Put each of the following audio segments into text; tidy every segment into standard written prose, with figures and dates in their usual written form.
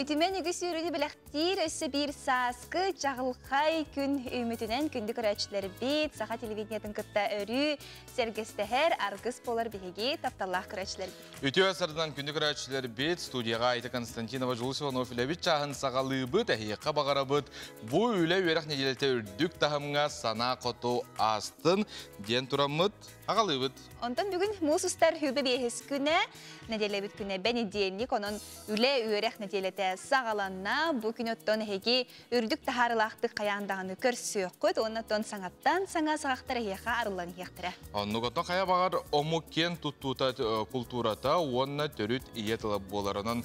Үтімен үгіс үріні біліқтер өсі бір сасқы жағылқай күн үмітінен күнді көрәтшілері бет, саға телевидениятын күтті өрі, сәргестәхер, арғыз болар бігеге тапталлақ көрәтшілері бет. Үті өсірден күнді көрәтшілері бет, студияға айты Константинова Жулусова Нофилевич жағын сағалы бұд, әйеққа бағара бұд. Бұ үйлі өрәқ неделеті үрдік тағымға сана қоту астын, ден тұрамыд, ағалы бұд. Онтан бүгін мұсыстар хүбі бейхіз күні, неделе бүт күні бәні дейінлік, оның үлі өрәқ неделеті сағаланна, бұл күн өттен әйге үрдік тахарылақты қаяндағыны көрсі өққыд, оны өттен саңаттан саңа сағақтары әйеқа арылан еқтірі. Оның өттен қая бағар омукен тұттута культурата, оны түріт иетілі боларының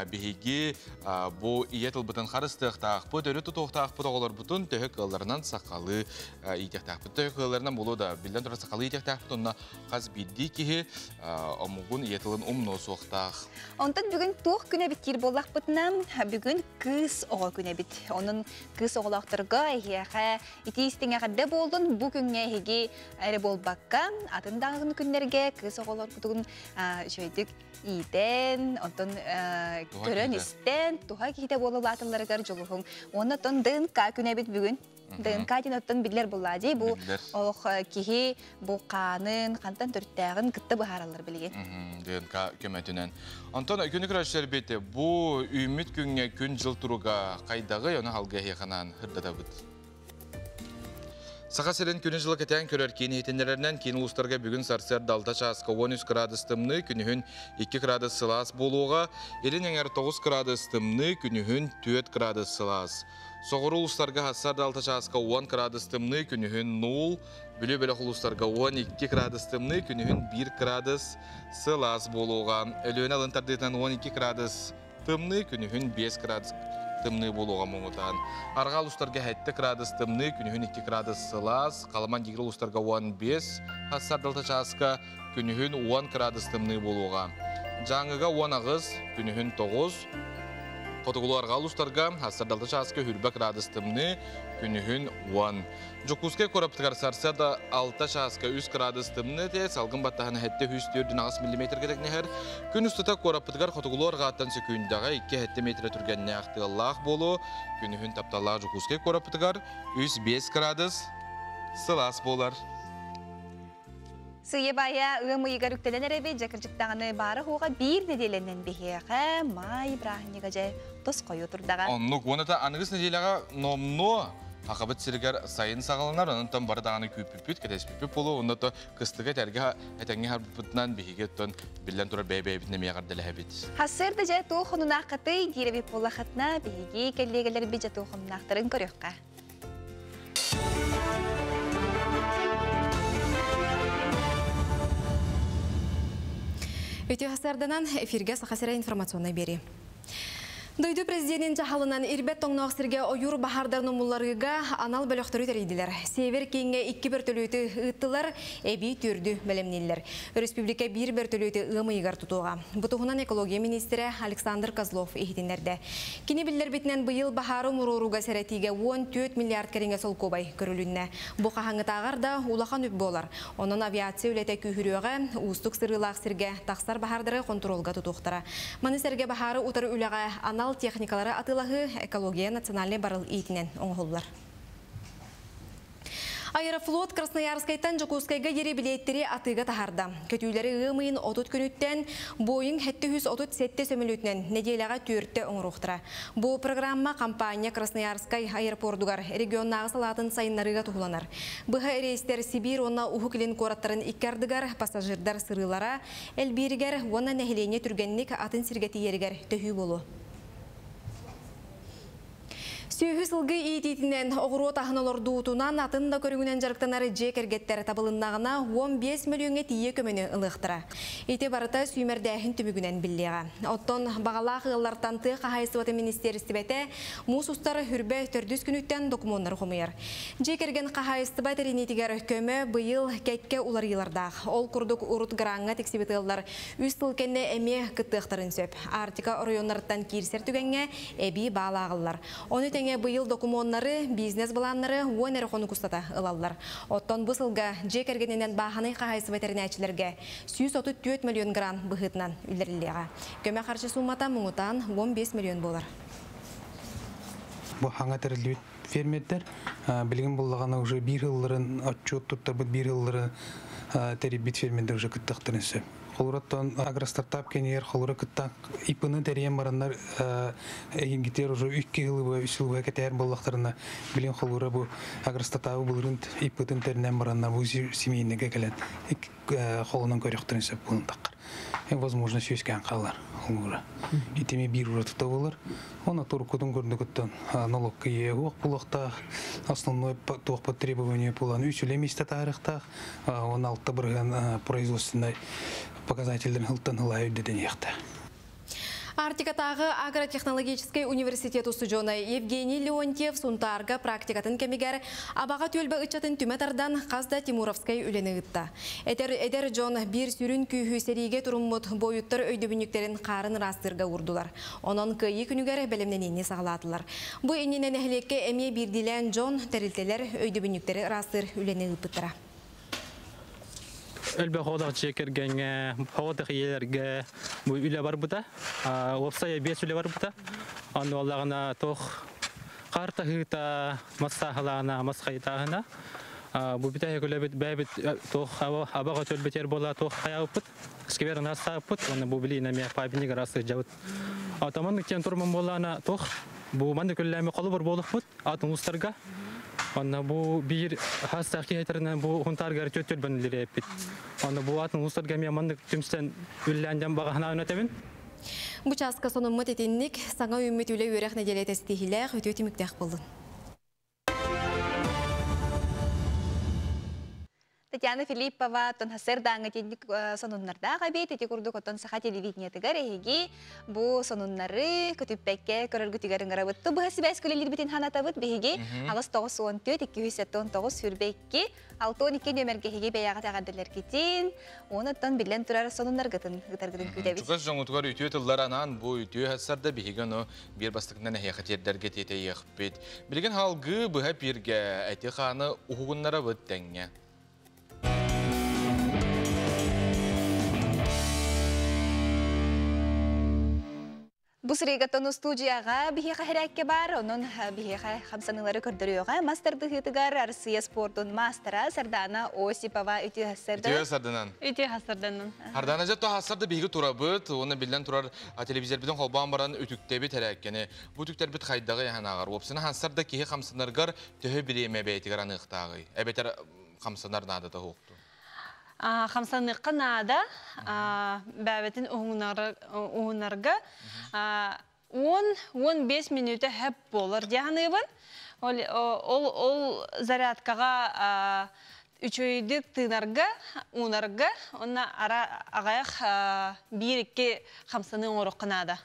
бейге бұл иетіл бұтын қарыстықтақ, бұл түріт тұтуқтақ бұт оғылар бұтын төхік ғыларынан сақалы иетектақ бұт. Төхік ғыларынан болу да білден тұры сақалы иетектақ бұтынна қаз білді кеге омуғын иетілін ұмны соқтақ. Онтан бүгін тоқ күні біткер болақ бұтынам, бүгін кыз оға күні біт. Оның кыз оғылақтырға әйеға итейістің әғады болдың, бұл күнге әйге әрі болбаққа, атындағын күнлерге кыз оғылар бұтығын жөйдік иден, онтан көрін істен, туға кейде болу латыларығар жолуғын. Оны тон ДНК күні біт бүгін. ДНК ден оттан білер болады. Бұл олық кейі бұл қанын, қантан түрттәғын күтті бұхаралар білген. ДНК көмәтінен. Антон, күні күрәшілер беті, бұл үміт күнге күн жыл тұруға қайдағы, оны халға еқанан хүрдада бұд. Сақа сәрін күні жылы кәтән көрер кейін етендерінен кейін ұлыстарға бүгін сарсер далта часқа 13 градус тымны, күнігін 2 градус сылас болуға, елін әңер 9 градус тымны, күнігін 4 градус сылас. Соғыры ұлыстарға хасар далта часқа 10 градус тымны, күнігін 0, бүлі-бөлі ұлыстарға 12 градус тымны, күнігін 1 градус сылас болуға. Өліен алынтардетінен 12 градус тымны, күнігін 5 градус тымны болуға мұңытан. Арғал ұстарға 7 градус тымны, күнігін 2 градус сылас, қаламан дегір ұстарға 15, хасар далта часқа күнігін 10 градус тымны болуға. Жаңыға 10 ағыз, күнігін 9, Қотығылу арғал ұстарға хасар далта часқа хүрбі градус тымны, күнігін 10. Жокускай қораптығар сарсада 6 часқа 3 градус тымны те, салғын баттағаны әтті 104 мм кетекнехер. Күн үстіта қораптығар қотығылу арғаттан секундага 2 метр түргенне ақтығыллақ болу, күнігін тапталақ жокускай қораптығар 5 градус сылас болар. Сүйе бая ұғымы егер үктелен әребе жакырчықтағыны бары хуға бір неделенен бейеға май брахынеға жай тұс қойы тұрдаға. Онлық, оны та анығыз неделеға номно ақабыт сіргер сайын сағаланар, онын бардағаны күйпіппіт, кәдеспіппіп болу, оны та қыстығы тәрге әтәңе харбыпытынан бейге тон білден тұрар бәй-бәйбітіне меғардылы әбет. Хасырды жай тоқынын ақыты деребе болақытына бейге кәллегелер бей жай тоқынын ақтырын көріққа. Өте хасарданан эфирге сақасыра информационной бери. Дойду президент жағалынан ирбет тоңнақ сірге ойыр бахардар номуларыға анал бөліқтірі тәрейділер. Север кейінге 2 бертөлөйті ұттылар, әбей түрді бәлемнелер. Республика 1 бертөлөйті ұмы егар тұтуға. Бұтығынан экология министері Александр Козлов ехетіндерді. Кені білдер бетінен бұйыл бахары мұруруға сәретіге 14 миллиард кәріңе сол көбай көрілінне. Бұқа хаңытағар да улақан үп болар. Оның авиация өлеті күйіріуға ұстық сырғылақ сірге тақсар бахардары контролға тұтуқтыра. Манысерге бахары ұтыр үліға анал техникалары атылағы экология национальный барыл ейтінен оңғылылар. Аэрофлот Красноярскайтан Жокускайга ери билеттері атыға тахарда. Көтүйлері ғымайын отут күніттен Boeing 737 сөмілетінен неделяға түртті оңырықтыра. Бұл программа компания Красноярскай аэропордугар регионнағы салатын сайынларыға тұғыланар. Бұға рейстер Сибир онна ұхы келен қораттарын иккардыгар пассажирдар сырылара, әлберігер онна нәхілене түргеннік атын сіргеті ерігер төхі болу. Сүйі сылғы иететінен оғыру тағыналар дуутунан атында көріңінен жарықтанары жекергеттері табылыннағына 15 миллионға тие көмені ылықтыра. Ете барыта сүймердәхін түмігінен білдеға. Оттон бағалақ ғыллартанты қағайсываты министерісті бәті мұс ұстары хүрбе түрдіс күніттен документар қомыйыр. Жекерген қағайсыба тәрінетігер көмі бұйыл кәтке улар елардақ. Ол күрдік ұрыт ғыраңға тексебетілдер үз тылкенне әме күттіқтарын сөп. Артика орайонларыттан кирсер түгенге әбі бағалағылар. Оны теңе быйыл документтары, бизнес баланнары уон эрхону кустата ылаллар. Оттон бысылга жек ергененен баханы қағайсы ветеринарчыларга 134 миллион грант быхытынан үлдерілдеға. Көмө қаршы суммата мұңытан 15 миллион болар. Бұл хаңа тәрілдеует ферметтер білген болғаны уже бір жылларын отчет тұттар бұд бір жыллары тәрібет ферметтер уже күттіқтірінсі. Холураттан агростартап кенер, холура кыттак ипыны тәріен барандар еңгетер уже 2 жылы, 3 жылы кәтәр боллақтарына білен холура бұл агростартабы бұлырын ипытын тәрінен барандар бұл семейінеге кәлет холынан көріқтірін сөп бұлын таққар. Возможно, сөйскен қалар холура. Итеме бір ұратыта болар. Оны тұрқыдың көрінді күттен налогқа егі бұлақтақ, основной тоқпа требование болан үсілеместі тарихтақ, оны алтта бірген производственной показательдерін ғылттан ғылай өддеден еқті. Артикатағы агротехнологический университет устуджона Евгений Леонтьев сунтарга практикатын кемигер абаға төлбі үтчатын түметардан қазда Тимуровскай үлені ғытта. Эдер Джон бір сүрін күйі сериге тұрыммыт бойыттар өйдібініктерін қарын растырға урдулар. Онын күйі күнігер бәлемнен ені сағалатылар. Бұ енінен әхілекке әме бірділен Джон тәрілтелер өйдібініктері растыр үлені ғыппыттыра. Әлбә хода чекергәнгә, хода хияргә бу үлә бар бута. Вебсайт бес үлә бар бута. Аны аллагына тох карта хита масахалана масхайтагына. Бу битә гөлә бит бәбит тох абага төлбетер була тох хаябыт. Сквер насапыт, аны бу билине ме пабини гарасы жабыт. Атаман кен турман булана тох бу манда көлләме калы бар булыпыт. Атын устарга Анна бу бир хастахи хәтеренә бу хунтаргар төтөл бәнләре бит. Анна бу атын устарга меманны төмстән үлләндән багына өнәтәбен. Бу часка соның мөтетинник саңа үммет үле үрәх нәҗәләтә стихилә хөтөт имектәх булды. Татьяна Филиппова тон хасырдаңы тенник сонуннарда габет эти курдук отон саха телевидениятыгар эги бу сонуннары көтүппекке көрөргүтүгөрүн гарабытты бу хасибас көлелер битин ханатабыт беги агыс 914 279 сүрбекки 612 нөмерге хеги беяга тагаделер кетин онуттан билен турар сонуннар гытын гытаргытын күтөбүз. Чугас жоңутугар үтүө тылларанан бу үтүө хасарда бихигено бир бастыгынан хаяхатердерге тете йыхпит. Билген халгы быха пирге эти ханы угуннара быттеңне. Бу сырыгаттан студияга бихеха херекке бар, онун бихеха хамсанылары көрдөрүгө мастарды хытыгар Россия спортун мастера Сардана Осипова үтү хасырда. Үтүө сарданан. Үтү хасырданын. Хардана жато хасарда биги турабыт, оны билен турар телевизор биден холбан баран үтүктеби тереккени. Бу үтүктер бит хайдагы яханагар. Опсына хасарда кихи хамсанаргар төһө биреме бейтигар аныктагы. Эбетер хамсанар нада да хокту. Хамсаныкка нада бәбетин уңнарга 10-15 минута хэп болар дияныйбын. Ол зарядкага үчөйдік тынарга, уңнарга, онна ағаяқ 1-2 хамсаны оңырық қынада.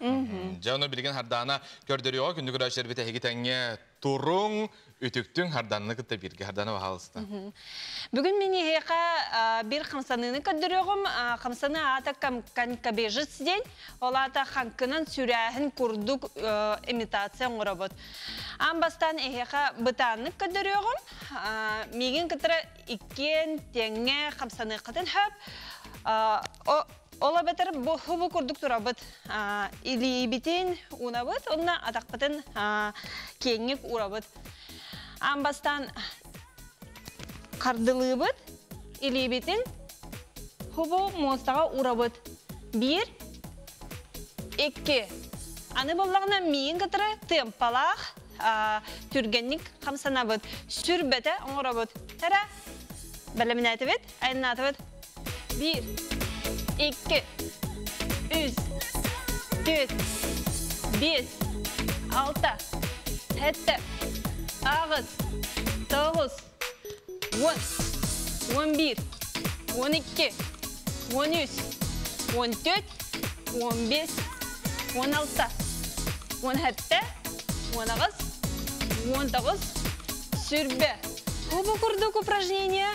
Жауны білген хардана көрдөрүгө күндүгүр ашербите хегитеңе туруң үтүктүң харданны кытта бирге хардана бахалыста. Бүгүн мени хейка бир хамсаныны көрдөрүгөм, хамсаны ата кабежит ден, ол ата ханкынын сүрәһин курдук имитация оңробот. Амбастан хейка бытанны көрдөрүгөм, меген кытра 2 теңе хамсаны кытын хөп. Ола бетер хубу курдук турабыт. Или битин унабыт, онна атакпытын кеңик урабыт. Амбастан кардылыбыт, или битин хубу монстага урабыт. 1, 2. Аны боллагына миин кытыры темпалах түргенник хамсанабыт. Сүрбете оңрабыт. Тара бәлемин айтыбыт, айнын атыбыт. 1, 2, 3, 4, 5, 6, 7, ağız, 9, 10, 11, 12, 13, 14, 15, 16, 17, 19, 19, sürbe. Bu kurduk упражнения,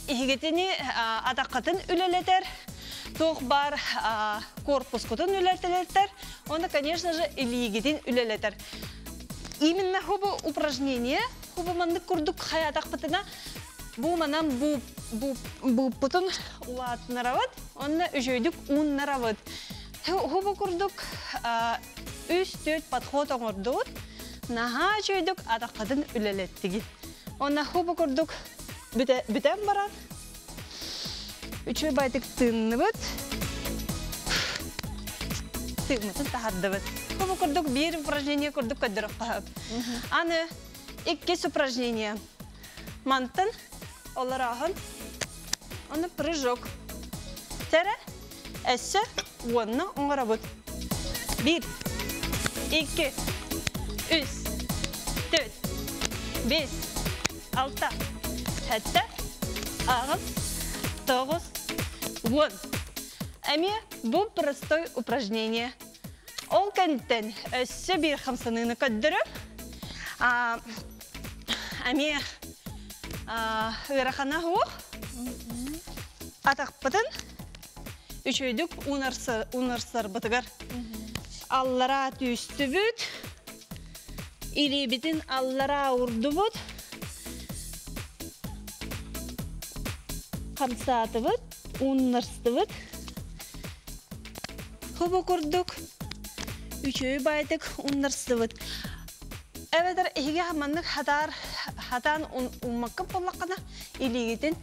игетini ataqatın üleleter. Тоқ бар корпус кутын үлелетелер, оны, конечно же, илигидин үлелетер. именно хобо упражнение, хобо манны курдук хаятак патына, бу манам бу путун улат нарават, онна үжөйдүк ун нарават. Хобо курдук үстөт подход оңордут, наха жөйдүк атаккадын үлелеттиги. Онна хобо курдук бүтен баран, үчөй байтык тынныбыт, тыгмытын тахардыбыт. Хобо курдук бир упражнение курдук көддөрөк кахып. Аны 2 упражнение. Мантын, оларахын, оны прыжок. Тәрі, әсі, онны оңырабыт. 1, 2, 3, 4, 5, 6, 7, ағын, 9, 10. Әме, бұл простой упражнение. Ол кәнттен әсі бір қамсыныны көддіріп, әме, ырахана хуқ, атақпытын, үшөйдік унарсар бұтығар. Аллара түйісті бүт, или бітін аллара ұрды бүт, қамсаты бүт, унарсты бүт. Хобо күрдік, үшөй байдық, унарсты бүт. Эведер эһиге хаманнык хатан уммакка боллаккана илигитин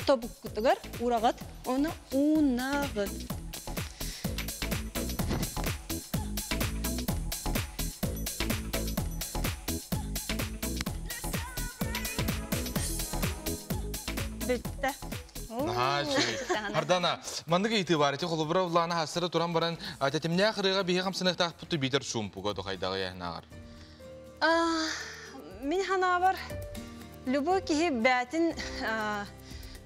тобуккутугар урагат оны унагыт. Битте. Ардана, мандык ити бар, эти холобра улана хасыры туран баран, атетимне ахырыга бихи хамсыныктак путу битер шумпуга тохайдагы яхнагар. Мен ханабар любой кихи бәтін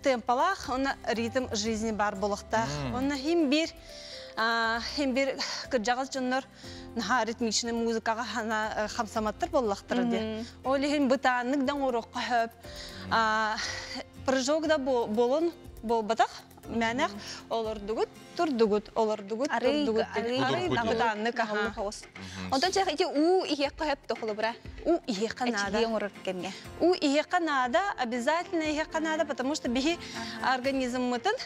темпалақ, оны ритм жизни бар болықта. Оны хем бір кіржағыз жонлар ритмичный музыкаға қамсаматтыр болықтыр де. Олы хем бұтанлықдан орыққа хөп. Прыжогда болын болбатақ. Мәнәк олар дугут, тур дугут, олар дугут, тур дугут. Арый дағыданны каха. Ондан жақ ите у иеққа хөп тоқылы бұра. У иеққа нада. У иеққа нада, обязательно иеққа нада, потому что бихи организмытын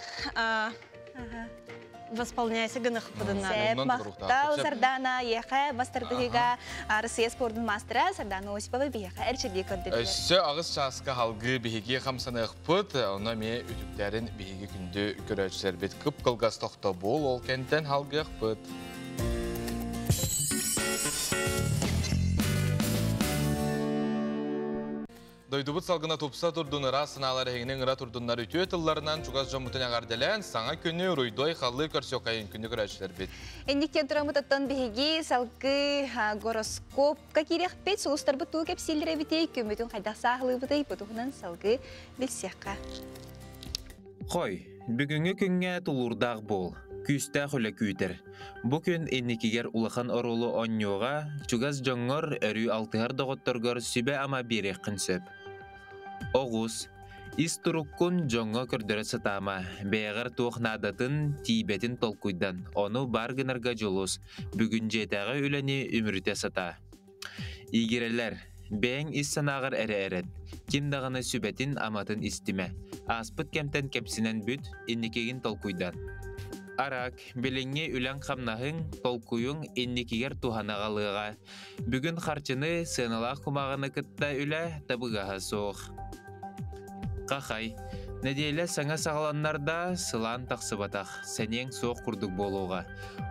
восполняйся гынық бұдын нада. Сәп, мақтал, Сардана, иеққа, бастардығыға Россия спордың мастера, Сардана Осипова биеққа әршіде көрділер. Өссі ағыз часқа халғы бігеге қамсаны ұқпыт, оны ме үтіктерін бігеге күнді көрәтшілер бет күп қылғас тоқта бол, ол кенттен халғы ұқпыт. Дойдубут салгына тупса турдуныра сыналары хеңнен ыра турдуннар үтіе тылларынан чугаз жомутын ағарделен, саңа күні руйдой қалы көрсек қайын күні көрәшілер бет. Әндіктен тұрамыт аттан бігеге салғы гороскопқа керек бет, сұлыстар бұту кәп селдері бітей, көметін қайдақ сағылы бұтай бұтуғынан салғы білсеққа. Қой, бүгінгі күнге тұлырдақ бол. Күсті құлы күйтір. Бұ күн еннекегер улахан орулу оньоға, чугаз жоңғыр өрі алтығар доғыттырғыр сүбе ама берек қынсөп. Оғыз, истұрыққын жоңға көрдірі сатама, бәйғар туықнадатын тейбетін толкуйдан, оны барғынарға жолыз, бүгін жетағы өләне өміріте сата. Игерелер, бәң иссанағыр әрі-әрет, кемдағаны сүбетін аматын истиме, аспыт кемтен кепсінен бүт, еннекеген толкуйдан. Арак, белеңе үлән қамнағың, толкуйың еннекегер туханағалыға. Бүгін қарчыны сыналақ құмағыны күтті үлә табығаға соқ. Қақай, нәделі саңа сағаланнарда сылан тақсыбатақ, сәнең соқ күрдік болуға.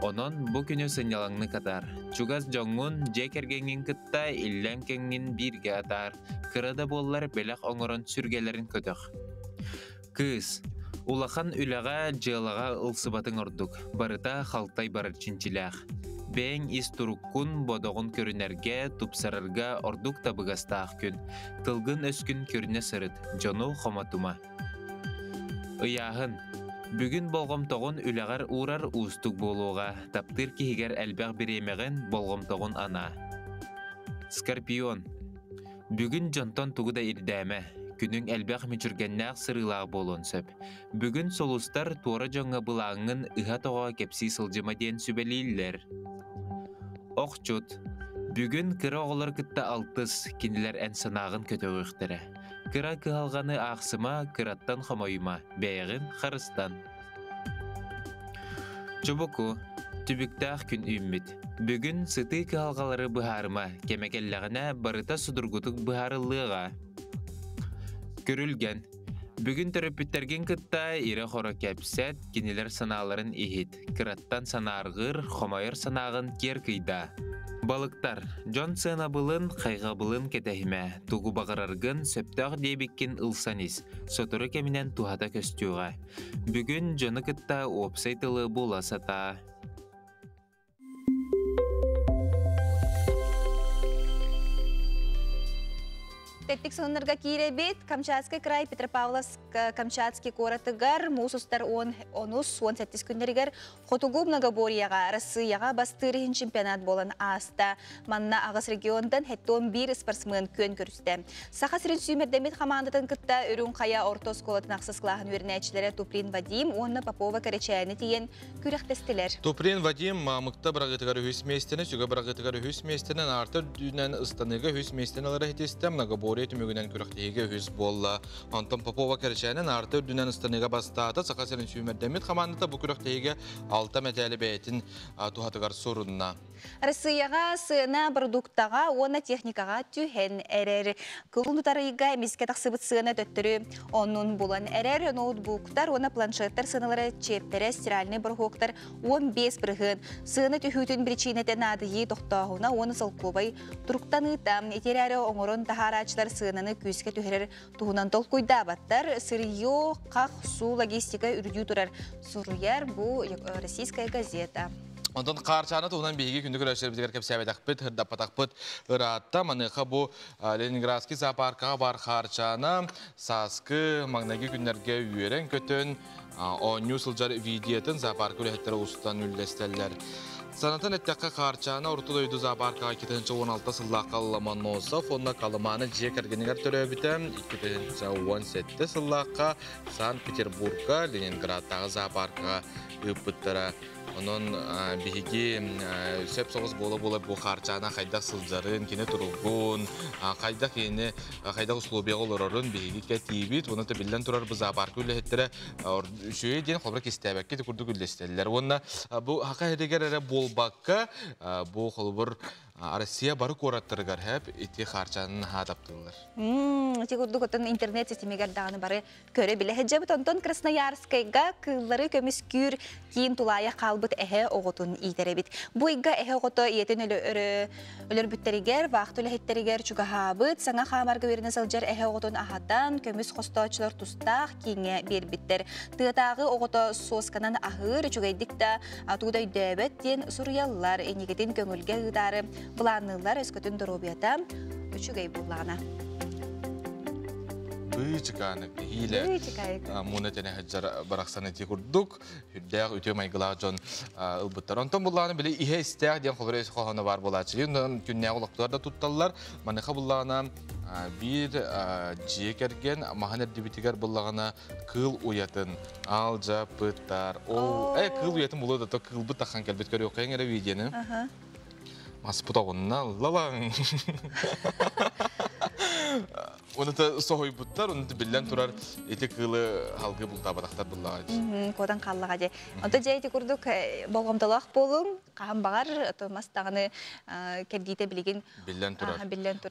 Онын бұ күні сынялаңны қатар. Чугаз жоңын жекергенген күтті иллән кәңін бірге атар. Кырада боллар беләқ оңырын сүргелерін көтіқ. Кыз, улахан үләға жылаға ылсыбатын ордук, барыта халтай барыр чинчилях. Бәң истұруккун бодоғын көрінерге, тупсарырга ордук табығастақ күн. Тылгын өскін көріне сырыт, жону қоматума. Ыяғын, бүгін болғымтоғын үләғар урар ұстық болуға, таптыр кихигер әлбәқ біремеғін болғымтоғын ана. Скорпион, бүгін жонтон туғыда ирдәмі. Күнің әлбәқ мүчіргеннәқ сырылағы болуын сөп. Бүгін солустар туара жоңға бұлағыңын ұға тоға кепсі сылжыма ден сүбелейлер. Оқчут, Бүгін кыра оғылар кытта алтыс кинилер ән санағын көтөғіқтірі. Кыра кыhalғаны ақсыма, кыраттан қамайыма, бәйғін қарыстан. Чубуку, түбіктақ күн үйміт. Бүгін сыты кыhalғалары бұхарыма, кемекелләғіне барыта судыргутық бұхарылыға. Көрілген. Бүгін төрөпүттерген кытта ире хоро кәпсәт, кинилер саналарын ихит. Кыраттан санарғыр, хомайыр санағын кер кыйда. Балыктар, Джон сына былын, қайға былын кетәхіме, тугу бағырарғын сөптақ дейбеккен ылсанис, сотыры кемінен тухата көстюға. Бүгін жоны кытта опсайтылы боласата. Теттик соннарга киребит, Камчатский край, Петропавловск, Камчатский коратыгар, мусустар онус 17 күндерігер, Хотугу многоборияға, Россияға бастырын чемпионат болан аста. Манна ағыс региондан хеттон бір спортсмен көн көрісті. Сақасырын сүймердемет қамандатын кытта үрін қая ортос колатын ақсыз қылағын өрінәчілері Туприн Вадим, онны Попова Карачаяны тиен күректестілер. Туприн Вадим мамықта бірағытығар үхісместіні, сүгі бірағытығар үхісместінін артыр дүйнен ұстаныға үхісместінілері хетесті многобория түмігінен күріқтеге үз болла. Антон Попова Карачаянын артыр дүнен ұстаныға бастады. Сақасырын сүймердемет қамандыта бұл күріқтеге 6 мәтәлі бәйтін тухатығар сорынна. Россияға сына продуктаға, оны техникаға түйен әрер. Кылынутарыға емеске тақсыбыт сына төттірі. Оның болан әрер ноутбуктар, оны планшеттер сыналары чептері, стиральный бұрғуқтар 15 бірғын. Сына түйхүтін причинетен адыйы тоқтағына, оны сылқобай тұрықтаныта. Етер әрі оңырын тахарачылар сынаны күйіске түйерер туғынан тол көйда баттар. Сырыйо, қақ, су, логистика үрдю тұрар. Сұруяр бұл российская газета. Ondan qarçanı tuğunan bilgi gündük ölçüleri bizler kep səbədəqbət, hırdapadaqbət, ıratda, manıqa bu Leningradski zooparkağa bar qarçana, saskı, magnagi günlərgə üyeren kötün, 10 sılcar videotin zooparkı üləhətləri ustan ülləstələr. Sanatın etdəqqa qarçana orta doydu zooparkağa 2016 sılaqqa alaman olsa, fonda kalımanı cek ergenilər törəbitəm, 2017 sılaqqa Sankt-Peterburg'a, Leningrad'dağı zooparkağa üppüttərə. Onun bihi söp soğuz bola bu qarçana qayda sılcarın, kine turulgun, qayda uslubiya olurarın bihi ketibit. Onu da bilən turar bu zooparkı üləhətlərə şöyə deyin xobra kestəbəkkə kurdu güllestəllər. Onunla bu haqa hedegərərə bolbaqqa bu xolubur Россия бары кораttırgar hep iti qarçanın hadaptırlar. Ити курду көтөн интернет системегер даганы бары көрө биле. Хеджебит онтон Красноярскайга кыллары көмүскүр кийин тулая калбыт эхе оготун итеребит. Бу игга эхе ого иетен өлөр бүттеригер, вакыт өлөһеттеригер чугахабыт, саңа хамарга берине сылжар эхе оготун ахатан көмүс хосточулар тустак кийинге бербиттер. Тыатагы ого сосканан ахыр чугайдыкта атуда дөбөт ден сурыяллар энигетин көңүлгө ыдары. Планылар өскөтін дұрубията үшігей бұллағына. Бүйчіканы, хейлі мұнетені әджар барақсаны те күрдік. Хүрдәғ өте майғылақ жон ұлбыттар. Онтан бұллағына біле ihe істәғ ден қобыры өсі қоғаны бар болачы. Күннәғ ұлықтылар да тұтталылар. Маныққа бұллағына bir жекерген маған әрдебетігер бұллағына қыл уятын, алжа, пыттар. Қыл уятын бұлы да қыл бұт таққан кәлбет көрі оқайын әрі видені. Маспутағынна лалаң. Оны да соғой бұттар, оны да білден тұрар еті қылы халғы бұлда бадақтар бұллаға де. Кодан қаллаға де. Онда жайты күрдік болғамдалақ болың, қаған бағар, мастағыны кәлдейті білеген білден тұрар.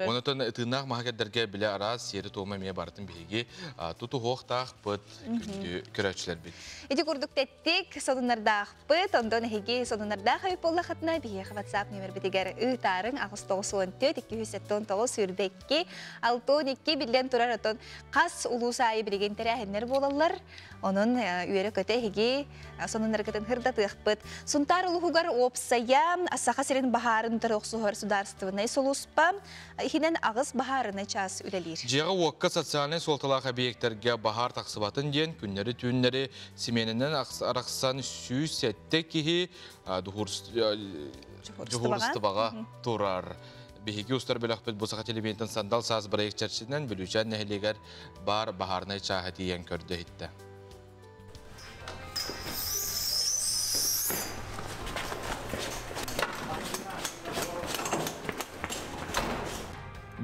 Оны да тыңнақ мағадерге біле араз, сері тоғыма ме бартын білеге тұты хоқтақ бұд көрәтшілер біл. Еті күрдік тәттік, сонынардақ бұд, ондан әйге сонынардақ әйіп болақытына бейеқ WhatsApp нөмір бітігер ұйтарын ағыз 914-279 сүрдекке 6-12 билен турар отон қас улусайы білген тәрәхінлер болалар. Onun üyeri köte higi sonun hareketin hırda tıqpıt. Suntar uluğugar opsaya asaqa serin baharın tarıqsuhar sudarstığına soluspa hinen ağız baharına ças ülelir. Jiğa uaqqa sotsialny soltalaqa beyekterge bahar taqsibatın den günleri tünleri simeninden araqsan süsette kihi juhurstubağa turar. Bihigi ustar belaqpet bu saqa televiziyadan sandal saz birayıq çerçinden bülücan nehligar bar baharına çahı diyen kördü hitte.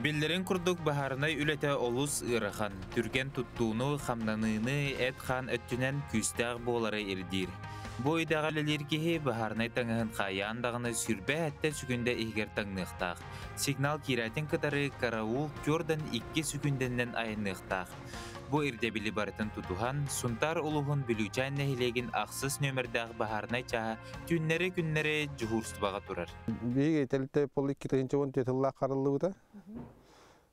Биллерин курдук бахарнай үлете олус ырахан, түрген туттууну хамнаныны эт хан өттүнен күстәг болары ирдир. Бу идағалелер кеhe бахарнай таңығын қаяндағыны сүрбе әтті сүгінде игер таңнықтақ. Сигнал киратын кытары караул көрден 2 сүгінденнен айыннықтақ. Бу ирдебілі барытын тутухан, сунтар улуғын білучан нәхилеген ақсыз нөмірдағы бахарнай чаға түннері күннері жүгурстыбаға тұрар. Биге телте полик китинче он тетилла карылы бута.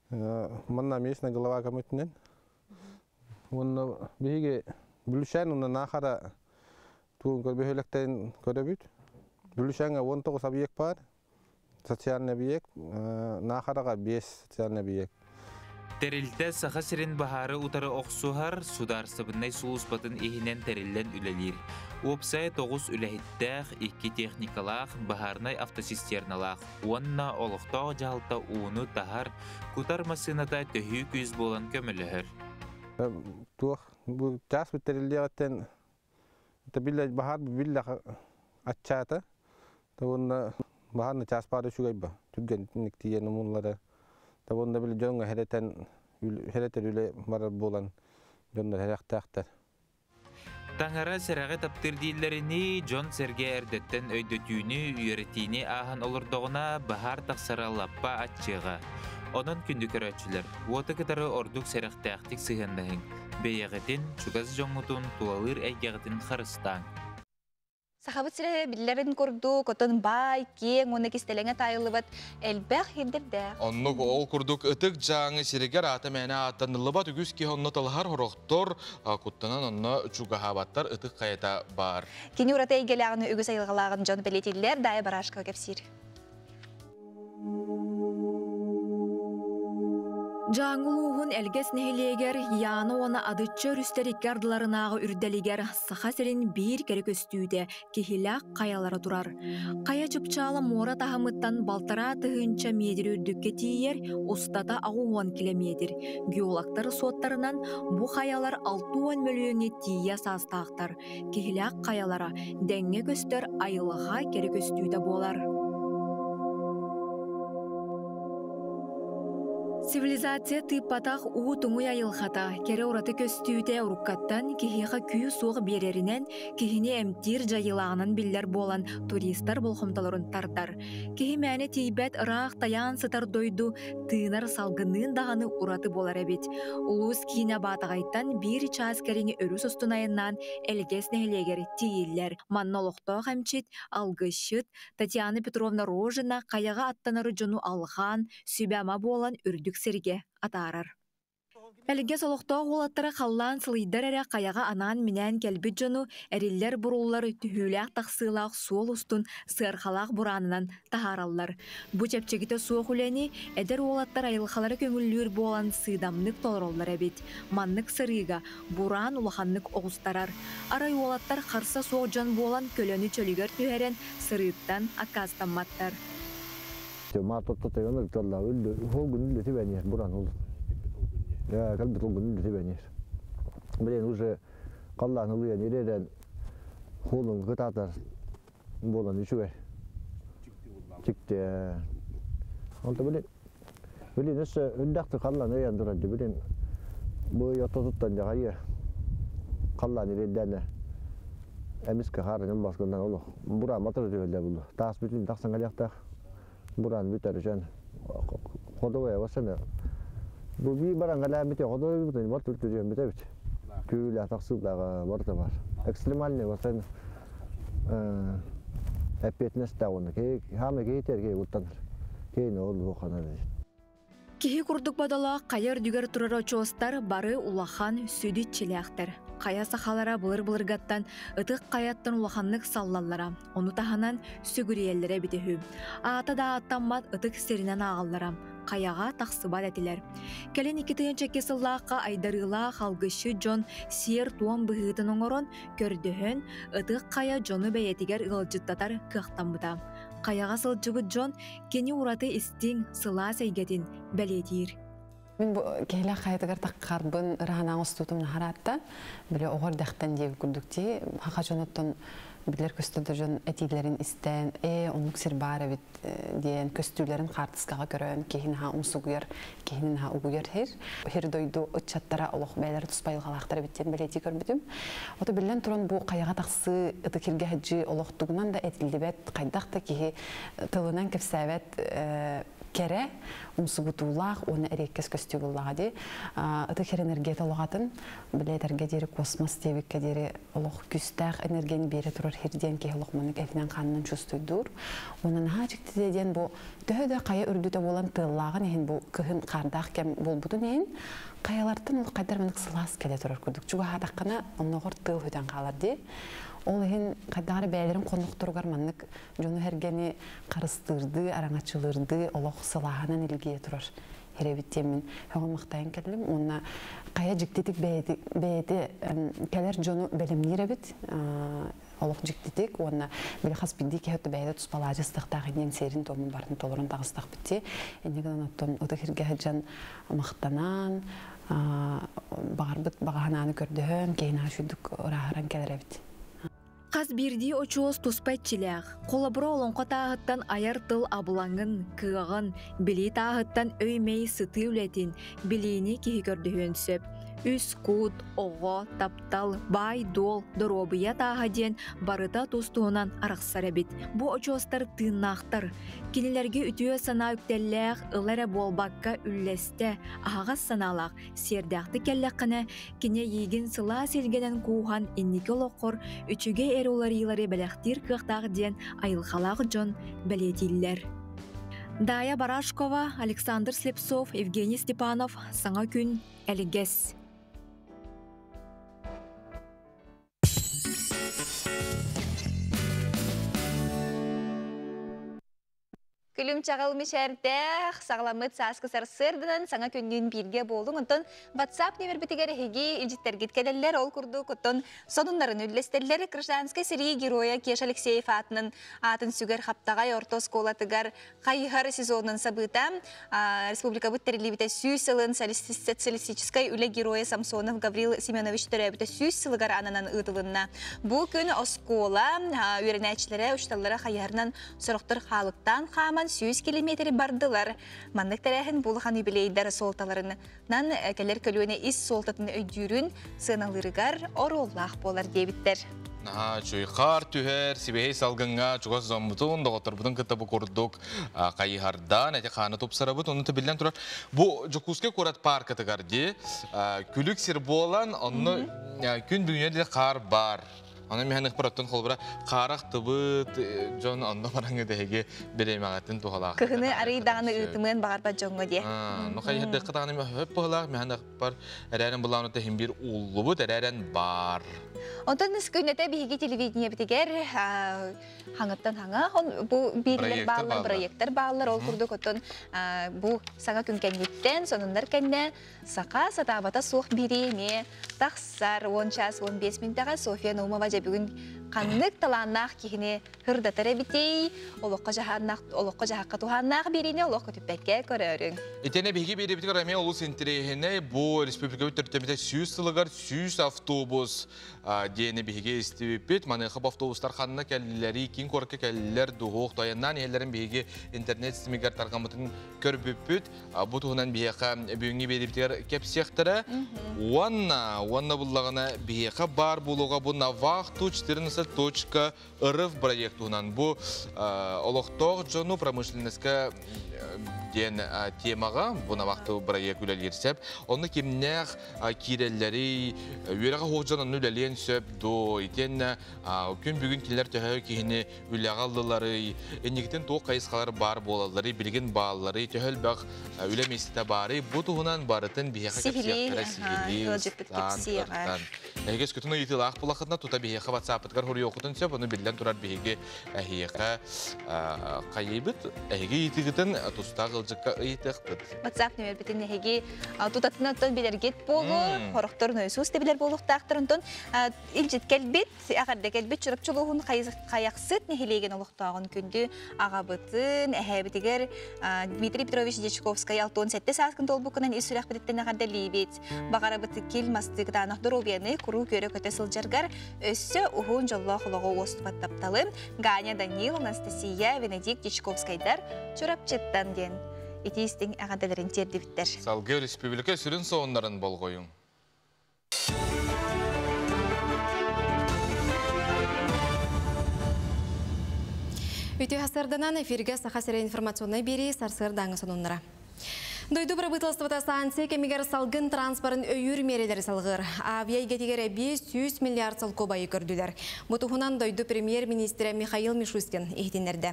Манна месна голова камытнен. Он биге бүлүшән уна нахара туун көрбөһөлөктен көрөбүт. Бүлүшәнгә 19 объект бар. Социальный объект, нахарага 5 социальный объект. Терилте сахасырын бахары утары оқсуғар судар сабыннай сулуспатын ихинен терилен үлелер. Опсай 9 үләхіттәқ, 2 техникалақ, бахарнай автосистерналақ. Онна олықтау жалта уыны тахар, кутар масыната төхі күз болан көмілігір. Тух, бұл час бұл терилдеғаттен бахар білі атчаты. Онна бахарны час бары шүгайба. Түрген нектиен ұмынлары. Табында били жонга херетер үле барар болан жондар херектактар. Таңара сырағы таптыр дейлеріні Джон Серге әрдеттен өйдөтүүні үйретіні ахан олырдығына бахар тақсара лаппа атчыға. Онын күнді көрәтшілер. Оты кытары ордук сырақтақтық сығындығын. Бейеғетін чугаз жоңғытын туалыр әйгеғетін қарыстан. Сахабыт сире биллерин курдук, отон бай, кең, оны кистелеңе тайылыбыт, элбәқ хирдерді. Онны ол курдук ытык жаңы сирегер аты мәне аттанылыбат үгіз ке онны талғар хороқтор, куттанан онны чугахабаттар ытык қайта бар. Кені урата егелағыны үгіз айылғалағын жон белетелілер, дайы барашқа кепсир. Жаңылуғын әлгес нәхилегер, яны оны адытчы рүстерік ардыларынағы үрделігер саха сірін бір кері көстүйді кехіләк қаялары тұрар. Қая чыпчалы мора тахымыттан балтара тұхынча медір үрдікке тиер, ұстата ағуған километр. Геологтар соттарынан бұ қаялар 6 миллионе тия састақтар. Кехіләк қаялара дәңге көстер айылыға кері көстүйді болар. Цивилизация тыппатақ уы туңу айылхата, кере ураты көстүйте уруккаттан кехеха күйі соғы берерінен кехіне әмтир жайылағынан биллер болан туристар болхомталарын тардар. Кехе мәне тейбәт ырақ таян сытар дойду тыынар салгынын дағаны ураты болар әбет. Улус кейіне батағайттан бір час кәріне өріс ұстынайынан әлгес нәхілегер тейілер. Маннолықтау қамчет, алғышыт, Татьяна Петровна Рожина қаяға аттанары жону алған, сүбәма болан үрдік серге атарар. Әлге солықтау олаттары қаллан сылыйдар әрі қаяға анан минән кәлбіт жону әриллер бұрулар түхіләк тақсылақ суол ұстын сырхалақ бұранынан тахараллар. Бұ чәпчегіті суық үләні әдір олаттар айылқалары көңіллер болан сыдамнық толыроллар әбет. Маннық сырыға бұран улаханнық оғыстарар. Арай олаттар қарса суық жон болан көлөні чөлігер түйерен сырыттан акастанматтар. Матотта yana talla öldü. Hol günü de benyer buran oldu. Ya kalbi hol günü de benyer. Bilen уже kallan oluyor nereden holun gıtatar bolan düşüver. Çıktı. Oldu bilen. Bilen nasıl öndaktı kallan öyen durdu bilen. Bu yatotuttan jagayı. Kallan nereden emis kaharın başkandan olur. Bura motor diyorlar buldu. Tas bütün taksan galakta. Buran biterken kodovaya basana. Bu bir barangala bitiyor. Kodovaya bitiyor. Var tutuyor bitiyor. Köyle taksıbla var da var. Ekstremalne basana. Epetnes dağını ki hamle ki yeter ki utanır. Ki ne oldu o kadar. Кихи курдук бадала кайыр дүгер турар очоостар бары улахан сүдү чиляктар. Кая сахалара былыр-былыргаттан ытык каяттан улаханнык саллаллара. Ону таханан сүгүриеллере битехү. Ата да аттанмат ытык серинен агаллара. Каяга таксыбат этилер. Келен 2 тыйын чекке сыллаакка айдарыла халгышы жон сиер туан быһыытын оңорон көрдөһөн ытык кая жону бэйетигер ылжыттатар кыактанбыта. Каяга сылжыбыт жон кени ураты истиң сыла сейгетин бәлетир. Мен бу кейле кайтыгар таккарбын ыраханан устутум нахаратта биле огор дахтан деп күндүкти хака жоноттон Билер көстөдөржөн этилерин истен, онук сирбара бит диен көстүлерин картыскага көрөн, кехин ха умсугуяр, кехин ха угуяр хер дойду отчаттара олох бәйләр туспайлгалактар биттен белети көрбүтүм. Ото билен туран бу каяга таксы ыты кирге хаҗи олохтугунан да этилдебет кайдакта кихи тылынан кепсәбет кере умсугутулах оны эреккес көстүгуллага ди ыты хер энергия логатын билетерге дери космос тебикке дери олох күстәк энергияны бере турар херден ке олохманык эфнен канынан чувствуйдур онан хачыкты деден бу төһөдө кая үрдүтө болан тыллагын эн бу кыһын кардак кем болбутун эн каялартын ол кайдарманык сылас келе турар күрдүк чуга хадаккана онногор тыл хөтөн калар ди ол эн кайдары бәйлерин конуктургар маннык жону хергени карыстырды араңачылырды олох сылаганан илгие турар херебиттемин хөңмактайын келдим онна кая жиктетик бээти келер жону белемниребит олох жиктетик онна били хаспинди кехөтө бээде туспалажыстыктагы серин томун барын толорун тагыстак битти энеген оттон отохирге хаджан мактанан багарбыт баганааны көрдөһөн кейин ашудук орахаран келеребит. Қаз бирди очуос туспайтчилях, қолабыра олонқа тағыттан аяр тыл абылаңын, кығағын, били тағыттан өймей сыты үлетін, билиini кихи көрдіхөн сөп. Үс кут, оғы, таптал, бай, дол, доробыя тағаден барыта тустуынан арақсары бит. Бу очуостар тыыннақтар. Кинелерге үтіе сана үктелләқ, ылары болбаққа үлләсті, ағағас саналақ, сердяқты келләққіні, кине егін сыла селгенен куған иннеке лоққор, үчіге әруларилары бәләқтір қықтағден айылқалақ жон бәлетиллер. Дая Барашкова, Александр Слепцов, Евгений Степанов, Саңа күн, әлігес. Күлім чағылмы шәрдәқ, сағаламыт саскысар сырдынан саңа күннен бірге болдың. Онтон WhatsApp немер бітігер хеге илжіттергет кәдәлілер ол күрдік. Онтон сонунларын үллестерлер Крыжанскай Сирии героя Кеш Алексеев атының атын сүгер хаптағай ортос колатыгар қайығар сезонын сабыта. Республика бұттарили біті сүйс сылын социалистическай үлі героя Самсонов Гаврил Семенович түрі біті сүйс сылығар ананан ұтылынна. Бұл күн оскола үйренәчілері ұшталары қайығарынан сұрықтыр халықтан қаман 100 километр бардылар. Маннык тәрәхін болған юбилейдер солталарынан кәлер көлуіне ис солтатын өйдюрін сыналырығар ороллақ болар дебіттер. Чуйқар түхер, сибейі салғынға чуғас зомбутун, доғытыр бұдың кітабы көрдік қайығардан, әте қаны топсара бұд, оны түбілден тұрар. Бұл Жокуске көрат паркаты қарди, күлік сир болан, оны күн бүгінеді қар бар. Она механик параттан холбара қарақ тұбыт, жон онда бараңы дәйге беремағатын туғалақ. Күхіні арыйдағыны ұйтымын бағарба жоңғы де. Нұқай едді қытағыны өп бұғалақ, механик бар, әрәрін бұлағын өте бір ұлы бұд, әрәрін бар. Онтан күннете бігі телевидение бітігер, хаңыттан хаңа, бұл берілер бағылар, проекттер бағылар, ол күрді көттін бұл саңа күн кәнгеттен, сонындар кәнне сақа сатабата соқ береме, тақсар 10 час 15 минутаға София Наумова бүгін қаннық таланнақ кейіне хүрдатары бітей, олыққа жағаққа туғаннақ беріне олыққа түппәтке көрерін. Етене бігі бері бітігер әме олу сентерейіне бұл республика өттіртемеде 100 сылығар 100 автобус дейіне бігі істебет. Манықып автобустар қанына кәлілері, кейін көркі кәлілер дұғық тойыннан елерін бігі интернет стимигар тарғамытын көрбөппет. Бұл тұғынан бігі бүйінге бері бітігер кепсектірі. Уанна бұллағына бігі бар болуға бұл Навахту 14.рф проектунан бу олохтог жону промышленностька ден темага бу Навахту проект үлелерсеп, оны кимнех киреллери үйрәгә хоҗанын үлелен сөп до итен күн бүгін килер төһә киһине үләгаллары энигтен тоқ кайыскалар бар болалары билген баллары төһәл бак үләместә бары бу туһунан барытын бияха кепсиягә Эгес көтүнө итилак булакытна тута бияха WhatsApp-тгар хори окутун сөп, оны билден турар биһиге әһиякка кайыбыт әһиге итигитен туста кылжыкка ыйтыктыт. WhatsApp номер битен әһиге тутатынаттан билергет болу, хорохтор нөйсүс те билер болуктактырынтон илжит келбит, агарды келбит чырып чулугун каяксыт нехилеген олуктагын күндү агабытын әһәбитигер Дмитрий Петрович Дечковский алтон сетте саскын толбукунан исүрәк биттен агарда либит. Багарабыты кил мастыктан здоровьяны куру олору көрі көте сылжаргар өссі ұхуын жоллақ ұлығы остуат тапталым Ганя Данил, Анастасия, Венедикт Ячковскайдар чурапчеттан ден. Итистің ағадаларын терді біттер. Салғы республика сүрін соғындарын бол қойын. Үті хасырданан эфирге сақасыры информационной бері сарсыр даңы сонынлара. Дойду правительствота станция кемигер салгын транспорын өйір мерелері салғыр. Авиа егетігер 500 миллиард салко байы көрділер. Бұтығынан дойду премьер-министрі Михаил Мишустин ехтенерді.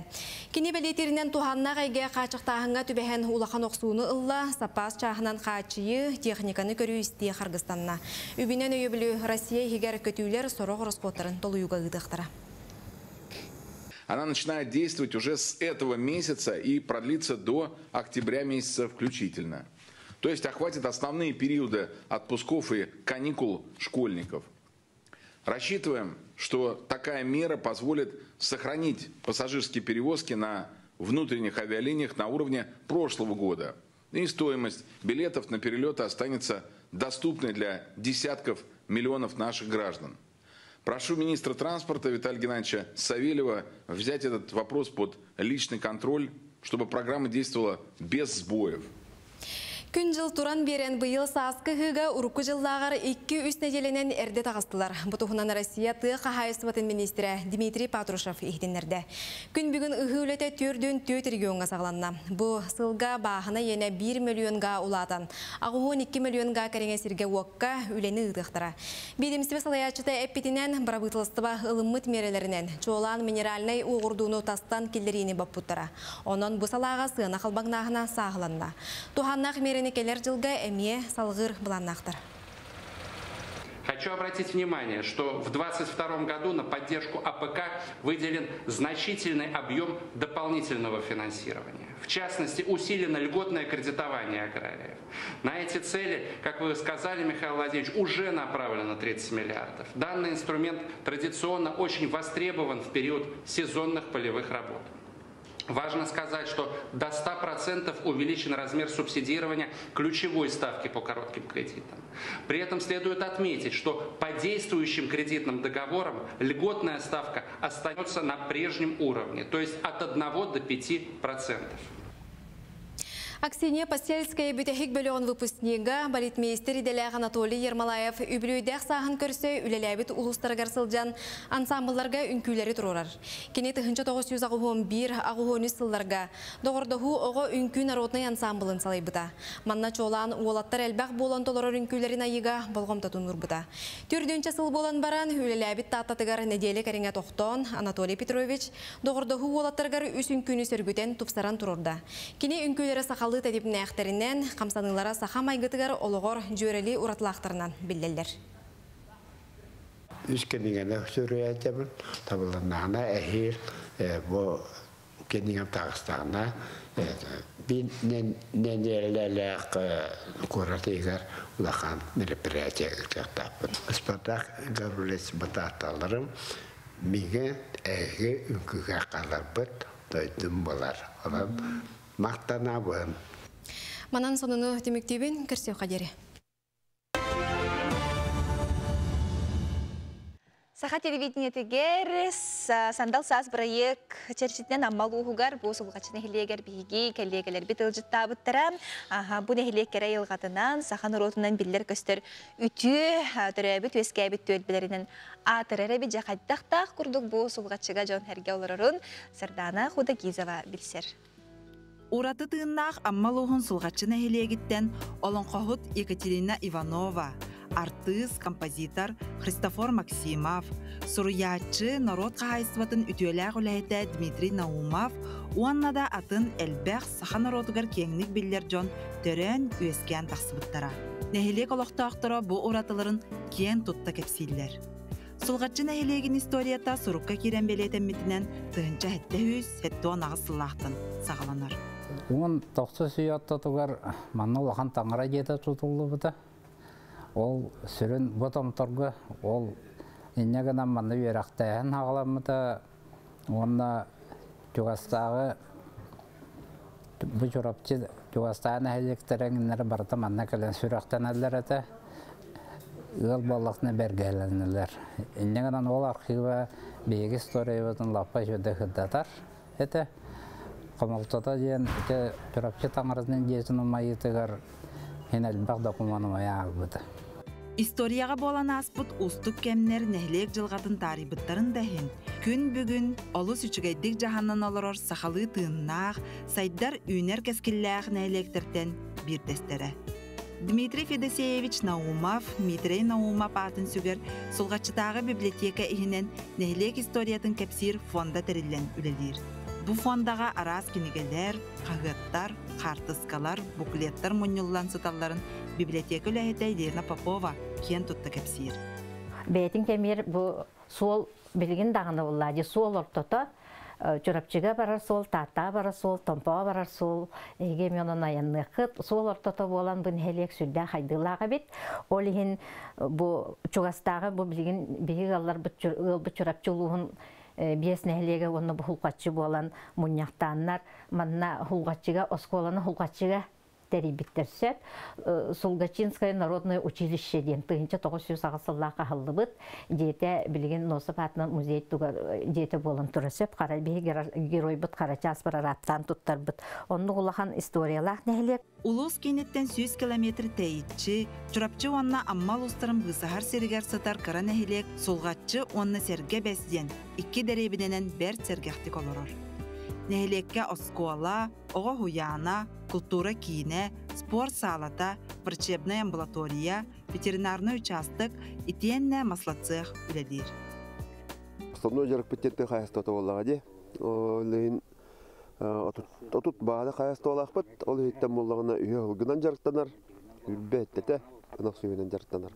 Кені бәлетерінен туғанна ғайге қачықтағынға түбәхен улақан оқсуыны ылла, сапас чағынан қачıyı техниканы көрі істе Қарғыстанна. Үбінен өйі білі Россия егер көтілер сороқ росқоттарын толуыға ұдықтыра. Она начинает действовать уже с этого месяца и продлится до октября месяца включительно. То есть охватит основные периоды отпусков и каникул школьников. Рассчитываем, что такая мера позволит сохранить пассажирские перевозки на внутренних авиалиниях на уровне прошлого года. И стоимость билетов на перелеты останется доступной для десятков миллионов наших граждан. Прошу министра транспорта Виталия Геннадьевича Савельева взять этот вопрос под личный контроль, чтобы программа действовала без сбоев. Күн жыл туран берен бұйыл саасқы ғыға ұрықы жыллағар 2-3 неделенен әрде тағыстылар. Бұтығынан Россия тұқы хайысыватын министрі Дмитрий Патрушев ехтенерді. Күн бүгін ұғы өлеті төрден төт регионға сағыланна. Бұл сылға бағына ене 1 миллионға ұлатан. Ағуын 2 миллионға кәреңе сірге уаққа өлені ұдықтыра. Бедемсібі салаячыта әппетінен правительства ылыммыт мерелерінен чолан минеральный уғырдуыны тастан келдеріне баппуттара. Онын бұл салаға сығына қалбаңнағына сағыланна. Туханнақ мерені келер жылға әмие салғыр бұланнақтыр. Хочу обратить внимание, что в 2022 году на поддержку АПК выделен значительный объем дополнительного финансирования. В частности, усилено льготное кредитование аграриев. На эти цели, как вы сказали, Михаил Владимирович, уже направлено 30 миллиардов. Данный инструмент традиционно очень востребован в период сезонных полевых работ. Важно сказать, что до 100% увеличен размер субсидирования ключевой ставки по коротким кредитам. При этом следует отметить, что по действующим кредитным договорам льготная ставка остается на прежнем уровне, то есть от 1 до 5%. Аксинья Постельская бүтәхик бөліғын выпускнига балетмейстер иделәғ Анатолий Ермолаев үбілуйдәқ сағын көрсі үлеләбіт улустарығар сылжан ансамбларға үнкүлері тұрорар. Кене 1911 ағуғын сылларға доғырдығы оғы үнкү народный ансамблын салай бұта. Манна чолан уолаттар әлбәқ болан толорор үнкүлерін айыға болғымта тұнғыр бұта. Түрдінші сыл болан баран үлеләбіт таттатығар неделі кәріңе тоқтон Анатолий Петрович доғырдығы уолаттарғар үс үнкүні сөргітен тұпсаран тұрорда. Кене үнкүлері сақалы тәдіпіне әқтерінен қамсанылара сақа майғытығар олығыр жөрелі ұратлақтарынан білделдер. Үскенігені сөрі әтемін, табылынағына әхел, бұл кенігім тағыстағына бір нәнелеләк көратығар ұлақан мероприятия қақтапын. Спартак ғарулес бұтақталырым, меге әге үнкіге қалар бұт, дойдым болар. Мақтана бұғым. Манан сонуну демектебін кірсеу қадері. Саха телевидениетегер сандал саз проект черчитнен аммал ухугар бу сулгачны хилегер биги келлегелер бит ылжытта буттара. Бу нехилек кере йылгатынан сахан ротунан биллер көстөр үтү төрөбүт өскәбит төлбелеринен атырары би жакаттак курдук бу сулгачыга жон херге олорун Сардана Худагизова билсер. Ураты тыыннақ аммалуғын сулғатчына хелегіттен олонқоғыт Екатерина Иванова, артист, композитор Христофор Максимов, суруячы народ қағайсыватын үтеләғ үләйті Дмитрий Наумов, уаннада атын әлбәқ саха народығар кеңнік білдер жон төрен өскен тақсыбыттара. Нәхелек олықтақтыра бұ уратыларын кен тұтта кепсейлер. Сулғатчына хелегін историята сұрыққа керен белетен метінен тұғынча әтті өз, әтті онағы сыллақтын сағаланар. Уын тоқты сүйатты тұғар манны олақан таңыра жеті тұтылды бұта. Ол сүрін бұтым тұрғы, ол иннегінен манны верақтайын ағаламыда. Онна жүғастағы бұ жүрапчы жүғастағын әйлектеріңінері барыты манна кәлін сүрақтан әлдер әті. ыл баллахны бергәләнеләр. Иннегән ул архива беге историябызны лапа җөдә хәдәтар. Это камалтата дигән төрәпче таңарызның диясен майытыгар хенәл баг докуманы мая буда. Историяға болан аспыт устук кемнер нәһлек жылғатын тарибыттарын дәһин. Күн бүгін олыс үчігайдық жаһаннан олорор сахалы тыыннақ, сайдар үйнер кәскілләғ нәһлектерден бірдестері. Дмитрий Федосеевич Наумов, Митрей Наумов атын сүгер Солғатчытағы библиотека ихінен нәһлек историятын кәпсир фонда тәрілен үлелер. Бу фондаға арас кенегелер, қағыттар, қартыскалар, буклеттар мұнюллан сыталларын библиотека үләйті Елена Попова кен тұтты кәпсир. Бәйтін кәмер бұл сол білген дағыны болады. Сол ортота чурапчыға барар сол, тата барар сол, томпаға барар сол, еге менің аянны қыт. Сол ортота болан бұн хелек сүрді қайдылаға бет. Ол ең бұл чуғастағы бұл білген бейгі алар бұл чурапчылуғын бес нәхлеге оны хулқатчы болан мұнияқтанлар, манна хулқатчыға, осколаны хулқатчыға тәрибіттерсет. Солгачинское народное училище ден 1990 қағылы бұд. Деті білген Носып атынан музей деті болын тұрысып, қаралбегі герой бұд қарачас бір араттан тұттар бұд. Оны ұлақан историялақ нәхлек. Улус кенеттен 100 километр тәйітші, чұрапчы онна аммал ұстырым ғысахар сергер сатар қара нәхлек, солғатчы онна серге бәсден, 2 дәребіненен бәр сергектік олырыр. Нәхлекке оскола, оға хуяна, культура киіне, спорт салата, врачебная амбулатория, ветеринарный участок, итенне маслацех үледер. Основной жарық патенті қайысты оты олаға де. Отут бағада қайысты олақ бұд, ол еттен болағына үйе ұлғынан жарықтанар, үрбәттеті, ұнақ сүйенен жарықтанар.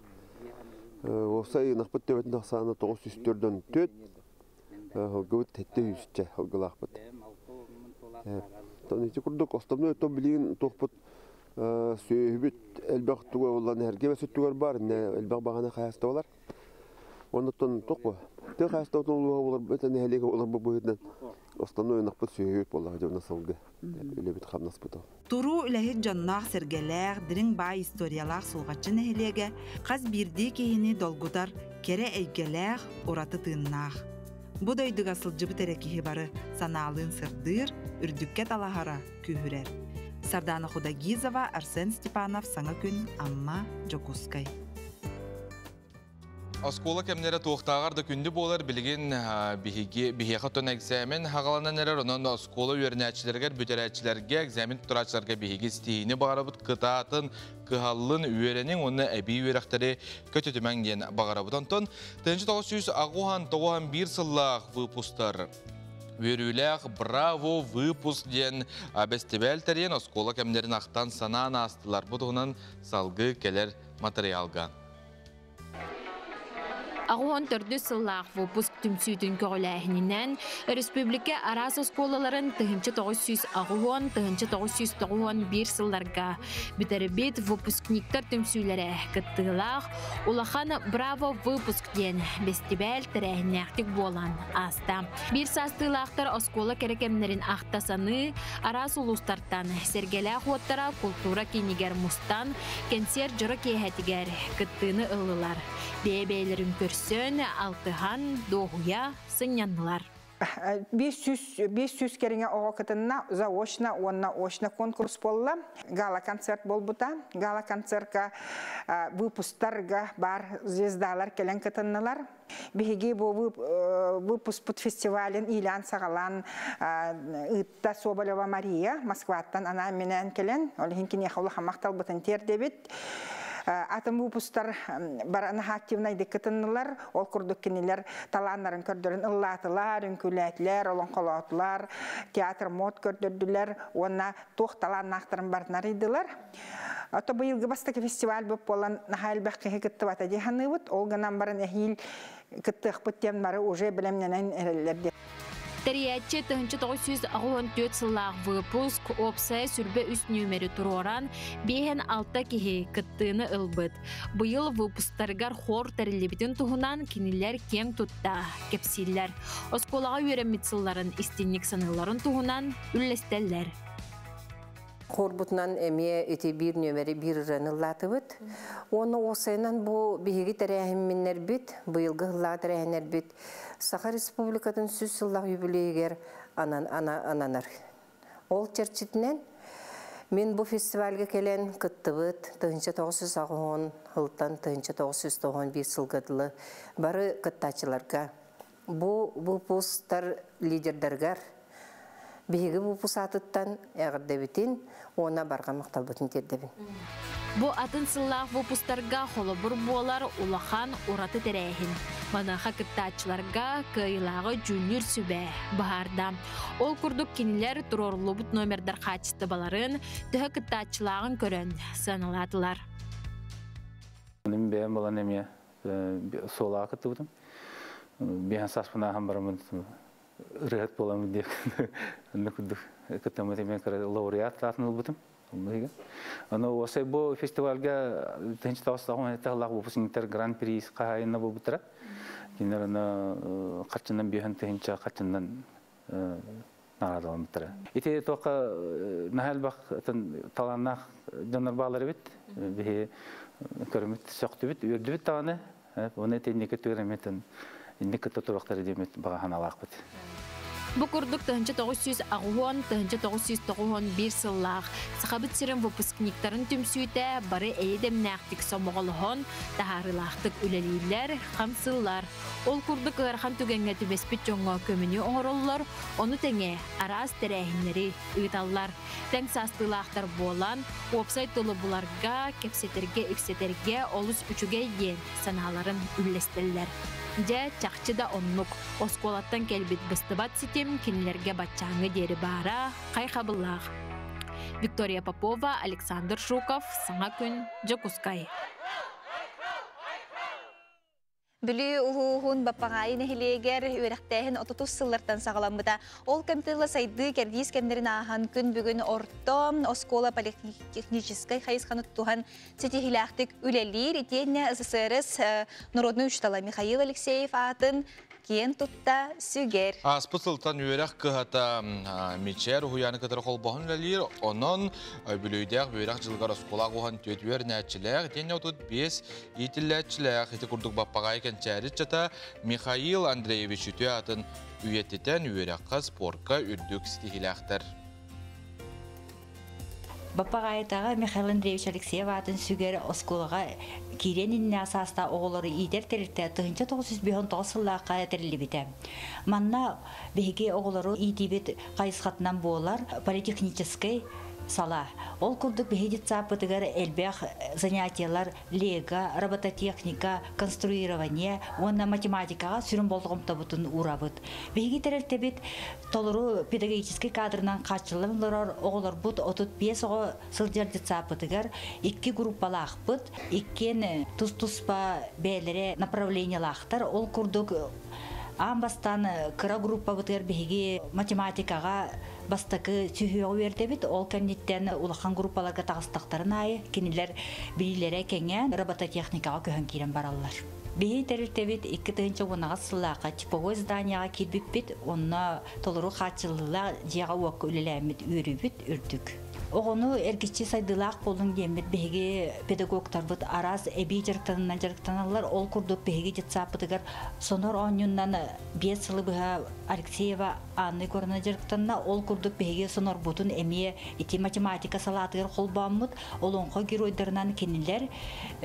Осай ұнақ бұд дөбетін ақсаны 904-ден 4, ұлғыт тәтті үйсітче ұлғылақ бұд. Танычы күрдік, основной өтті білген тоқпыд сөйбіт әлбәқ туға олан әрге бәсі түгер бар, әлбәқ бағана қайысты олар. Онықтан тоқпы. Тек қайысты олар олар бөтен әлеге олар бұйыдынан основной ұнақпыд сөйбіт болаға жауына салғы үлебіт қамнас бұд. Туру үләхет жаннақ сәргеләғ, дірің бай историялақ сұлғатчын әлеге, қаз бірді кейіні долгудар кере әйгеләғ ораты тыыннақ. Бұ дойдыға сылжыбы тәрекіхі бары саналын сырдыр, үрдікке талахара күйірер. Сардана Худагизова, Арсен Степанов, Саңа күн, Амма, Джокускай. Оскола кемнері тоқтағарды күнді болар білген бігеға тон әгзәмен хағаланан әрер, онын оскола үйерінәтшілергер, бүтерәтшілерге, әгзәмен тұрачыларға бігеге стейіні бағарабыд қытатын, қығалын үйерінің, оны әбей үйерақтары көтетімен ден бағарабыд. Онтон, 1900 ағуған 91 сыллақ выпустар. Өріләқ «Браво! Выпуск» ден бәстебәл тәрен оскола кемнерін ақтан санан астылар бұдығынан салғы келер материалға. Ағуан түрді сыллақ выпуск түмсүйдің көгіләхінінен республика арас осколаларын 1900 ағуан, 1991 сылларға бүтәрі бет выпускниктар түмсүйлері кіттігілақ, улахан «Браво! Выпуск» ден бестибәл тәрәхінәқтік болан аста. Bir састылақтар оскола керекемнерін ақтасаны арас улустартан сергеләқ уаттара культура кенегер мұстан кенсер жыры кейхәтігер кіттіні ылылар. Бейбейлерін көрсен, алтыған, доғуя, сынянлар. 500 кереңе оға кітінна заочна, онна очна конкурс болла. Гала концерт бол бұта. Гала концертка выпустарға бар звездалар келен кітінналар. Беге бұл выпуск под фестивален Илян Сағалан Итта Соболева Мария, Москваттан ана менен келен. Олығын кене қаулы қамақтал бұтын тер дебет. Атым выпустар бараны активнай декетінлер, ол күрдік кенелер таланларын көрдірін ыллатылар, үнкіләтлер, олың қолатылар, театр мод көрдірділер, онна тоқ талан нақтырын бардынар еділер. Ото бұйылғы бастықы фестиваль бұп болан нахайл бәққі кітті бата деханы бұд, ол ғынан барын әхил кітті ұқпыттен бары уже білемненен әрелерде. Тәрiyatçı 1964 сыллақ выпуск опсай сүрбе үст нөмері тұроран бейхен алта кеге кіттіні ылбыд. Бұйыл выпустарғар хор тәрілебетін тұғынан кенелер кен тұтта кепсиллер. Осколаға өремет сылларын истинник саныларын тұғынан үллестеллер. Хорбутнан эмие эти бир нөмери бир рыныллатыбыт. Оны осайнан бу биһиги тәрәһимминнер бит, быйылгы хыллага тәрәһиннер бит. Саха Республикатын 100 сыллах юбилейгер ананар. Ол черчитинен мен бу фестивальга келен кыттыбыт 1990 хылтан 1991 сылгадылы бары кыттачыларга. Бу пустар лидердергар биһиги бу пусатыттан эгердебитин она барга макталбытын тердебин. Бу атын сыллах выпустарга холобур болар улахан ураты тәрәһин. Манаха кыттачыларга кыйлагы жүнүр сүбә баһарда. Ол курдук кинилер турорлубут номердар качты баларын төһө кыттачылагын көрөн саналатылар. Мен бәм балан эме сола кытыбым. Бәһән саспына һәм бармын. Рәт боламын дип. Нукуд кытамы мен кара лауреат латын булдым. Аны осы бу фестивальга тенч тастагын тагылак бу синтер гран-при кайына бу бутра. Кинерна качынан бәһән тенча качынан нарадалым бутра. Ите тока нахал бак таланнах жанар балары бит. Бе көрмөт сакты бит, үрдү бит таны. Оны тенеке төрөмөтөн иннеке тоторактары демет баганалак бит. Бу курдук 1991 сыллах сахабыт сирен выпускниктарын түмсүйте бары эйдемнәктик сомоголхон тахарылахтык үлелилер хамсыллар. Ол курдук ырхан түгенге түбеспит жоңго көмүнү оңороллор, оны теңе арас терәһиннери ыйталлар. Тең састылахтар болан, опсайт толы буларга, кепсетерге, иксетерге, олус үчүгө ен саналарын үллестеллер. Жа чакчыда оннук осколаттан келбит быстыбат ситем кинилерге батчаңы дери бара кайхабыллах. Виктория Попова, Александр Шуков, Саңа күн, Жокускай. Бүлі ұғуғын баппағайын әхілегер өріқтәйін отутус сыллартан сағаламыда. Ол кәмтілі сайды кәрдейіз кәмдерін ағын күн бүгін орто Оскола политехническай қайысқаны тұған сетихилақтық үлелер. Етенне СССРС Народный үштала Михаил Алексеев атын кен тұтта сүгер. Аспысылтан өрәқ кығата мечер ұяны кітір қолбағын үлелер. Онын бүлейдәқ өрәқ жылғар Оскола қоған төтвер нәтчіләқ. Тен отут 5 етіләтчіләқ. Еті күрдік баппағай кәнчәрі чата Михаил Андреевич үті атын үйеттетен өрәққа спортқа үрдік стихиләқтір. Баппағайтаға Михаил Андреевич Алексеев атын сүгер Осколаға киренинне асаста оғылары идер теректе 1959 сыллаққа әтірілі біті. Манна беге оғылары идебет қайысқатынан болар политехнической сала. Ол күрдік бейдет сапытығар әлбәқ занятиялар лего, робототехника, конструирование, онна математикаға сүрін болдығымта бұтын урабыт. Бейге тәрелтебет толыру педагогический кадрынан қачылымлырар оғылар бұт 35 оғы сылдердет сапытығар 2 группалақ бұт, 2 тұс-тұспа бәлері направлениялақтар. Ол күрдік амбастан кыра группа бұтығар бейге математикаға бастакы сүйеуі вердебит, ол кәнеттен улахан группаларға тағыстақтарын айы, кенелер білілері кәнген робототехникаға көхін керен баралар. Бейі тәрілтебет 2-тігінші онаға сыллаға типовой зданияға келбіппет, онына толыру қатшылыла жиға уақы өлеләмет өрібіт үрдік. Оғыны әргішчі сайдылақ болың демет бейге педагогтар бұд араз әбей жарықтанынан жарықтаналар, ол күрдік бейге жетсапыдығар сонор оңыннан 5 сылы бұға Алексеева Анны көріні жарықтанына, ол күрдік бейге сонор бұтын әмее ити математика салатығыр қолбамыд, ол оңқы геройдарынан кенілер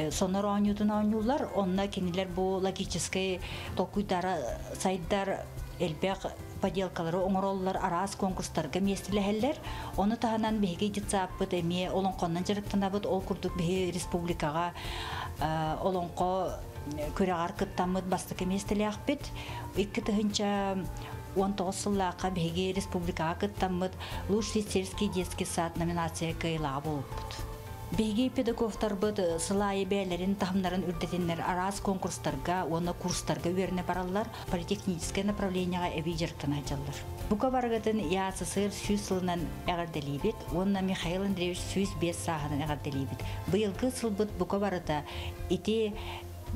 сонор оңыдың оңылар, онына кенілер бұл логическай толкуйтары сайдар әлбәқ поделкалары оңыролылар арас конкурстарға местілі оны тағанан бейге жетсапыд әме олонқоннан жарықтанабыд, ол күрдік бейге республикаға олонқо көрағар кыттамыд бастықы местілі ақпет. 2019 сыллаққа бейге республикаға кыттамыд лучший сельский детский сад номинация кайла болыппыд. Бейге педагогтар бұд сылайы бәлерін тахымнарын үрдетенлер арас конкурстарға, оны курстарға өріне баралар, политехническое направленияға әбей жарықтан айталар. Бұқа барғатын ЯССР 100 сылынан әғарделейбет, онына Михаил Андреевич 105 сағынан әғарделейбет. Бұйылғы сыл бұд бұқа барыда ете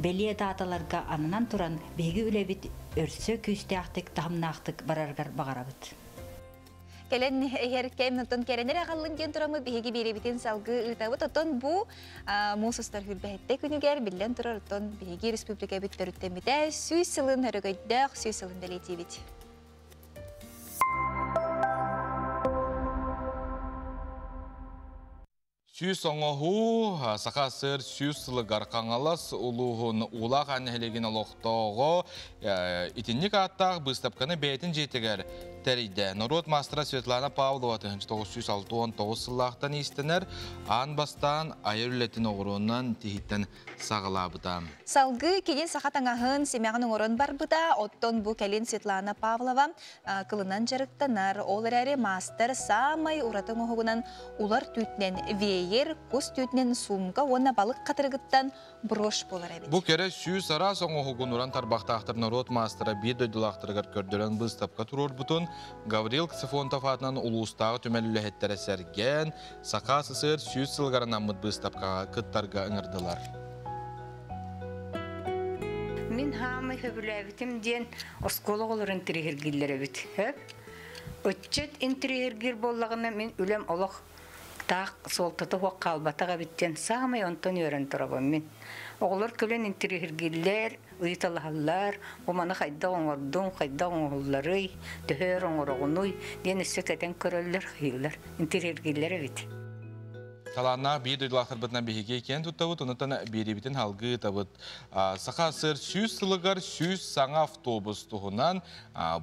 бәле даталарға анынан тұран бейге үләбет өрсі күйсті ақтық, тахымна ақтық барарғар бағарабыд. Kelen herkem notun kerenere qalın gen turamı bihigi biribitин salgı ıtabı totun bu musustar hülbehette günüger billen turar ton bihigi Respublika bütterüttemide süys yılın hörögöydük süys yılın deletibit. Süys oңоһу сақасыр süys сылыгар қаңалас улуғын улақ әнәлеген олықтауғы итинник аттақ бұстапқаны бәйтін жетігер тәрейді. Народ мастера Светлана Павлова 1969 сыллақтан естінер, ан бастан айыр үлетін оғыруынан тегіттен сағылабыда. Салгы кейін сақатаңағын семяғын оғырын бар бұда, оттон бұл кәлін Светлана Павлова қылынан жарықтанар, олар әрі мастер самай ұратың оғығынан улар түтінен вейер, көз түтінен сумға, оны балық қатырғыттан брош болар әбет. Бұл кәрі сүйі сара соң оғығын ұран тарбақтақтыр народ мастера бір дөйділақтырғар көрдірін бұстапқа тұрор бұтын Гаврил Ксифонтов атынан улустағы түмәлілі әттері сәрген, сақа сысыр сүйі сылғарынан мұд бұстапқаға күттарға ұңырдылар. Мен хамы хөбіләбітім ден осколы олар интерегергілер әбіт. Өтчет интерегергер боллағына мен үлем олық тақ солтыты хоқ қалбатаға біттен сағымай онтон өрін тұрабым мен. Оғылар көлен интерегергерлер, ұйталағалар, оманы қайда оңырдың, қайда оңғылары, төхер оңырғынуй, ден үстік әтен көрілер қиылар, интерегерлер әбіт. Талана bir duyduğlar bıtına bihige ken tuttavut ondan biri bitin halgı tavut. Sakasır süs sılıgar süs sana avtobus tuhunan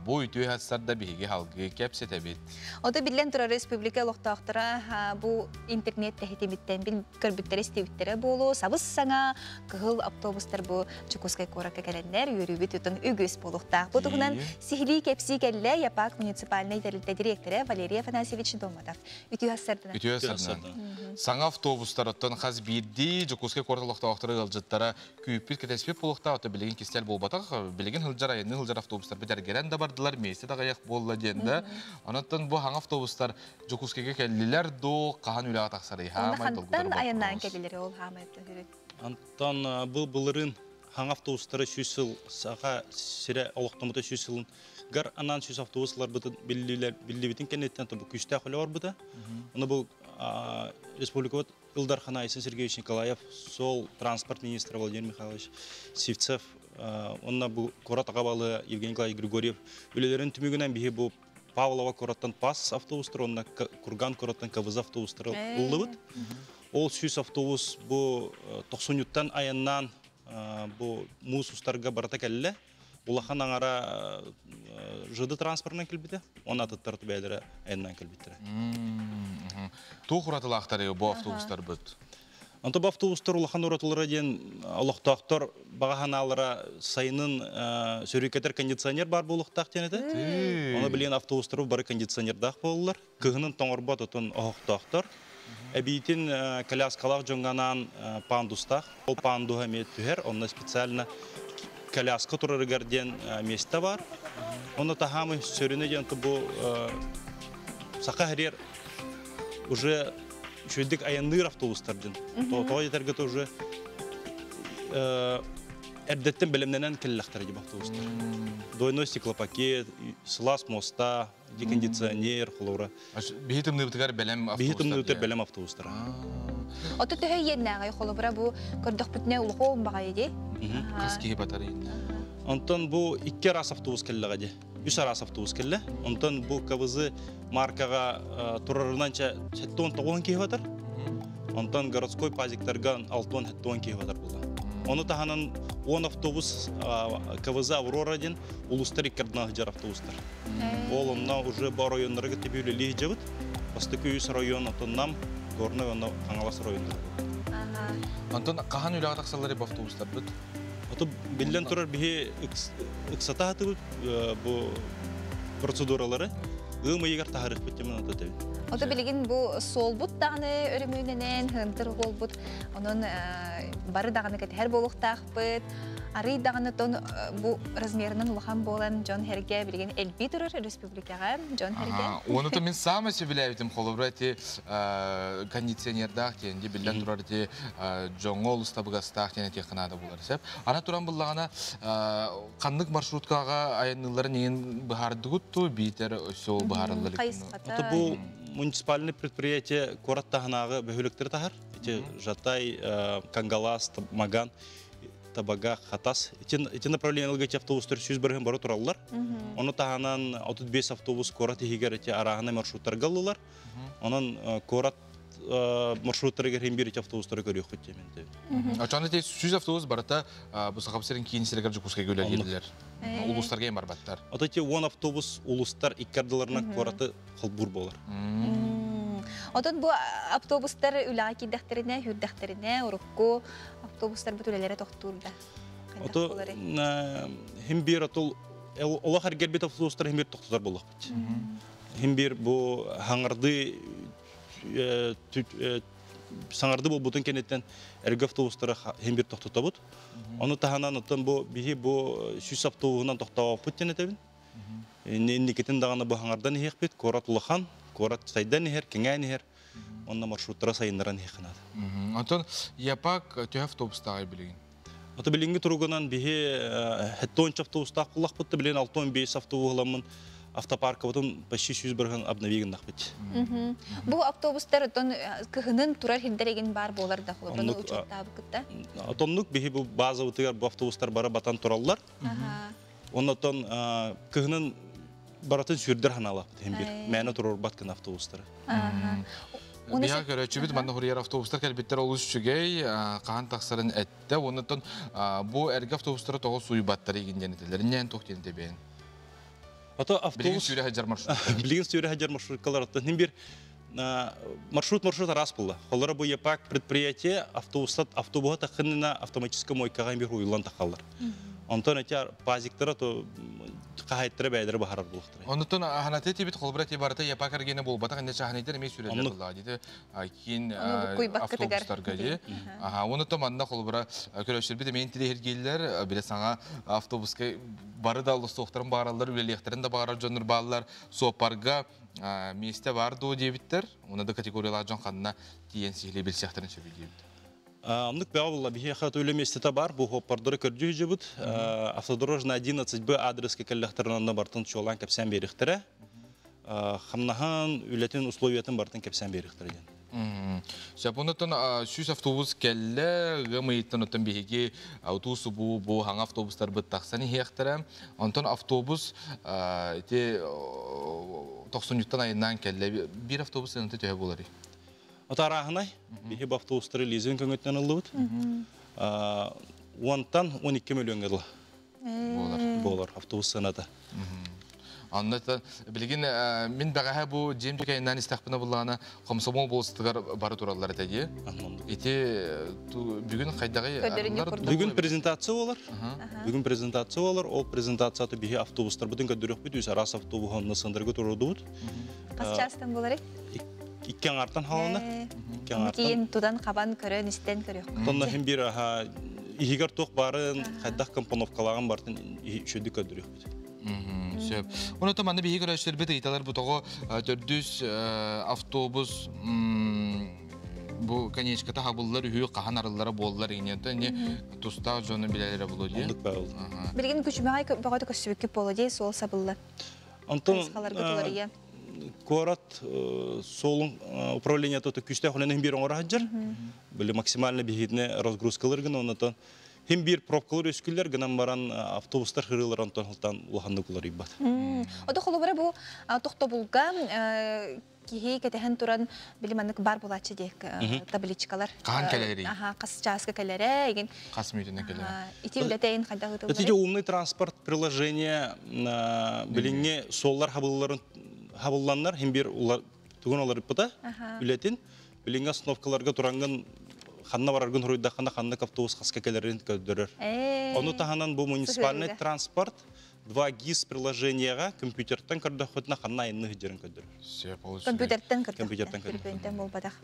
bu ütüye hasarda bihige halgı kepse tebit. O da bilen tura Respublika loqtaqtıra bu internet tehitimitten bil körbütleri istebittere bolu sabız sana kıhıl avtobuslar bu Çukuskay koraka gelenler yürübüt tutun ügüs boluqtaq. Bu tuhunan sihli kepsi kelle yapak municipalne idarilde direktörü Valeriy Afanasiyevich Domadov. Ütüye hasardan. Ütüye hasardan. Саңа автобустар оттан хаз бирди Жокускай корталыкта актыры ылжыттара күйүппит кетеспеп болукта ото билеген кистел болбатак билеген хылжар айны хылжар автобустар бетергерен да бардылар месте да гаяк болла денде. Онтон бу хаң автобустар Жокускайга келдилер до кахан үле атаксары хамай долгудар. Онтан аяндан келдилер ол хамай төлөт. Онтон бу булырын хаң автобустары шүсүл сага сире олуктумута шүсүлүн гар анан шүс автобуслар биллибитин кенеттен бу күчтө холор буда. Аны бу Республика Илдар Ханайсын Сергеевич Николаев, сол транспорт министр Владимир Михайлович Сивцев, онна бу корот агабалы Евгений Николаевич Григорьев, үлелерин түмүгүнөн биги бу Павлова короттан пас автобустар, онна Курган короттан Кабыз автобустар улдубут. Ол сүз автобус бу 90-тан аяннан бу мусустарга барата келле. Улахан аңара жыды транспортынан келбиде, оны аттырты бәлері әйіннан келбиттері. Туқ ұратылақтары бұл автобустар бұд? Анты бұл автобустар улахан ұратылары ден ұлықтақтар бағаханалары сайынын сөрекетер кондиционер бар бұл ұлықтақ денеді. Оны білген автобустар бары кондиционердақ болылар. Кығының тоңырбат отын ұлықтақтар. Әбейтін коляскалақ жоңғанан пандустақ. Ол пандуға мет түхер, онына специально коляска турарыгарден месте бар. Оны тахамы сөріне ден бұл сақа әрер уже шөлдік аянныр автобустарден. Тоға жетергіті уже әрдеттен білімненен келлақтар деп автобустар. Двойной стеклопакет, слаз моста, декондиционер, құлаура. Бейітімні бұтығар бәлем автобустар? Бейітімні бұтығар бәлем автобустар. Оты түхі еннәғай қолыбыра бұл көрдіқ бүтіне ұлығы оң баға еді? Қас кейі батары еді? Онтан бұл 2 рас автобус келі ғаде. 3 рас автобус келі. Онтан бұл кавызы маркаға тұрарынанча 7-10 кейі батар. Онтан городской пазиктарған 6-10 кейі батар болды. Оны тағанын 10 автобус кавызы Аврораден улустар иккердіна ғыжар автобустар. Ол онна уже бар районларға тепеулі лейі жабыт. Басты күйіс район отыннам горный онна қаңалас районларға. Антон, қахан үлі ағатақсалары бұл автобустар бұд? Оты білден тұрар біге ұқсата ғаты бұл процедуралары. Ғымы егер тағарық біттемен оты тәбі. Оты білген бұл сол бұд дағыны өрімүйінен, ғымтыр ғол бұд. Оның бары дағыны кәтер болуқтақ бұд. Ары дағанытон бу размерынан улахан болан Джон Херге билген элби турар республикага Джон Херге. Оны то мен сама себилебитим холобрати кондиционердах тенди билен турар те жоңол стабгастах тене технада булар сеп. Ана туран буллагана кандык маршруткага аянылар неген бахардыгутту битер өсөл бахарлар. Это бу муниципальный предприятие Кораттаханагы бөһөлөктөр тахар. Эти Жатай, Кангалас, Маган, Табага, Хатас. Эти направления ЛГТ автобустар сүз бирген бары тураллар. Оны таханан 35 автобус Корат егер эти арагына маршруттар галлылар. Онан Корат маршруттарга хембир эти автобустар көрөк көтөмен. Ачаны те сүз автобус барата бу сахапсырын кийинсилер жукуска көлөлгелер. Улустарга барбаттар. Ата те 10 автобус улустар иккардыларына Кораты кылбур болар. Отон бу автобустар үлаки дәхтерине, хүр дәхтерине, урукку автобустар бүтүлеләре токтурда. Ото хембир атыл ола хәргәр бит автобустар хембир токтулар булак бит. Хембир бу хаңарды саңарды бул бутун кенеттен эрге автобустар хембир токтота бут. Аны таханан отон бу бихи бу сүз автобусунан токтоп буттен этебин. Никетин даганы бу хаңардан хек бит, Корат улахан, Корат сайдан хер, кеңән хер. Онна маршруттара сайыннаран хекнат. Антон япак тө автобустагы билген. Ата билинги туруганан бихи хеттонч автобустак кулак бутты билен 65 автобусламын автопарка потом почти 100 бирген обновиген нахбит. Бу автобустар отон кыһынын турар хилдереген бар болар да холор. Буну учуттабы кытта. Атоннук бихи бу база утыгар бу автобустар бара батан тураллар. Оннотон кыһынын баратын сүрдер ханалап хембир. Мәне турор баткан автобустар. Бия көрөчүбүт манда хурьер автобустар келбеттер олус чүгей каан таксарын этте. Оннотон бу эрге автобустар тогу суйбаттар игинденетелеринен токтенде бен. Ата автобус сүйрө хаҗар маршрут. Билген сүйрө хаҗар маршруткалар ата хембир маршрут рас булды. Холлары бу япак предприятие автобуста хынына автоматический мойкага хембир уйлан такаллар. Антон эти пазиктара то кахайттыра бәйдер бахарар булыктыр. Онтон ханаты тибит холбрати барта япак эргене болбата кандай чаханайдер эме сүрөдөр булла диде. Кин автобустарга ди. Онтон манда холбра көрөшөр бит мен тиле эргелер биле саңа автобуска бары да лостоктарын баралар үлелekтерин да барар жонур баллар сопарга месте барды дебиттер. Оны да категориялар жон канына тиен сихле билсехтерин сөбүдү. Амнык бәвалла бихе хат үлеместета бар, бу хоппардыры көрдү жибут. Автодорожный 11Б адреска келлехтернан бартын чолан кепсен берихтере. Хамнахан үлетин условиятын бартын кепсен берихтере. Сапонотон сүз автобус келле, гымыйттан отон бихеге автобусу бу хаң автобустар бит таксаны хехтере. Антон автобус те 90 айынан келле бир автобус энте төһө болары. Атарахнай бихи автобустары лизинг көңөттөн алып. Онтан 12 миллион болар автобус саната. Анната билген мен багаха бу жемдикайнан истакпына булгана комсомол болустугар бары тураллар деди. Эти бүгүн кайдагы бүгүн презентация болар. Бүгүн презентация болар. Ол презентацияты бихи автобустар бүтүн көдөрөк бит үз арас автобусын сындыргы турду. Кас частан болар? Иккен артан халаны. Кийин тудан кабан көрөн истен көрөк. Тонна хем бир игер ток барын кайдак компоновкалаган бартын шөдү көдөрөк бит. Сөп. Оны таманды бии көрөштөр бит италар бу того 400 автобус бу конечката хабыллар үйү кахан арыллары болдулар ийнете не туста жону билелер болду ди. Билген күчмөгай багыты көсүбүккү болду ди сол сабылла. Антон Корат солун управление то күчтө хонен бир оңора хаджар. Били максимально бигитне разгрузкалар гына онтон хем бир пробкалар өскүллөр гына баран автобустар хырылар антон хылтан улахандыкулар ибат. Ода холобара бу токтобулга кихи кетен туран билиманнык бар булачы дек табличкалар. Кан келери. Кас часка келере, еген кас мүйдүнө келере. Итилдетейин кайдагы тылар. Это умный транспорт приложение билинге соллар хабылланнар хем бир улар тугун алар ипта билетин билинге остановкаларга туранган ханна бараргын хуруйда ханна автобус хаска келерин көдөрөр. Оны таханан бу муниципальный транспорт 2 GIS приложениега компьютертан көрдөхөтүнө ханна инны жерин көдөр. Компьютертан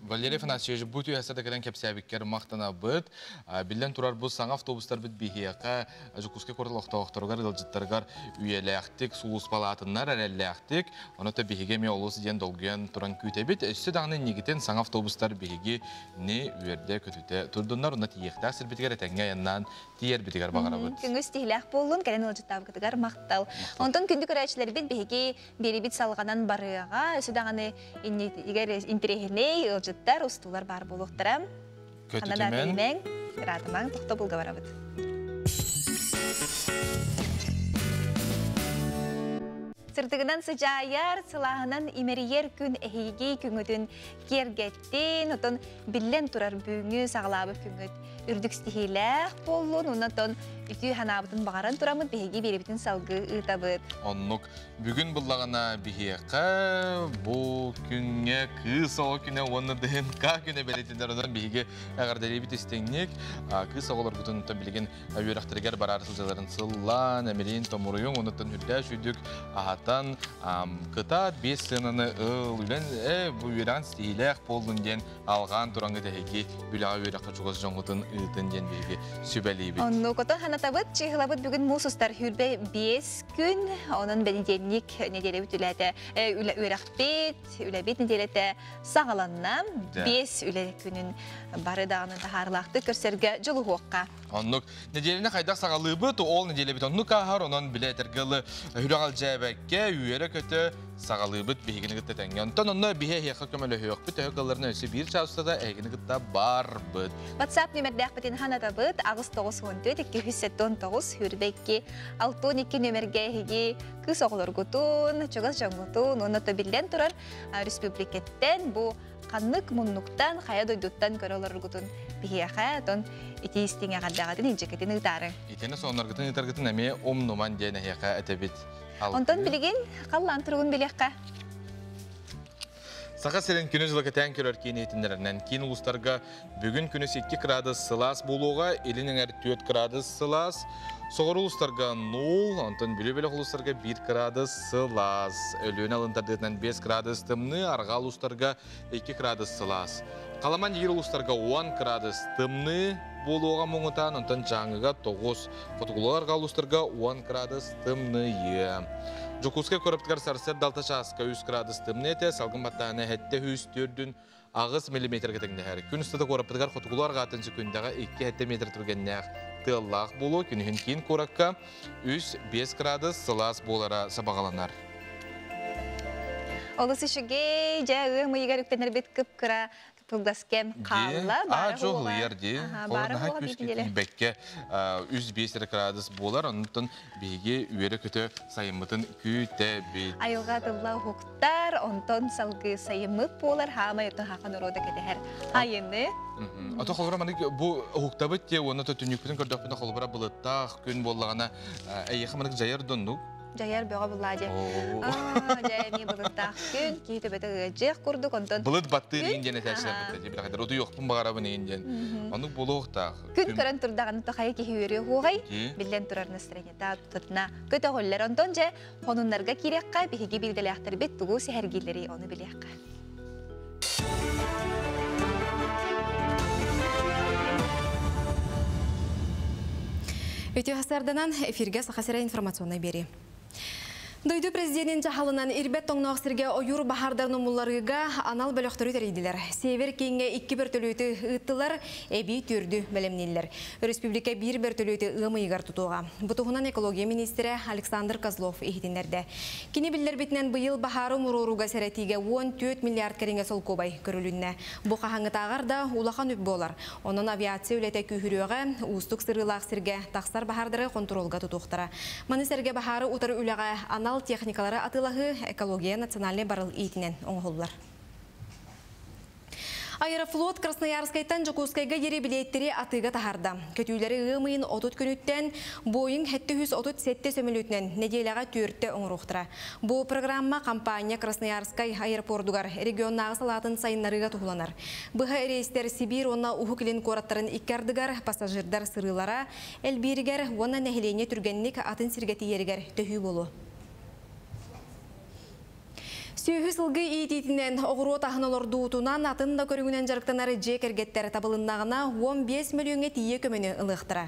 Валерий Афанасьевич, бу түйәсәдә генә кепсәбиккәр мактана бит. Билдән турар бу саңа автобустар бит бихияка, Жукуска корлыктагы гылҗыттаргар үеләктик, сулус палатыннар әлләктик. Аны та бихиге ме олус дигән долган туран күтә бит. Өсте дагы нигитен саңа автобустар бихиге не үрдә көтүтә. Турдуннар аны тиехтә сирбитгәр тәңгә яннан тиер битгәр багара бит. Күңүс тиһләх болун, кәрән ылжыттабы кытыгар мактал. Онтон күндү көрәчләр бит бихиге берибит салганан барыга, өсте дагы интерехне ылжыттар устулар бар булуктарам. Көтүтемен. Радымаң тохта булга барабыт. Сыртыгынан сыжайар, сылағынан имериер күн әхейге күңітін кергеттен, отын білен тұрар бүгіңі сағылабы күңіт. Үрдік стихиләқ болуын, онатон үті ханабытын бағаран тұрамыд бейге беребітін салғы ұтабыд. Оннық бүгін бұллағына бейге бұл күнге кыз оғы күні оны дүйін қа күні бәлетіндер одан бейге әғардары бет істеңнек. Кыз оғылар бұтын ұтын білген өйрақтыргер барар сылжаларын сыллан, әмелейін томырыйын, онытын үрдә шүйдік ағаттан қытат 5 сынаны үлен бұл өйраған стихиләқ болуын ден алған тұраңғы дәхеге бүліға өйраққа чуғыз жоңғытын ұтын ден бейге сөбәлейбі. Онны көтін ханатабыт, чиғылабыт бүгін мұсыстар хүрбе 5 күн, оның бәнеденник неделебіт үләді өйрақпет, үләбет неделеті сағаланна 5 үлі күнін бары дағының тахарлақты көрсерге жылы хоққа. Оннық неделені қайдақ сағалыбыт, ол неделебіт онны қағар, онын білетергілі хүрағал жәбәкке үйері көті сағалыбыт бейгіні күтті тәңген. Онтан онны бейе хеқі көмілі хөйіқ бүт, өйіқыларына өсі бір чаусtada әйгіні күтті бар бұд. WhatsApp нөмірдәқ бітін ханатабыт, ағыз 9-14-279 хүрбәкке 6-12 нөмірге әйгі күс оғылыр күтін, чоғыз жоңғытын, оны төбілден тұрар республикеттен бұл қаннық мұннықтан, қая дойдуттан көрі олар күтін бейеға, тон ити істің ағаддағатын инжекетін ұйтары. Итені соңнарғытын ұйтарғытын әме ом нуман дейін әйеға әтәбет. Онтан білген қаллан тұрғын білеққа. Сақа сәрін күні жылы кәтән көрір кейін етіндерінен кейін ұлыстарға бүгін күніз 2 градус сылас болуға, елінің әр 4 градус сылас, соғыр ұлыстарға 0, онтан білі-білі ұлыстарға 1 градус сылас, өліен алындардығынан 5 градус тымны, арға ұлыстарға 2 градус сылас. Қаламан егер ұлыстарға 10 градус тымны болуға мұңытан, онтан жаңыға 9, қотығыларға ұлыстарға 10 градус тымны е. Жукуска көріптігер сарсер далта шасқа 3 градус тымнеті, салғын баттағына әтті 3-4 ағыз миллиметр кетіңді әрі. Күн үстіді көріптігер қотығылар ғатын сүкіндіға 2 метр түргеннәқ тыллақ болу, күнігін кейін көрікқа 3-5 градус сылас болара сабағаланар. Олысы шүге, жа ұғы егер үктенер бет күп күра Пылдаскем қалла, бары жоғылы ерде. Бары ғуға бейгілері. Бәкке 3-5 градус болар, онытын бейге үйері күті сайымытын күті бейді. Айылға дылла ұқтар, онтон салғы сайымыт болар, хама ертін хақын ұрода кәдігер айыны. Ата қолбыра маны бұл ұқтабыт те, оны түнікпінің көрдіқпіне қолбыра бұлыттақ күн болағына әйеқі маны жайыр дондық. Жайар бөға бұлладе. Жайами бұлыттақ күн, кейті бәті ғажық күрдік, онтон... Бұлыт батты еңден әтәшілер бітті. Бір қайдар, оты жоқпын бағарабын еңден. Оны бұлы ұқтақ. Күн көрін тұрдағаны тұқайы кейі өрі ғуғай, білден тұрар настроенета тұтына көті ғоллар. Онтон жа, қонынларға керекқа, бейге білділі ақтар бет тұғу сәхәргейлері оны білеққа. Өте хасарданан эфирге сақасыра информационной бери. Дойду президентин жахалынан ирбет тоңнағысырге ойур бахардар номуларыға анал бөліқтірі тәрейділер. Север кейінге 2 бертөлөйті ұттылар, әбей түрді бәлемнелер. Республика 1 бертөлөйті ұмыйғар тұтуға. Бұтығынан экология министері Александр Козлов ехетіндерді. Кені білдер бітінен бұйыл бахары мұруруға сәрәтіге 14 миллиард кәрінге сол көбай көрілінне. Бұқа хаңытағар да улахан үп болар. Оның авиация өлеті күйіріуға ұстық сырылақ сірге тақсар бахардары контролға тұтуқтара. Манысерге бахары ұтар үліға анал техникалары атылағы экология национальный барыл ейтінен оңғылылар. Аэрофлот Красноярскайтан Жокускайга ери билеттери атыга тахарда. Көтүүлери ымыйын отут күнүттен Boeing 737 сөмөлүтүнөн неделяга түртте оңруктура. Бу программа компания Красноярскай аэропортугар регионнагы салатын сайыннарыга тухуланар. Быха рейстер Сибирь онна ухуклин кораттарын иккардыгар пассажирдар сырылара, элбиригер онна нехилене түргенник атын сиргети еригер төхүү болу. Сүйі сылғы иететінен оғыру тахыналар дуутунан атында көріңінен жарықтанары жек әргеттері табылыннағына 15 миллионға тие көмені ылықтыра.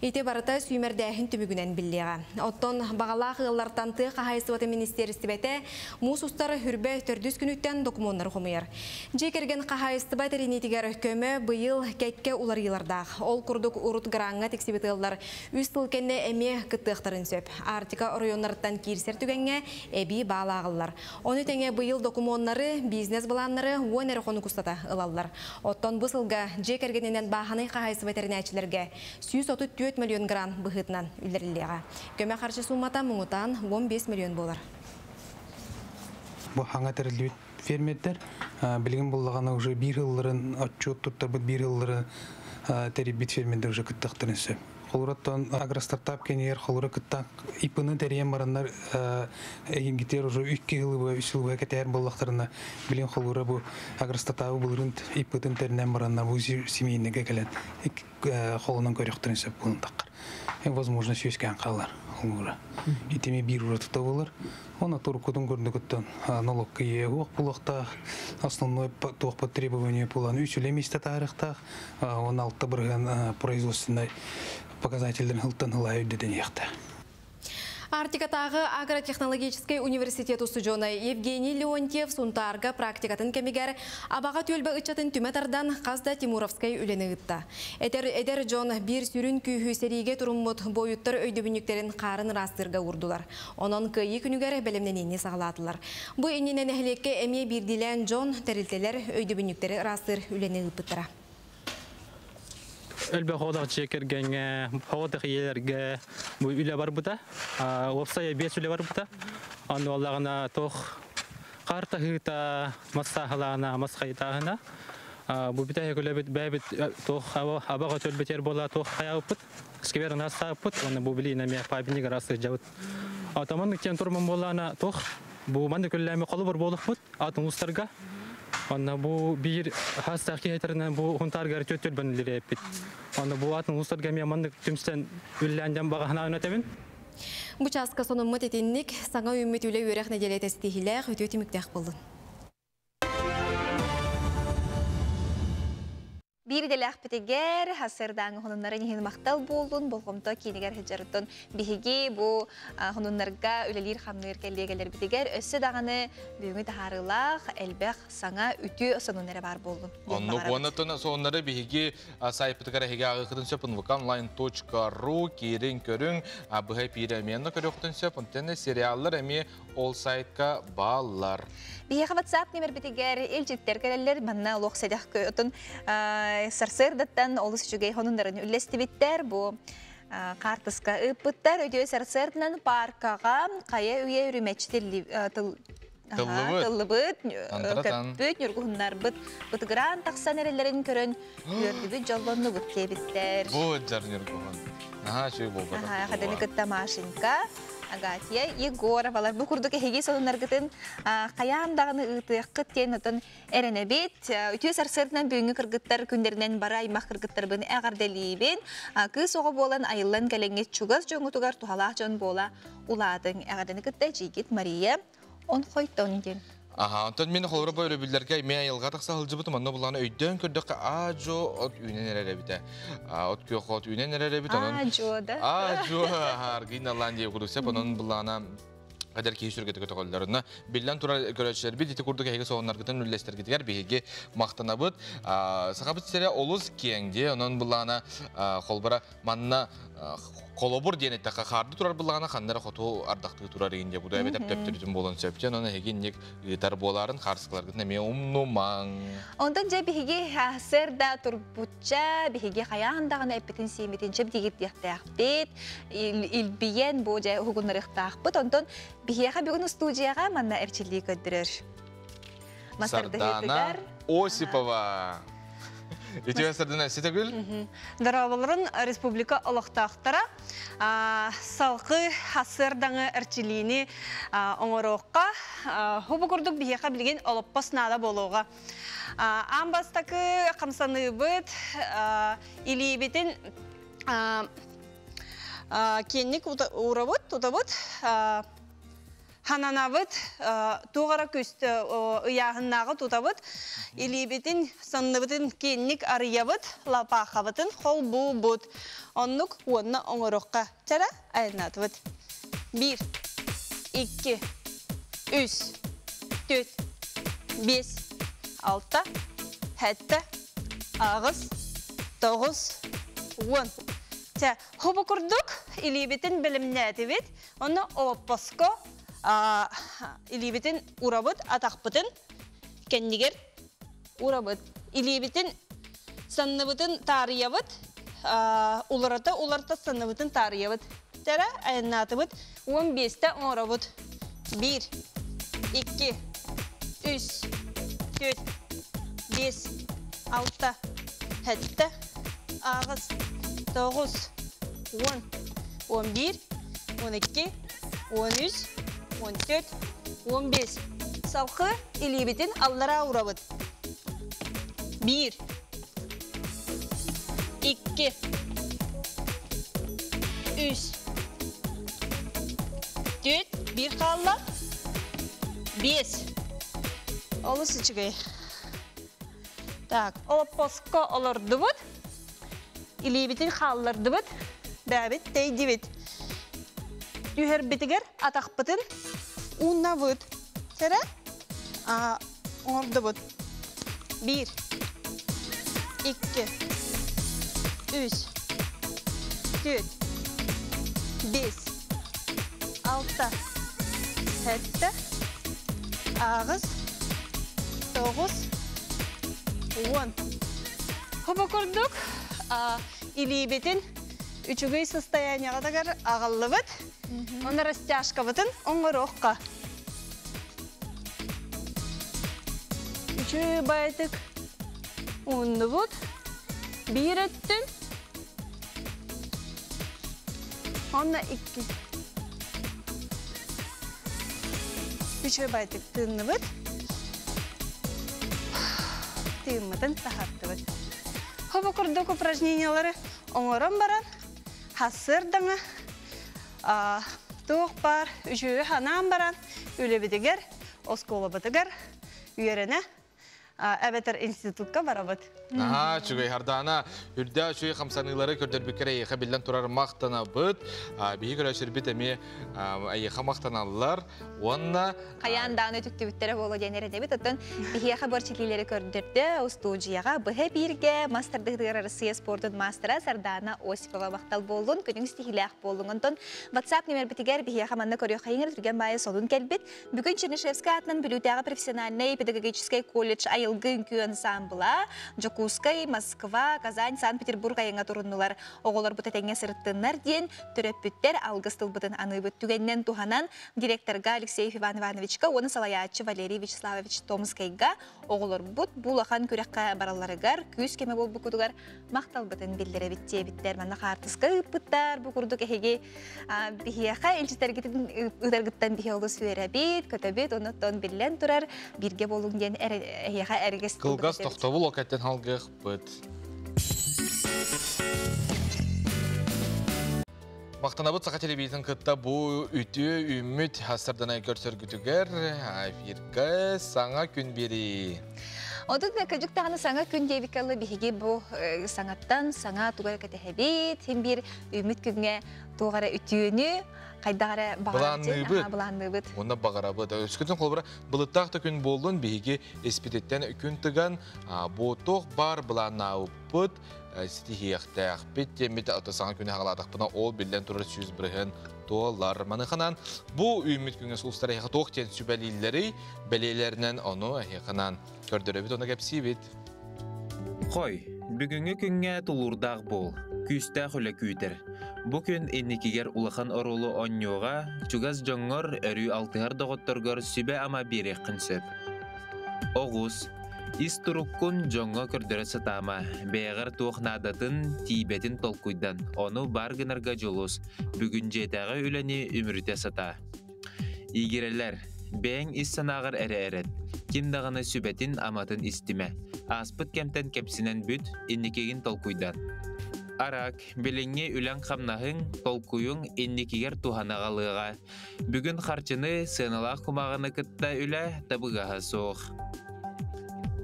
Ете барыта сүймердәхін түмігінен біллеға. Оттон бағалақ ғыллартанты қағайсываты министерісті бәті мұс ұстары хүрбе 400 күніттен документар қомыйыр. Жек әрген қағайсыба тәрінетігер көмі бұйыл кәтке улар елардақ. Ол күрдік ұрыт ғыраңға тексібетілдар үз тылкенне әме күттіқтарын сөп. Артика орайонларыттан кирсер түгенге әбі бағалағылар. Оны быйыл документтары, бизнес баланнары уонер хону кустата ылаллар. Оттон бысылга жек эргененен баханы кахайсы ветеринарчыларга 134 миллион грант быхытынан үлдерилега. Көмө каршы суммата муңутан 15 миллион болар. Бу хаңа терилбит фермерлер билген боллаганы уже 1 жылдарын отчет туттар бит 1 жылдары терибит фермерлер уже кыттыктырынсы. Холураттан агростартап кенер холура кытта ипыны терем барандар гитер уже 2 жыл кетер боллактарына билен холура бу агростартабы булрын ипытын тернен барандар бу семейнеге келет холунан көрөктөрүн сөп булун таккар. Возможно сөйскөн калар холура. Итеме бир уротта болар. Она туркудун көрдүгөттөн налогка ие булакта основной по требованию план үчүлемисте тарихта 16 бирген производственный показателдерин хылтан хылай үддеден яқта. Артикатағы агротехнологический университет устужона Евгений Леонтьев сунтарга практикатын кемигер абаға төлбі үтчатын түметардан қазда Тимуровскай үлені ұтта. Эдер Джон бір сүрін күйі сериге тұрыммыт бойыттар өйдібініктерін қарын растырға урдулар. Онын күйі күнігер бәлемненені сағалатылар. Бұ енінен әхілекке әме бірділен Джон тәрілтелер өйдібініктері растыр үлені ұпыттыра. Elbe hoda çekirgenge, hoda yerge, bu üle var bu da, opsaya bir üle var bu da. Anı Allah'ına toh karta hita masahalana masaytahına. Bu bir tane göle bebet toh abağa çölbeter bola toh hayapıt. Skiver nasa yapıt, onu bu bilin emi pabini garası cavut. Ataman için turman bolana toh bu mandı göllemi kalıbır boluput, atın ustarga. Anna bu bir hasta hikayetlerinden bu huntargar kötül benleri yapıt. Anna bu atın ustar gemiye mandık tümsten üllencem bağına yönetemin. Bu çaska sonun etinlik sana ümmet üle yörek nedeletesi tehiler ötüyü müktek buldun. Bir de lehbetiger hasırdan honunların yeni maktal buldun, bolğumda kiniger hıcarıtın bihigi bu honunlarga ülelir hamnır kellegeler bitiger össe dağını büyüğü taharılaq elbək sana ütü sonunları var buldun. Ondan sonları bihigi sayıptıkara hege ağıqıdın söpün vukanline.ru kirin körün bıhay piremenle körüqtün söpün tenne seriallar emi all site'ka bağlar. Bihigi WhatsApp nimer bitiger ilcitler kereller manna loq sedaq kötün Sarsırdattan olus çügey honunların üllestibitter bu kartıska ıpıttar ödüyor sarsırdan parkağa kaya üye yürümeçti tıllıbıt köpüt yürgünler bıt gran taksan erelerin körün gördübü jollanı bıt kebitter. Bu jarın yürgün. Aha şey bu kadar. Aha kadını kıtta maşinka. Agatiya Yegor valar bu kurduk hegi sonunlar gıtın kayam dağını ıtıqıt ten otun erenebet ütü sarsırdan büyüngü kırgıttar künderinden bara aymaq kırgıttar bını ağardelibin kız oğa bolan ayıllan gelenget çugaz joңu tugar tuhalaq jon bola uladın ağardını kıtta jigit Maria on koyton den. Aha, ondan meni xolura böyle bildirge men ayılga taqsa hılcıbıtım anna bulana öydön kördük ajo ot ünen erere bite. Ot köqot ünen erere bite onun. Ajo da. Ajo harginalan diye kurusep onun bulana kadar ki sürgete kötükollarına billan tura görüşler bir dite kurduk hege sonlar gıtın üllester gitiger bihege maqtanabıt. Saqabıt sere oluz kengde onun bulana xolbara manna kolobur diyene taqa xardı turar bulana xanlara xotu ardaqtı turar inde bu da evet teptürütün bolan söpçen ona heginlik tar boların xarskılar gitne me umnuman. Ondan je bihege hasırda turbutça bihege xayandağını epitin simetin çep digit yaxtaqbet ilbiyen bu je hugunları xtaqbet ondan bihege bugün studiyaga manna erçilliği ködürür. Сардана Осипова. Үтіген Сардана Сетегүл? Дарабаларын республика олықтақтара салқы хасырдаңы әрчіліні оңыроққа хубы күрдік бейеқа білген олыппас нада болуға. Амбастақы қамсаны бұд илейбетін кенник урабыт, тутабыт, хананабыт, туғара көсті ұяғыннағы тутабыт, илейбетін санныбытын кенник арыябыт, лапақабытын қол бұ бұд. Оннық онна оңырыққа чара айынатыбыт. 1, 2, 3, 4, 5, 6, 7, ағыз, 9, 10. Хубы күрдік, илейбетін білімнәді бет, оны олаппаско илейбетін урабыт, атақпытын, кәннегер урабыт. Илейбетін санныбытын тарыябыт, уларата санныбытын тарыябыт. Тәрі айынаты бұд, 15-ті орабыт. 1, 2, 3, 4, 5, 6, 7, ағыз, 9, 10, 11, 12, 13, 14, 15. Салқы илейбетін аллара урабыт. 1, 2, 3, 4, 1 қалла, 5. Олысы чүгей. Так, олаппосқа оларды бұд. Илейбетін қалларды бұд. Бәбіт, тейді бұд. Түйер бітігер атақпытын ұнна бұд. Сәрі? Оңырды бұд. 1, 2, 3, 4, 5, 6, 7, ағыз, 9, 10. Хұбы көрдік, илейбетін үчігей состоянияға дағар ағылы бұд. Оны растяжка бұтын оңғыр оққа. Үчі байтық ұнды бұд. 1 өттім. Онна 2. Үчі байтық тыңны бұд. Тыңмытын тахатты бұд. Хобы күрдік упражнениялары оңырын баран, хасырдыңы, туық бар, үші ханан баран, үлі бітігер, осколы бітігер, үйеріне әбетер институтқа барабыд. Чүгей хардана, үрді үші қамсанылары көрдер бүкері айыға білден тұрар мақтана бұд, бейі көрәшір біт әме айыға мақтаналылар, онна... Қаяндағыны түкті бүттері болу денері дебіт, оттан бейіға борчеклилері көрдерді, студияға бұхе бірге мастардығдығыр Россия спортын мастера Сардана Осипова мақтал болуын, күнің стихилях болуын. Онтан WhatsApp немер бітігер бейіға манна көрі қайыңыр түрген байы солын кәлбет. Бүгін Чернышевская атынан білутяға профессиональный педагогический колледж айылғын күй ансамбла, Жокускай, Москва, Казань, Санкт-Петербург айыңа тұрынылар. Оғылар бұта тәңе сырттынлар ден түрөппіттер алғыстыл бұтын аны бұт түгеннен туғанан директорға Алексеев Иван Ивановичка, оны Салаячы Валерий Вячеславович Томскайга оғылар бұт бұлақан көрекқа бараларығар, күз кеме бол бұқыдығар мақтал бұтын белдері бітте біттер. Манна қартысқа ұппыттар бұқырдық әхеге бігеға елчітергетін ұдарғыттан біге олы сөйері бет, көті бет, оны тон білен тұрар бірге болуң ден әхеға әргес Кылгас тоқтабыл оқаттен халғық бұд. Мақтанабыд сақа телевизион кытта бұ үті үміт хастардана көрсөр күтігер, афирка саңа күн бері. Одан көжіктағаны саңа күн дейбікалы бігеге бұ саңаттан саңа туғары кәтәхәбет, хем бір үміт күнге туғары үтіөні, қайдағары бағарабыд. Онда бағарабыд. Өскөтін қолбыра бұлыттақты күн болдың бігеге эспететтен күн тұған бұтық бар бұланна ұппыд, стихияқтақ беттемет аты саңа күні ғаладық бұна ол білден тұрыр сүйіз бірігін доллар. Манықынан бұл үміт күнге сұлыстар әйіға тоқтен сүбәлейлері бәлейлерінен оны әйіғынан көрдірі оны кәпсі бет. Қой, бүгінгі күнге тұлырдақ бол, күсті құлы күйтір. Бүкін еннекегер ұлықын орулы оньоға, чугаз жоңғыр өрі алтығар доғыттырғыр сүбе ама берек қынсып. Оғыз, истуруккун жоңго көрдөрө сатама, бэйгар туохнадатын тибетин толкуйдан, оны баргынарга жолус, бүгүн жетағы үләни үмүрүтэ сата. Игерелер, бэйң иссанағыр әрі-әрет, кимдағаны сүбетин аматын истиме, аспыт кемтен кепсинен бүт, инникегин толкуйдан. Арак, белеңе үлән қамнағың, толкуюң инникегер туханагалыға, бүгүн харчыны сыналақ кумағаны кытта үлә табыгаға соқ.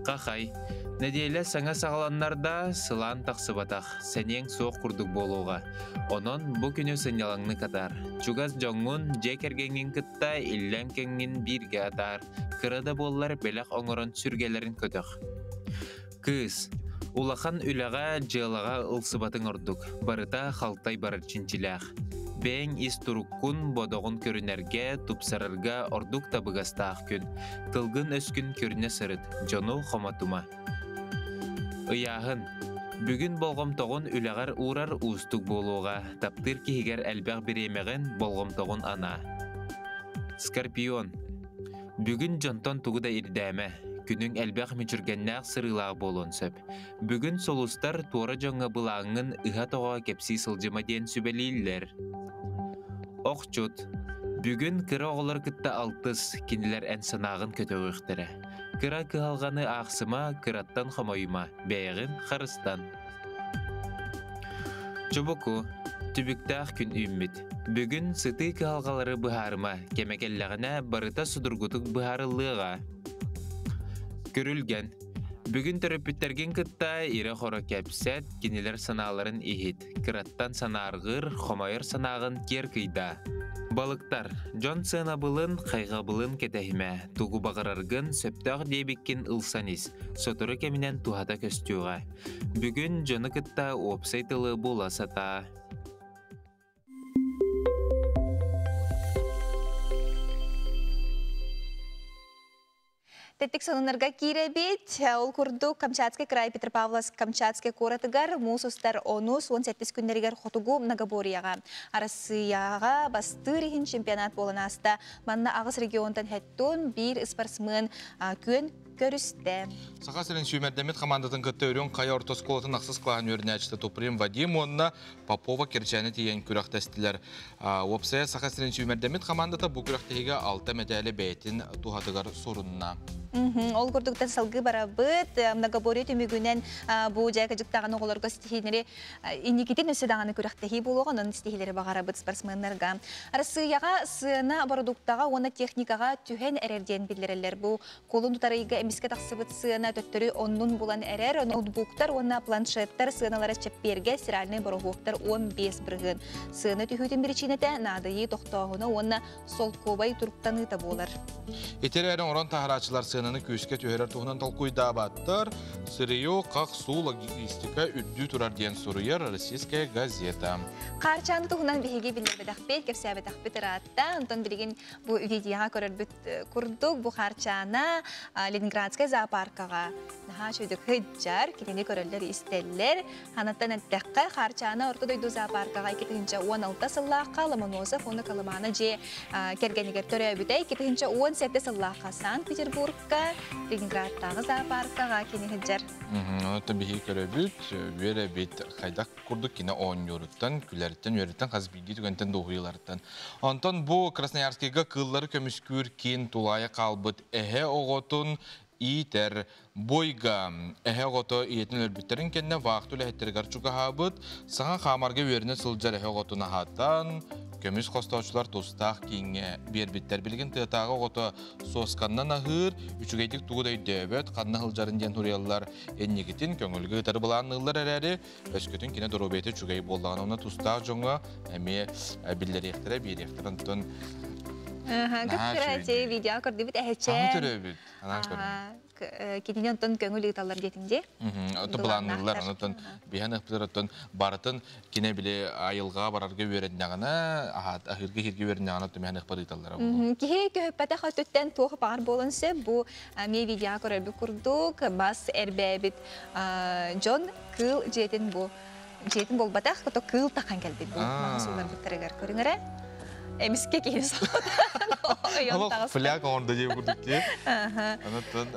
Қақай, неделе саңа сағаланнарда сылан тақсыбатақ, сәнең соқ күрдік болуға. Онон бұ күні сынялаңны катар. Чугас жоңғын жекергенген кытта иллән кеңген бирге атар. Кырада боллар белақ оңырын сүргелерін көтіқ. Кыз, улахан үліға жылыға ылсыбатын ордық. Барыта қалтай барыр чинчилях. Бәң истуруккун бодоғын көрінерге, тупсарырга ордук табыгастақ күн. Тылгын өскін көріне сырыт, жону қоматума. Ыяғын, бүгін болғымтоғын үләғар урар ұстық болуға, таптыр кейгер әлбәқ біремеғін болғымтоғын ана. Скорпион, бүгін жонтон туғыда ирдәмі, күнің әлбәқ мүчіргеннәқ сырылағы болуын сөп. Бүгін солустар туара жоңға бұлағыңын ыға тоға кепси сылжыма ден сүбелейлер. Оқчут, бүгін кыра оғылар кітті алтыз, кенілер ән сынағын көтөгі үқтірі. Кыра кыhalғаны ақсыма, кыраттан қамайыма, бәйғін қарыстан. Чубуку, түбіктақ күн үйміт. Бүгін сыты кыhalғалары бұхарыма, кемекелләғіне барыта судыргутық бұхарылыға. Көрілген, бүгін төрөпүттерген кытта ире хоро кәпсет, кенелер саналарын ихит. Кыраттан санарғыр, хомайыр санағын кер кыйда. Балыктар, жон сына былын, қайға былын кетәхіме. Тугу бағырарғын сөптақ дейбеккен ылсанис. Сотыры кемінен тухата көстюға. Бүгін жоны кытта опсайтылы бола сата. Теттик санынырга киребит, ол курду Камчатский край Петропавловск Камчатский коратыгар мусустар онус 17 күннеригер хотугу Многоборияга. Арасыяга бастырихин чемпионат боланаста манна ағыс регионтан хэттун бир спортсмен күн көрісті. Сақасырын сүймердемет командатын күтті өрен қай ортосколатын ақсыз қылаған өрінәчті Туприм Вадим, онына Попова Керчаны тиен күрақтастылар. Опсая Сақасырын сүймердемет командата бұл күрақтығыға 6 медалі бәйтін тухатығар сорынна. Ол күрдіктен салғы барабыт, Многобория түмігінен бұл жайға жүктаған оғыларға стихилері индикетен өсі дағаны күрақтығы болуған, оның стихилері бағарабыт спортсменлерға. Арасыяға сына барудуқтаға, оны техникаға түйен әрерден білдерелер. Бұл қолын тұтарыйға эмиске тақсыбыт сына төттірі оннун булан әрер, ноутбуктар, оны планшеттар, сыналары чепперге, сиральный баруғуқтар 15 біргін. Сына түйхетін бірічінеті надайы тоқтағыны, оны сол кобай тұрптаны таболар. Етерерін оран тағырачылар сынаны көске түйерер туғынан талқуйда баттыр. Сырыйо қақ су логистика үрді тұрар ден сұруер Российская газета. Қарчаны туғынан бігеге білдер бәдәқпет, кәпсия бәдәқпет ыратта. Онтан білген бұл видеоға көрер бүт күрдік. Бұл қарчаны Ленинградская зоопаркаға. Наға шөйдік хүджар, кетені көрерлер істелер. Ханаттан әттәққа қарчаны орта дойду зоопаркаға 2016 сыллаққа Ломоносов, оны қалыманы же кергенегер төрі өбітай 2017 сыллаққа Санкт-Петербургқа, Ленинградтағы зоопаркаға кені хүджар. Оны бігі көребіт, өре бет қайдақ күрдік кені 10 юруттан, күлеріттен, өріттен, қазбейді түгентен доғыйларттан. Онтан бұл Красноярскіға қыллары көміскүр кен тулайы қалбыт әхе оғытын итер бойга әхе оғыты иетін өрбіттерін кенне вақтыл әхеттергар чуға хабыт, саңа қамарға өріне сылжар әхе оғытын ағаттан, көміс қостаушылар тостақ кейінге бербіттер білген тұйтағы оғыты сосканнан ағыр, үшігейдік туғыдай дөбет, қанна ғылжарын ден тұриялылар әннегетін көңілгі ұтары бұлағын ұллар әрәрі, өскөтін кені дұрубеті чүгей болдаған оны тустақ жоңа әме білдер ектірі, бер ектірін Көпкірәте видео көрді біт әхетчен. Аңы түрі біт, анан көрді. Кетіне онтан көңіл ұйталар детінде. Оты бұлаңылар, онтан бейхан ұқпытыр оттан барытын кене біле айылға барарға өрендіғана, ахырғы херге өрендіғана оты бейхан ұқпыт ұйталар. Кеге көппәті қаттөттен тоғы бағар болынсы, бұл ме видео көрді күрдік, бас әрбәбіт Джон кыл жетін бұл. Жетін бол батақ, кыл таққан кәлбет бұл. Маңыз олар бұттарығар көріңірі. эмиске кейін Ama flag orada diye bulduk diye. Anlatın.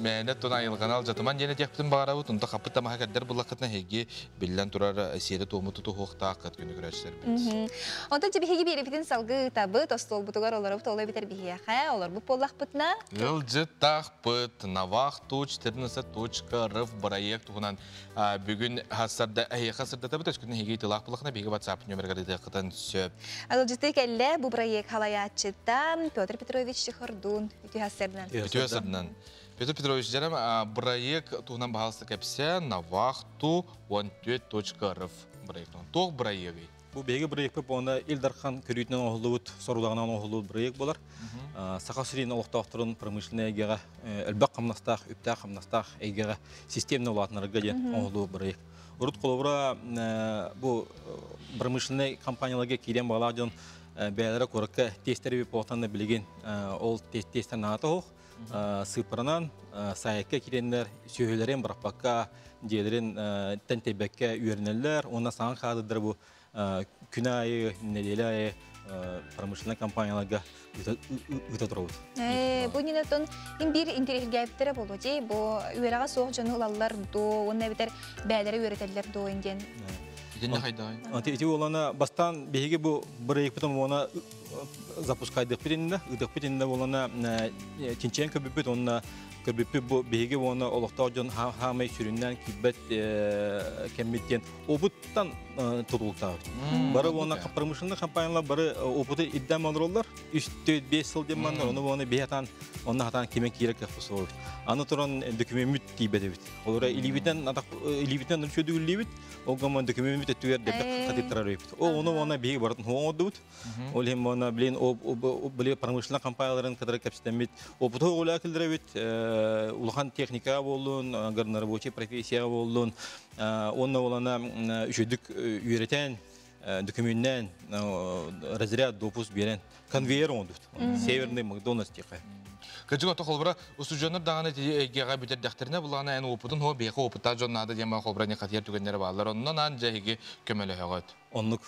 Mene tona ayılganal jatıman yine yaptım bağıra bu. Tunda kapıt ama kadar bulakatna hegi billen turar siyede tomu tutu hoğta akat günü güreşler. Onda cebi hegi bir evitin salgı tabı tostol butugar olar bu tolay biter bihiya ha olar bu pollak pıtna. Yılcı takpıt navaq tuç ternasa tuçka rıf proyekt tuğunan bugün hasarda hasarda tabi taşkın hegi tilak bulakna bigi WhatsApp nömergari dıkıtan söp. Alcıtı kelle bu proyekt halayatçıda Петр Петрович Шихардун ütühaslardan. Ütühaslardan. Петр Петрович жарам проект тугынан баһалсы кепсе навахту 14.rf проект. Тог проекты. Bu bege proyekt bu onda Ildarхан körütнен оғылуыт, сорудағынан оғылуыт проект болар. Сақа сирин олықтақтырын промышленный әйгеға, әлбәк қамнастақ, үптәк қамнастақ әйгеға системны олатынарға ден оғылуы проект. Ұрыт қолыбыра bu промышленный компанияларға кейден бағалар жон бәлері көрікке тестері біп оғытанды білеген ол тестер нағаты оқ. Сыпырынан сайыққа кейдендер сөйлерен бірақпаққа дейлерін тәнтебәкке үйерінелер. Онда саған қадыдыр бұл күн айы, неделі айы промышленный компанияларға үті тұрауыд. Бұл ненеттен бір интерегәйіптері болу дей, бұл үйераға соқ жаны ұлалар до, онына бітер бәлері үйретелер до инден. Эти олана бастан беги бу проект потом она запускает перенда, идет перенда олана Чинченко бипет он көбүппү бу беги оны олоктоожон хамай сүрүннөн кибет кеммиттен обуттан турултабы. Бары оны промышленный компаниялар бары опыты иддам алырлар. 3-5 жыл демандар оны оны беятан оны хатан кеме керек капсоо. Аны туран документ тибедебит. Олар иливитен өчөдүгүлүбүт. Огаман документ өтүгөр деп катыттырабыт. Оны беги бартын хоодубут. Ол эми оны билен биле промышленный компанияларын кадыр капситемит. Опыты ола келдиребит. Улахан техника болдун, агар рабочий профессия болдун. Оны олана үчөдүк үйрөтен документтен разряд допуск берен конвейер ондут. Северный Макдональдс тиқы. Кыжык ото холбара усужонор даганы эгега битер дактерне булана эн опутун хо беха опута жоннада дема холбараны катер түгеннер балар. Оннан ан жеги көмөлө хагат. Онлук.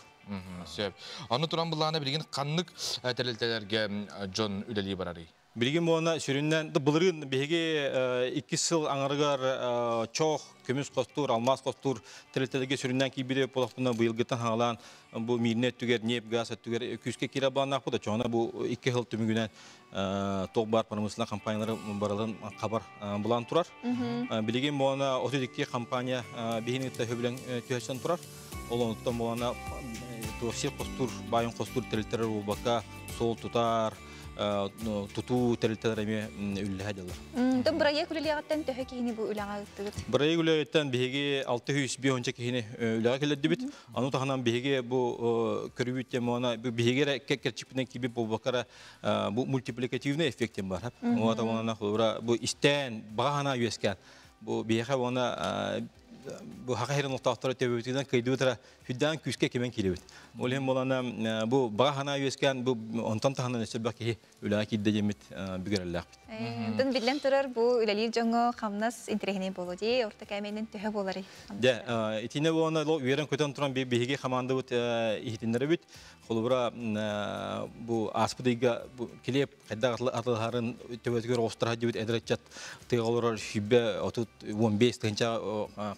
Сөп. Аны туран булана билген каннык телелтелерге жон үлели барары. Билген буана сүрүннен булырын беге 2 жыл аңаргар чоқ, көмүс костур, алмаз костур телелтелерге сүрүннен кийбире болоктуна быйылгытан хаалан бу мирнет түгер, нефть, газ түгер күскө кире банак буда. Чона бу 2 жыл түмүгүнөн тог бар промышленный компаниялар бараларын кабар булан турар. Билген буана 32 компания бехинетте хөбүлөн төһөсөн турар. Олонуттан буана тоосир костур, байын костур телелтелер болбака сол тутар туту телелтелереме үлле хадалар. Дом проект үлелегаттан төһө кийини бу үләңа үттүгүт. Проект үлелегаттан беге 600 бионча кийини үләгә келдибит. Аны таханан беге бу көрүбүттә мона беге керчипнен киби болбакара бу мультипликативный эффектен бар. Аны тамана хулура бу истен багана юескан. Бу беге вона bu hakikaten noktaları tebessümden kaydıra hüdan küske kimen kilebit. Olhem bolana bu bahana yüzken bu ondan tahana nesebaki ülaki dejemit bigerler. Dan bilen turar bu üleli jongo kamnas interehine boloji orta kaymenin töhe bolari. Ya itine bu ona lo üyeren köten turan bir bihige kamanda bu ihtinleri bit. Kolubra bu aspıdiga bu kilep kadar atılharın tebessür ostra jibit edrechat teolor şibe otut 15 tenca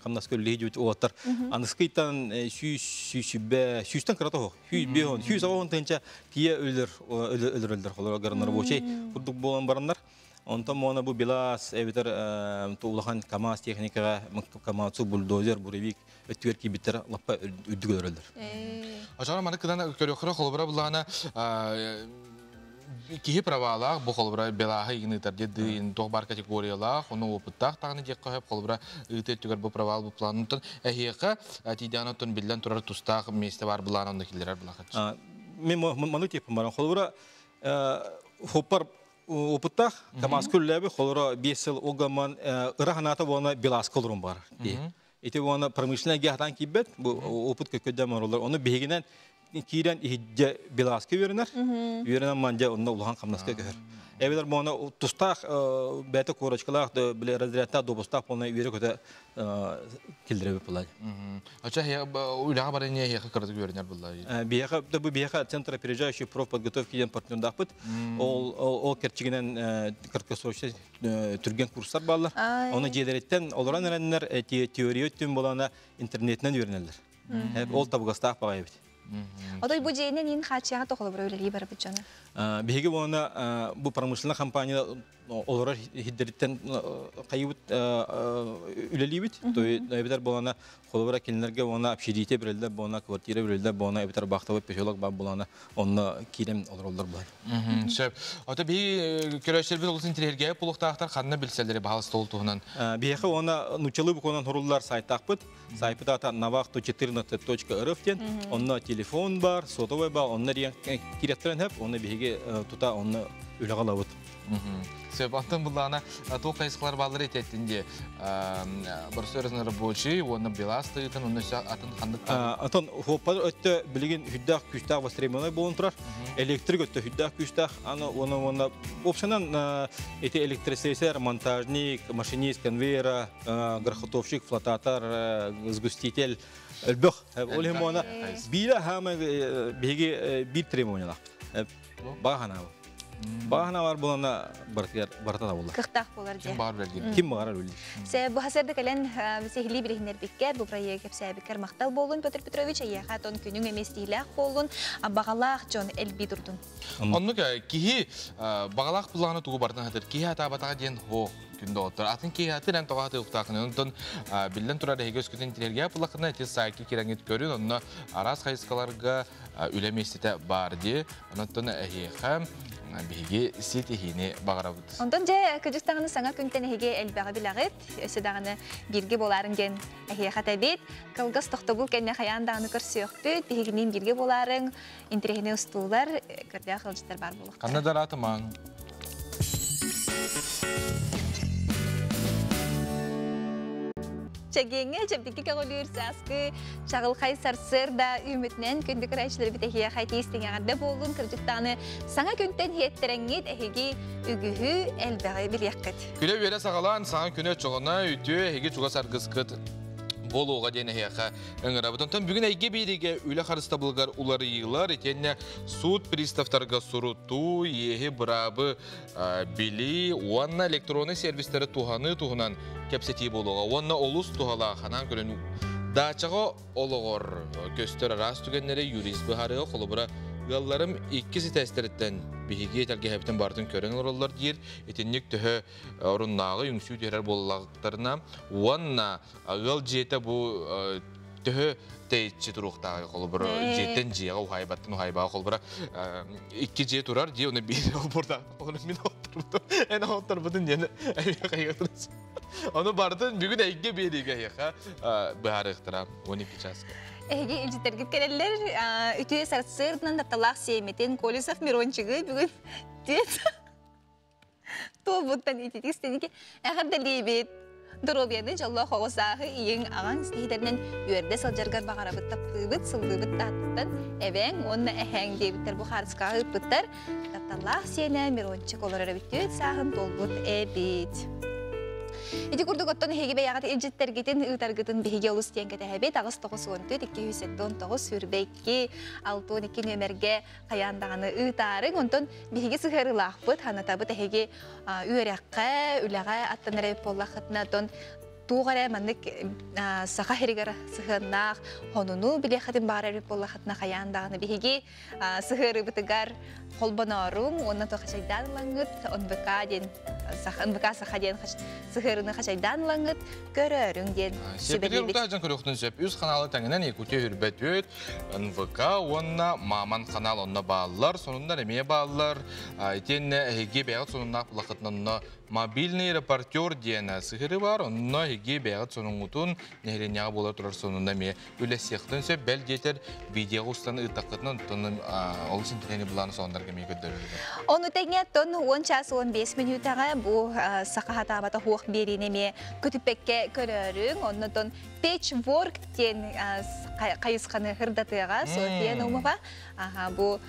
kamnas köllehi jibit otar. Anıskıtan şibe şüsten kırata ho. Hübehon hüsavon tenca tiye ölür kolubra garnar boçey. Kurduk bolan baranlar. Ondan sonra bu bilas evler tuğlahan kamaz teknika kamazı buldozer burevik ötüverki biter lappa ödügölürler. Aşağı mana kıdan körükürü kolbara bulana kihi pravala bu kolbara belaha yine tercih din tohbar kategoriyalar onu oputtak tağını jekka hep kolbara ite tüger bu praval bu planutun ehiyaka tidanatun bilden turar tustak meste var bulana ondakiler bulakat. Men manu tepim var kolbara hopar опыттах камаз күлләбе холора 5 жыл огаман ыраханата буна билас колрум бар. Эти буна промышленный гахтан кибет бу опыт көкөдә марулар. Оны бегенен кирен ихидже беласки вернер. Вернер манжа онна улахан камнаска көр. Эбилер моны тустах бәте корочкалар да биле разрядта добустах полный вере көтө килдиреп булай. Ача уйлага бар не яка кырды вернер булай. Бияка да бу бияка центр опережающей профподготовки ден партнерда бут. Ол керчигинен кыркысочта түрген курслар баллар. Оны жедереттен оларан эреннер теория өттүн болана интернеттен вернерлер. Ол табгастах багайбыт. Отой бу жейнен ин хачага тохоло бир өйлөй бар бит жана. Биһиги оны бу промышленный компания олар хиддерттен кайбыт үлелибит. Той эбитер болана холбара келнерге оны общежитие берилде, бона квартира берилде, бона эбитер бактабы психолог бар болана онны кирем олар бар. Шеп. Ата би көрөчтөр бит улсын тирерге пулуктактар канны билселери баалыс толтугунан. Биһиги оны нучалуу буконан хоруллар сайтакпыт. Сайпыта navakt14.rf ден. Онна телефон бар, сотовый бар, онны киректерен хеп, онны биһиги тута онны үлеге алабыт. Себаттан булана то кайсыклар баллар этетинде бір сөрөзүн рабочий, оны беластыйтын, оны атын кандык. Атын хоппар өттө билген хүддак күчтак востребованный болун турар. Электрик өттө хүддак күчтак, аны оны опшынан эти электросессер, монтажник, машинист, конвейера, грохотовщик, флотатор, сгуститель, элбөх. Олем оны бира хама биги бир требованиялар. Багана. Багана бар булана бартада булар. Кыктак булар же. Ким бар үлди. Се бу хасырда келен сехли биринер бикке бу проект кепсәбикер мактал болун Петр Петрович яха тон күнүң эместилек болун багалак жон элби дурдун. Оннуга кихи багалак буланы тугу бардан хатыр кихи атабатага ден хо күндө отур. Атын кихи атыран тогаты уктакын онтон билден турар эгөс күтен тилерге булакына тез сайки киреңит көрүн. Онна арас хайскаларга үлеместите бар ди. Онтон эхем биги ситихини багарабыт. Онтон же Кыргызстандын саңа күнтен эге элбага билагыт, өсөдагыны бирге боларын ген эхе хатабит, кылгыс тохтобул кенне хаяндагыны көрсөкпүт, бигинин бирге боларын, интерехине устуулар, көрдө кылжыттар бар болук. Канадар атыман. Чагеңе жабдики кагылыр саскы чагыл кайсарсыр да үмүтнен күндүк райчылар битехия хайти истеңгәдә болун Кыргызстаны саңа күнтен хеттереңет эһиги үгүһү элбәгә бир якыт. Күле бере сагалан саңа күнө чогона үтү эһиги чуга саргыскыт болуга дене хәка ыңырабытын. Тон бүгүн әйге бириге үле харыста булгар улары йылар итенне суд приставтарга суруту еһи брабы били уанна электронный сервистері туһунан кепсети болуга. Уанна олус туһала ханан көрүнү дачага ологор көстөр рас түгеннери юрист бахарыга колубура галларым 2 тестерден биһиге телге хептен бардын көрөн ороллар дир этинник төһө оруннагы юңсүү дерер боллактарына уанна гал жете бу төһө тейчи туруктагы колубура жеттен жега ухайбаттын ухайбага колубура 2 же турар же уну бир бурда уну мен отурду эне отурбудун жена кайгырдыс onu bardın bugün eyge biriga yaha baharıqtıram 12 çaska. Eyge ilcitergip kereller ütüye sarsırdan da talaq sevmeten Kolisov Mironçıgı bugün diyet. Tobuttan ititik istedi ki eğer de libet duruluyadın Allah hoğusağı iyin ağan istihiderinden yörde salcargar bağarabıt taptıbıt sıldıbıt tattıdan even onunla eheng debitler bu harıskağı ıpıtlar talaq sevne Mironçık olara bütüt sağın dolbut ebit. İdi kurduk ottan hegi beyagati ilcitler gitin ıtargıtın bihigi olus tiyenke tehebet ağız toğus ontu dikki hüsetton toğus sürbekki altın iki nömerge kayandağını ıtarın onton bihigi sıhırılaqpıt hanatabı tehegi üyerekke üleğe attan reyip bollaqıtına ton tuğara mandık sağa herigara sıhırnaq honunu bilekhatin bağır reyip bollaqıtına kayandağını bihigi sıhırı bıtıgar kolbanarım ondan to xaçaydan langıt onbekaden saxan saxaden sıhırını xaçaydan langıt görörün den sebebiyet utajın körüktün sep üz kanalı tangenen ekute hürbet öt NVK onna maman kanal onna bağlılar sonunda emeye bağlılar etenne hege beyat sonunda plakatnanna mobilный reporter diyene sıhırı var onna hege beyat sonungutun nehrenyağı bolar turar sonunda me öyle siyaqtın sep bel getir video ustan ıtaqıtnan tonun olsun treni bulan sonlar Onu tekne ton 10 ças 15 minutaga bu sakahata bata huq berine me kütüpekke körörün onu ton patchwork den кайысканы хырдатыга София Наумова. Бу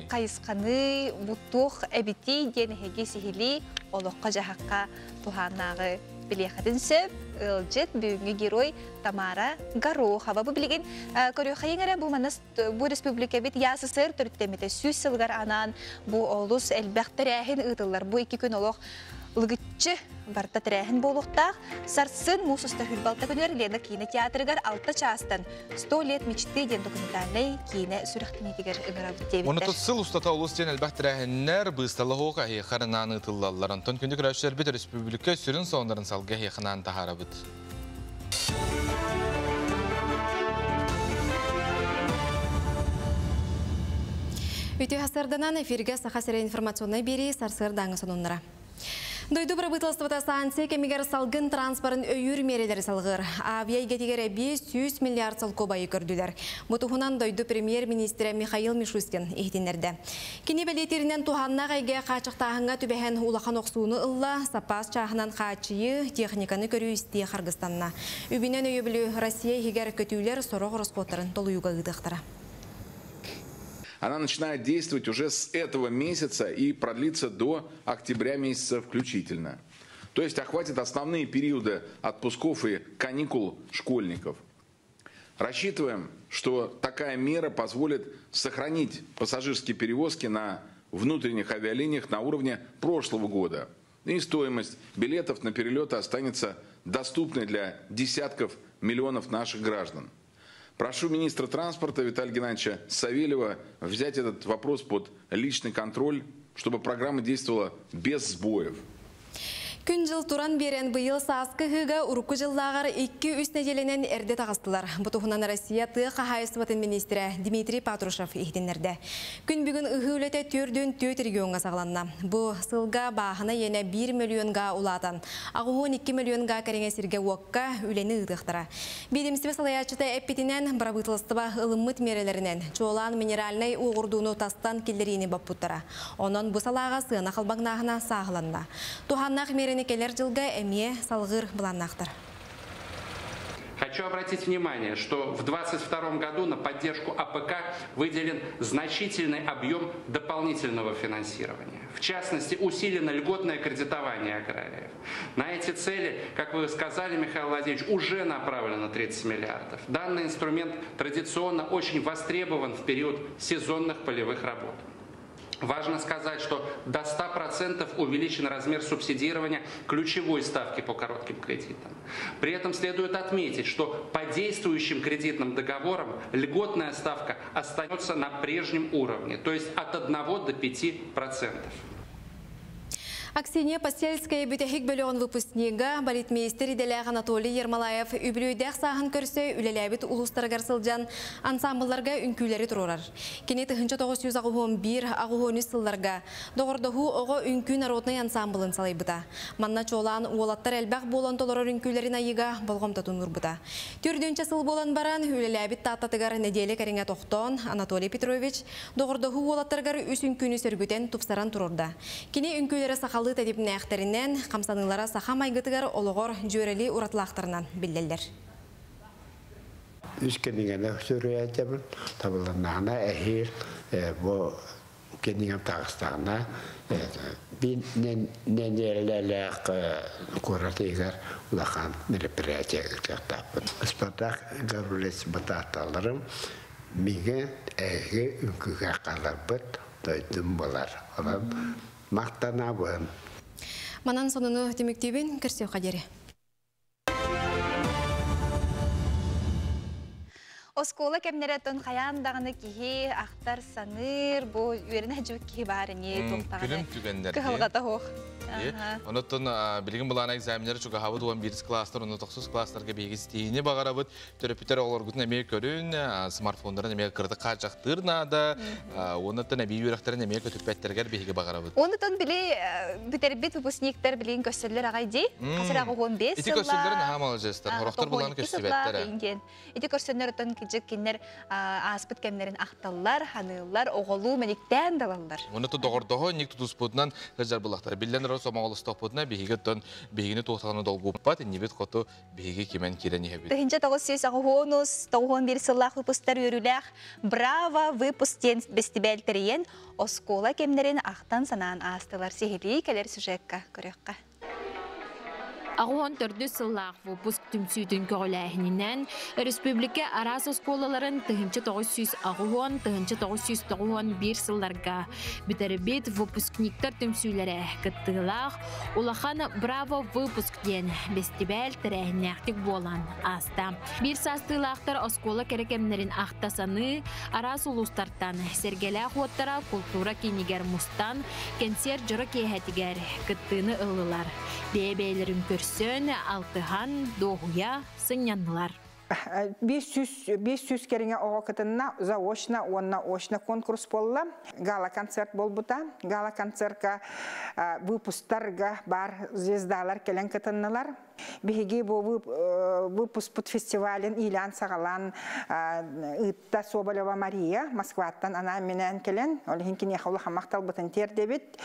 кайысканы бутух эбити денеги сихили олоққа жахаққа туханнағы билехатын сөп ылжет бүгінгі герой Тамара Горохова. Бу билеген көрі қайыңары бу манас бу республика бит ясысыр түрттеметі сүз сылғар анан бу олус әлбәқтір әхін ұтылар. Бу 2 күн олық Лыгытчы барта тірәхін болуқтақ, сарсын мусуста хүрбалта күнер Лена кинотеатрыгар 6 частан 100 лет мечты ден документальный кино сүріқтінетігер үңірабыт дебіттер. Оны тұтсыл ұстата олыстен әлбәқ тірәхіннер бұсталы хоқа хеқарынан ұтылаларын. Тон күнді күрәшілер біт республика сүрін соңдарын салға хеқынан тахарабыт. Үті хасарданан эфирге сақасыры информационной бері сарсыр даңы сонынлара. Дойду правительствода станция кемигер салгын транспорын өйір мерелері салғыр. Авиа егетігері 500 миллиард салко байы көрділер. Бұтығынан дойду премьер-министрі Михаил Мишустин ехтенерді. Кені бәлетерінен туханна ғайге қачықтағынға түбәхен улақан оқсуыны ұлла, сапас чағынан қачıyı техниканы көрі істе Қырғызстанна. Үбінен өйі білі Россия егер көтілер сорық росқоттарын толуюға ұдықтыра. Она начинает действовать уже с этого месяца и продлится до октября месяца включительно. То есть охватит основные периоды отпусков и каникул школьников. Рассчитываем, что такая мера позволит сохранить пассажирские перевозки на внутренних авиалиниях на уровне прошлого года. И стоимость билетов на перелеты останется доступной для десятков миллионов наших граждан. Прошу министра транспорта Виталия Геннадьевича Савельева взять этот вопрос под личный контроль, чтобы программа действовала без сбоев. Күн жыл туран берен бұйыл саасқы ғыға ұрықы жыллағар 2-3 неделенен әрде тағыстылар. Бұтығынан Россия тұқы хайысыбатын министрі Дмитрий Патрушев ехтенерді. Күн бүгін ұғы өлеті 4-4 регионға сағланна. Бұл сылға бағына ене 1 миллионға ұлатан. Ағуын 2 миллионға кәреңесірге уаққа үлені ұдықтыра. Бедемсібі салаячыта әппетінен барабытылыстыба ылыммыт мерелерінен чолан минеральный уғырдуыны тастан келдерейіне баппуттара. Онын бұл салаға сығына қалбағнағына сағыланна. Туханнақ мерені келер жылға әмие салғыр бұланнақтыр. Хочу обратить внимание, что в 2022 году на поддержку АПК выделен значительный объем дополнительного финансирования. В частности, усилено льготное кредитование аграриев. На эти цели, как вы сказали, Михаил Владимирович, уже направлено 30 миллиардов. Данный инструмент традиционно очень востребован в период сезонных полевых работ. Важно сказать, что до 100% увеличен размер субсидирования ключевой ставки по коротким кредитам. При этом следует отметить, что по действующим кредитным договорам льготная ставка остается на прежнем уровне, то есть от 1 до 5%. Аксинья Постельская бітехик бөліғын выпускнига балетмейстер иделяғ Анатолий Ермолаев үбілуйдәқ сағын көрсі үлеләбіт ұлыстарғар сылжан ансамбларға үнкүлері тұрорар. Кене 1911 ағуғын сылларға доғырдығы оғы үнкү народный ансамблын салайбыта. Манна чолан уолаттар әлбәқ болан толорор үнкүлерін айыға болғымта тұныр бұта. Түрдінші сыл болан баран үлеләбіт таттатығар неделі кәріңе тоқтон Анатолий Петрович доғырдығы уолаттарғар үс үнкүні сөргітен тұпсаран тұрорда. Кене үнкүлері сақал тәдіпні әқтерінен қамсанылара сақа майгытығар олығыр жөрелі ұратлақтарынан білделдер. Үскенігені сүрі әтемін, табылынағына әхел, бұл кенігім тағыстағына бін нәнелеләк көрәтігер ұлақан мероприятиягір кәқтапын. Спартак ғарулес бұтақталырым, меген әйгі үнкіге қалар бұд, дойдым болар. Мақтана бұғын. Манан сонуну демектебін кірсеу қадері. Оскола кемнереттен қаяндағыны кихи ақтар саныр, бұл үйеріне жүк кихи барыне тоқтағыны кығылғата хоқ. Онуттан білген бұлана экзаменері чуға хабыд 11 кластар, 19 кластарға бейгістейіне бағарабыд, төрөпітер оларғытын әмей көрін, смартфондарын әмей кырды қачақтырнады, онуттан әбей үйрақтарын әмей көтіппәттергер бейгі бағарабыд. Онуттан біле бітербет выпускниктер білген көстерлер ағай дей, қасыр ағы 15 сылла. Ити көстерлерін хамалы жестер, хорақтар бұланы көстебеттері. Ити көстерлерін кыжык кинер аспыт кемнерин ахталлар, ханыллар, оголу мениктен далаллар. Оны тодордого ник тутуспутнан кыжар булактар. Билленер сомоголстопутна бигеттен бигини тохтаны долгуппат, нибет кото биги кимен кирени хебит. Тыгынча тогосыз агуонус, тогон бир сыллах выпустар үрүлэх. Браво, выпустен бестибелтериен, оскола кемнерин ахтан санаан астылар сихили келер сюжетка көрөккө. Ағуан төрді сыллақ выпуск түмсүйдің көғіләхінінен республика арас осколаларын 1900 ағуан, 1991 сылларға бітербет выпускниктар түмсүйлері кіттігілақ, улахан браво выпуск ден бестибәл тірәхінәқтік болан аста. Bir састылақтар оскола керекемнерін ақтасаны арас улустартан сергелі қуаттара культура кенегер мұстан кенсер жұры кейхәтігер кіттіні ылылар. Бейбейлерін көрсін, алтыған, доғуя, сынянлар. 500 кереңе оға кытынна заочна, онна очна конкурс болла. Гала концерт бол бута. Гала концертка выпустарга бар звездалар келен кытынналар. Беги бу выпуск под фестивален Илян Сагалан Итта Соболева Мария Москваттан ана менен келен. Олхинкине хавлаха мактал бутын тер дебит.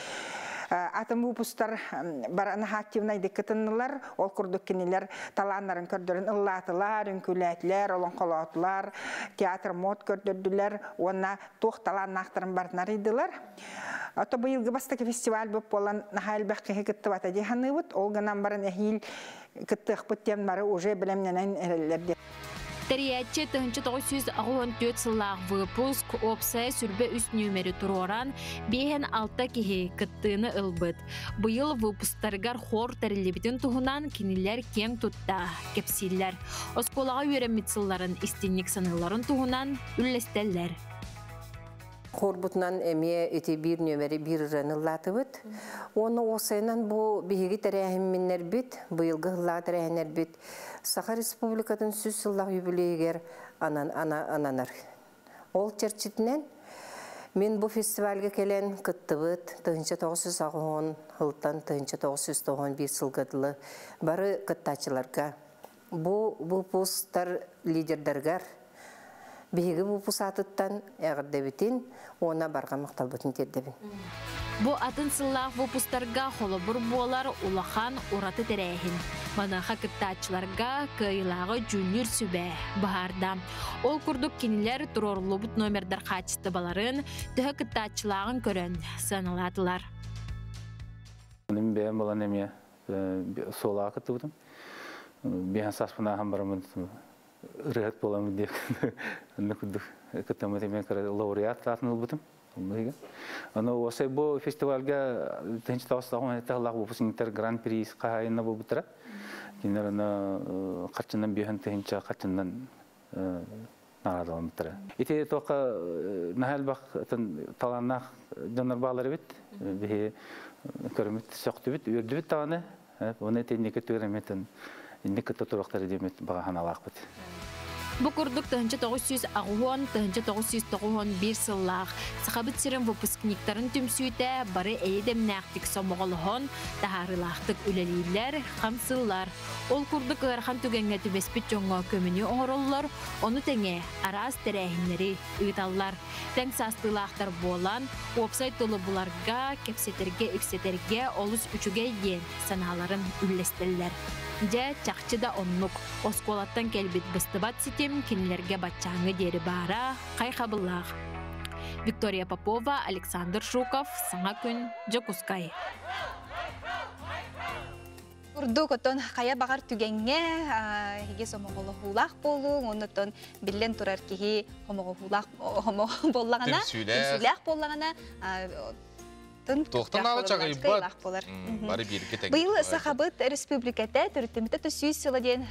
Атым выпустар барана активнай декетинлар, ол курдук кинилер таланнарын көрдөрүн ыллатылар, үнкүләтләр, олон колотлар, театр мод көрдөрдүләр, онна тох таланнактарын барнар идилар. Ата быйылгы бастагы фестиваль боп болан нахал баккы кеттибата диханыбыт, ол ганан баран эхил кеттих буттен бары уже билемненен эрелерде. Тәриятте 1964 сыллақ выпуск опсай сүрбе үст нөмері тұроран бейхен алта кеге кіттіні ылбыт. Бұйыл выпустаргар хор тәрілебітін тұғынан кенелер кен тұтта кепсиллер. Осколаға өремет сылларын истинник саныларын тұғынан үллестеллер. Хорбутнан әме өте бір нөмері бір рәніллаты бұд. Оны осайынан бұл бейгі тәрәхіммендер бүд, бұйылғы ғылға тәрәхінер бүд. Саха Республикатын сүз сыллақ юбилейгер ананар. Ол черчитінен мен бұл фестивальге келен күтті бұд 1990 ғылтан 1991 сылғадылы бары күттачыларға. Бұл пустар лидердергер бейгі бұл пусатыттан әғірдебітін, ona barga maqtal butun terdebin. Bu atın sılaq vupustарға холобур болар улахан ураты терәйін. Манаха кыттачыларға кыйлағы жүнір сүбә бағарда. Ол күрдік кенілер тұрорлы бұт номердар қачысты баларын түхі кыттачылағын көрін саналадылар. Мен бәйім болан әме солаға кытты бұдым. Бейін саспына ағам барамын рыгат боламын деп күттімі мен лауреат атын ұлбытым. Аны осы бұл фестивальға 1990 выпускниктер гран-при қағайына бұл бұтыра. Кенер аны қатшынан бейін тәйінча қатшынан нарадалым бұтыра. Ете тоқа нағал бақ таланнақ жанар бағалары бет. Бейі көрімет соқты бет, өрді бет тағаны. Оны тәйінеке төгіреметін индік тұтырықтары демет бағахан алақ бет. Бұ күрдік 1991 сыллақ. Сақабыт сирен выпускниктарын түмсүйті бары әйдемнәқтік сомоғылығын тағарылақтық үлелейлер, қамсыллар. Ол күрдік ғархан түгенге түбеспет жоңға көміні оңырылылар, оны тәңе арас тәрәхінлері ұйталлар. Тәң састылақтар болан, опсай толы бұларға, кепсетерге, үксетерге, олыс үчіге ен саналарын үлестелілер. Де чақчыда оннук, осколаттан келбет быстыбат сетем, кенілерге батчаңы дері бара, қай қабыллақ. Виктория Попова, Александр Шуков, Саңа күн, Жокускай. Урдук отон қая бағар түгенге, хеге сомоғылы хулақ болу, онытон білен тұрар кеге хомоғы боллағана, түмсүләқ боллағана, Тоқтан алы чағы иббат. Бары бірге тәңгі. Бұл сақабыт республиката түрттімді түсүй сыладен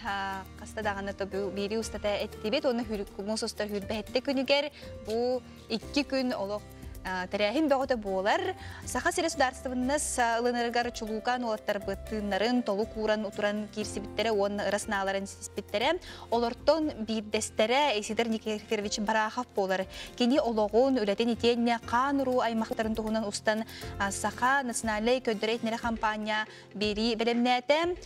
қастадағаны бері ұстата әттебет, оны мұсыстар хүрбәтті күнігер, бұл 2 күн олық Тәрәхин бәғота болар. Саха сирес ударстывыннас лыныргар чулукан олаттар быттыннарын, толу куран утуран кирсибиттере, он ырасналарын сиспиттере, олортон бирдестере Исидор Никифорович Барахов болар. Кені ологон үлетен итенне қаныру аймақтарын туғынан устан Саха националей көддірейтнері компания бери білімнәті.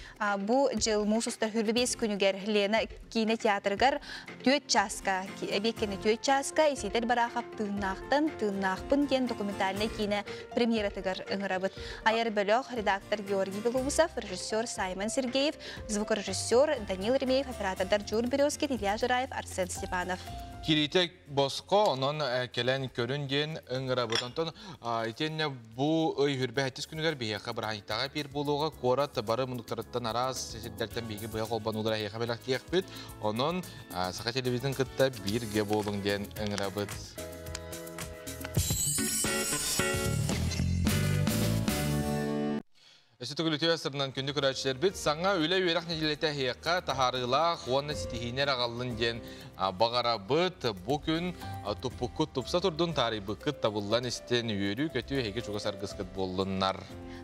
Бұ жыл мұсыстар хүрбебес күнігер Лена кино театргар төт часка, әбеккені төт часка Исидор Барахов тыыннақпын кен документальный кино премьератыгар ыңырабыт. Айар бөліқ редактор Георгий Белоусов, режиссер Саймон Сергеев, звукорежиссер Данил Ремеев, оператордар Джур Березкин, Илья Жираев, Арсен Степанов. Киритек боско, онон келен көрінген ыңырабыт. Онтон, етенне бұ өй хүрбе әттіс күнігер бейеқа бір айттаға бір болуға қорат бары мұндықтарыттан араз сесердерден бейге бұя қолбан олар әйеқа белақ дейек біт. Онон, Саха телевиздің күтті бірге болың ден ыңырабыт. Өсі түгілі өсірінен күнді көрәтшілер біт, саңа өлі өйрақ неделеті әйеқа тахарыла қуанны сетихинер ағалын ден бағара бұт, бұл күн тұппыққыт тұпса тұрдың тарибы күт табылан істен үйері көті әйге жүгісар ғысқыт болынар.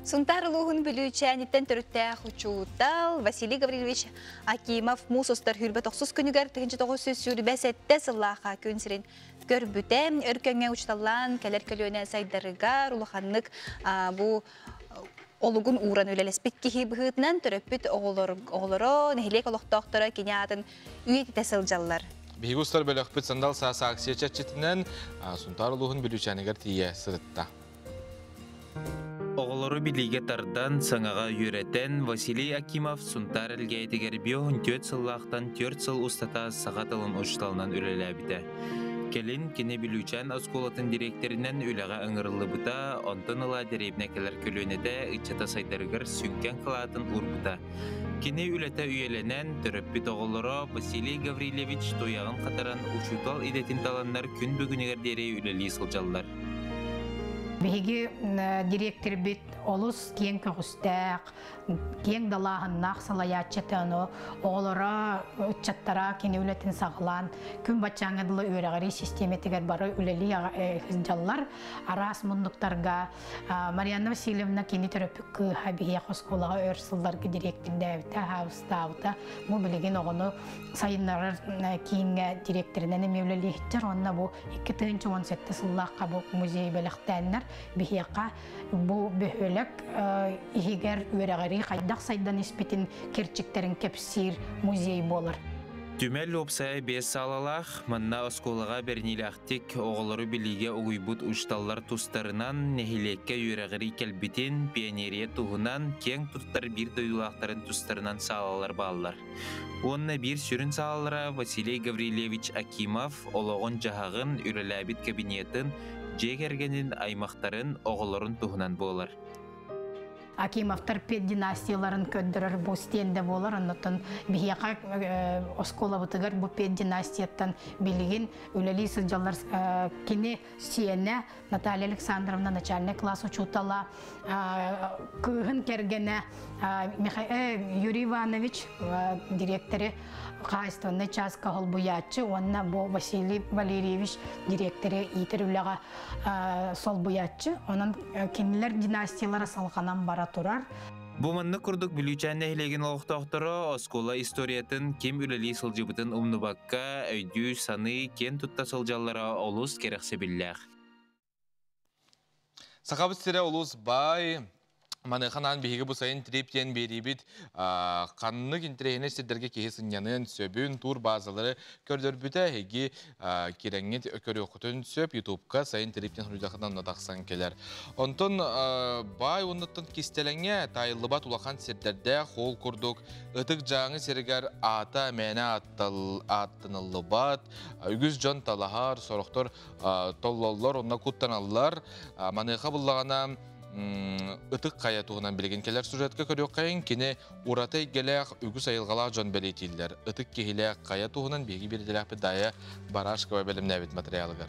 Сұнтар ұлығын білуічі әнеттен түрітті құчуытал Василий Гаврилович Акимов мұсыстар хүрбе 90 күнігер 900 сүрбе сәтті сыллаға көнсірін көрбіте өркөнге ұчталан кәлер көлөне сайдарыға ұлықанлық бұл Олугун уран өлелеспит кихи быхытынан төрөппүт оғолоро, нехилек олықтоқтора кенятын үйеті тәсілжалар. Бейгустар бөлөкпүт сандал сааса аксия чатчетінен Сұнтар ұлығын білучанегер тие сырытта. Оғолору билиге тардан саңаға үйретен Василий Акимов Сұнтар әлгейтігер биоғын 4 сыллақтан 4 сыл ұстата сағатылын ұшталынан өлелі әбіті. Келин кене білучан осколатын директоринен үліға ыңырылы бұта, онтын ұла деребіне келер көлөнеде үтчата сайдарығыр сүнкен қылатын ұрбыта. Кене үлеті үйеленен түріппіт оғылыра Василий Гаврилевич тояғын қатаран ұшутал идетін таланлар күн бүгінігер дере үлелі сылжалдар. Беги директор бит олус кен көгүстәк, кен далаһыннак салаяччатыны, оғлара чаттара кен үлетин саглан, күн бачаңыдлы өрәгәри системетигер бары үлели жаллар, арас мундуктарга Марьяна Васильевна кени төрөпүк хабия косколага өрсылдарга директордә хавстаута, бу билеген огону сайыннар кийинге директорынан эмелели хиттер, онна бу 2017 сыллакка бу музей белектәннәр бихияқа бұл бөхөлік игер өрәғари қайдақ сайдан испетін керчіктерін кепсир музей болыр. Түмәл опсай 5 салалақ, манна осколыға бернелі ақтик оғылары біліге ұғыйбұт ұшталар тұстарынан нехилекке өрәғари кәлбетін пионерия тұғынан кен тұттар бір дойдулақтарын тұстарынан салалар балылар. Онна бір сүрін салалара Василий Гаврилевич Акимов олығын жағағын үреләбіт кабинетін жегергенін аймақтарын оғыларын тұғынан болар. Акимовтар пет династияларын көндірір бұл стенде болар, аннатын бияқа оскола бұтығар бұл пет династияттан білген өлелі сылжалар кені сиене Наталья Александровна начальный класс учутала, күйін кергені Юрий Иванович директоры Қайстонны часка холбуячы, онна бұл Василий Валерьевич директоры итіруліға солбуячы, онын кенілер династиялары салғанан бара тұрар. Буманны күрдік білучан нәхілеген олықтақтыры оскола историятын кем үлелі сылжыбытын умнубакка өйдүү саны кен тұтта сылжалара олус керексе білләқ. Сақабыт сірі олус бай Манықанан бейгі бұсайын тірептен беребет қанны кентерейіне сіздерге кейсінянын сөбін тур базалары көрдірбіті әйге кереңет көрі оқытын сөп ютубқа сайын тірептен хұрудақынан ұнатақсан келер. Онтын бай ұнаттын кестеліңе тайылыбат улақан сіздерде қол күрдік, ұтық жаңы сергер ата мәні аттынылыбат, үгіз жон талахар, сорықтыр толлалар, онна құттаналар. Маныққа бұллағана ытык каятугунан билген келер сюжетке көрөк кайын кене уратай гелек үгүс айылгалак жон белетилдер. Ытык кехилек каятугунан беги берделек дая барашкова белимнебит материалыгар.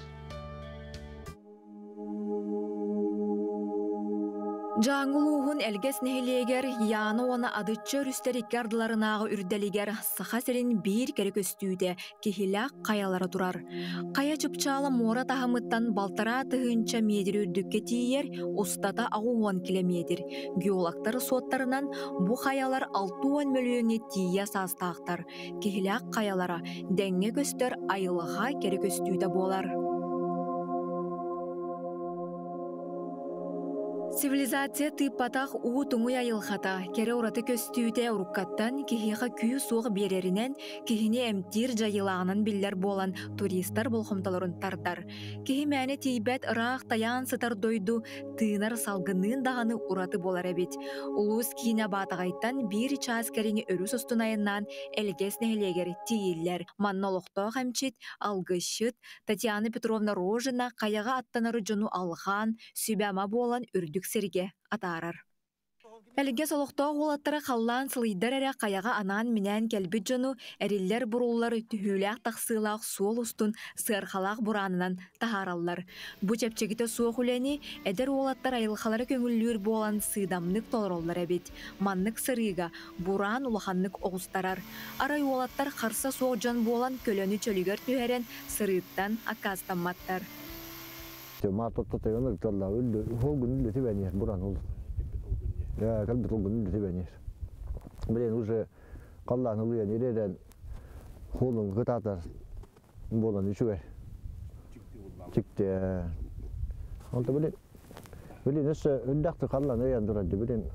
Жаңылуғын әлгес нәхилегер яны оны адытчы рүстерік ардыларынағы үрделігер саха селин бір кері көстүйді кехіләк қаялары тұрар. Қая чыпчалы мора тахымыттан балтара тұхынча медер үрдікке тиер, ұстата ағуған километр. Геологтар соттарынан бұ қаялар 6 миллионе тия састақтар. Кехіләк қаялара дәңге көстер айылыға кері көстүйді болар. Цивилизация тыппатақ уу туңуй айылхата, кере ураты көстүйте уруккаттан кихиха күй суғы берерінен кихіне әмтир жайылағынан биллер болан туристар болхомталарын тартар. Кихи мәне тейбәт ырақ таян сытар дойду тыынар салгынын дағаны ураты болар әбет. Улус киіне батағайттан бір час кәріне өріс ұстынайынан әлгес нәхілегер тейілер. Маннолықтау қамчет, алғышыт, Татьяна Петровна Рожина қаяға аттанары жону алған, сүбәма болан үрдік серге атарар. Әлге солықтау олаттары қаллан сылыйдар әрі қаяға анан менен кәлбіт жону әриллер бұрулар түхіләк тақсылақ суол ұстын сырхалақ бұранынан тахаралар. Бұ чәпчегіті суық үләні әдір олаттар айылқалары көңіллер болан сыдамнық толыроллар әбет. Маннық сырыға бұран улаханнық оғыстарар. Арай олаттар қарса суық жан болан көлөні чөлігер түйерен сырыттан акастамматтар. Я как бы долго не тебя Блин, уже коллан улы не рядом холом гытата болан ничего. Чикте. Он то блин, это үндәкте коллан ян дурады блин.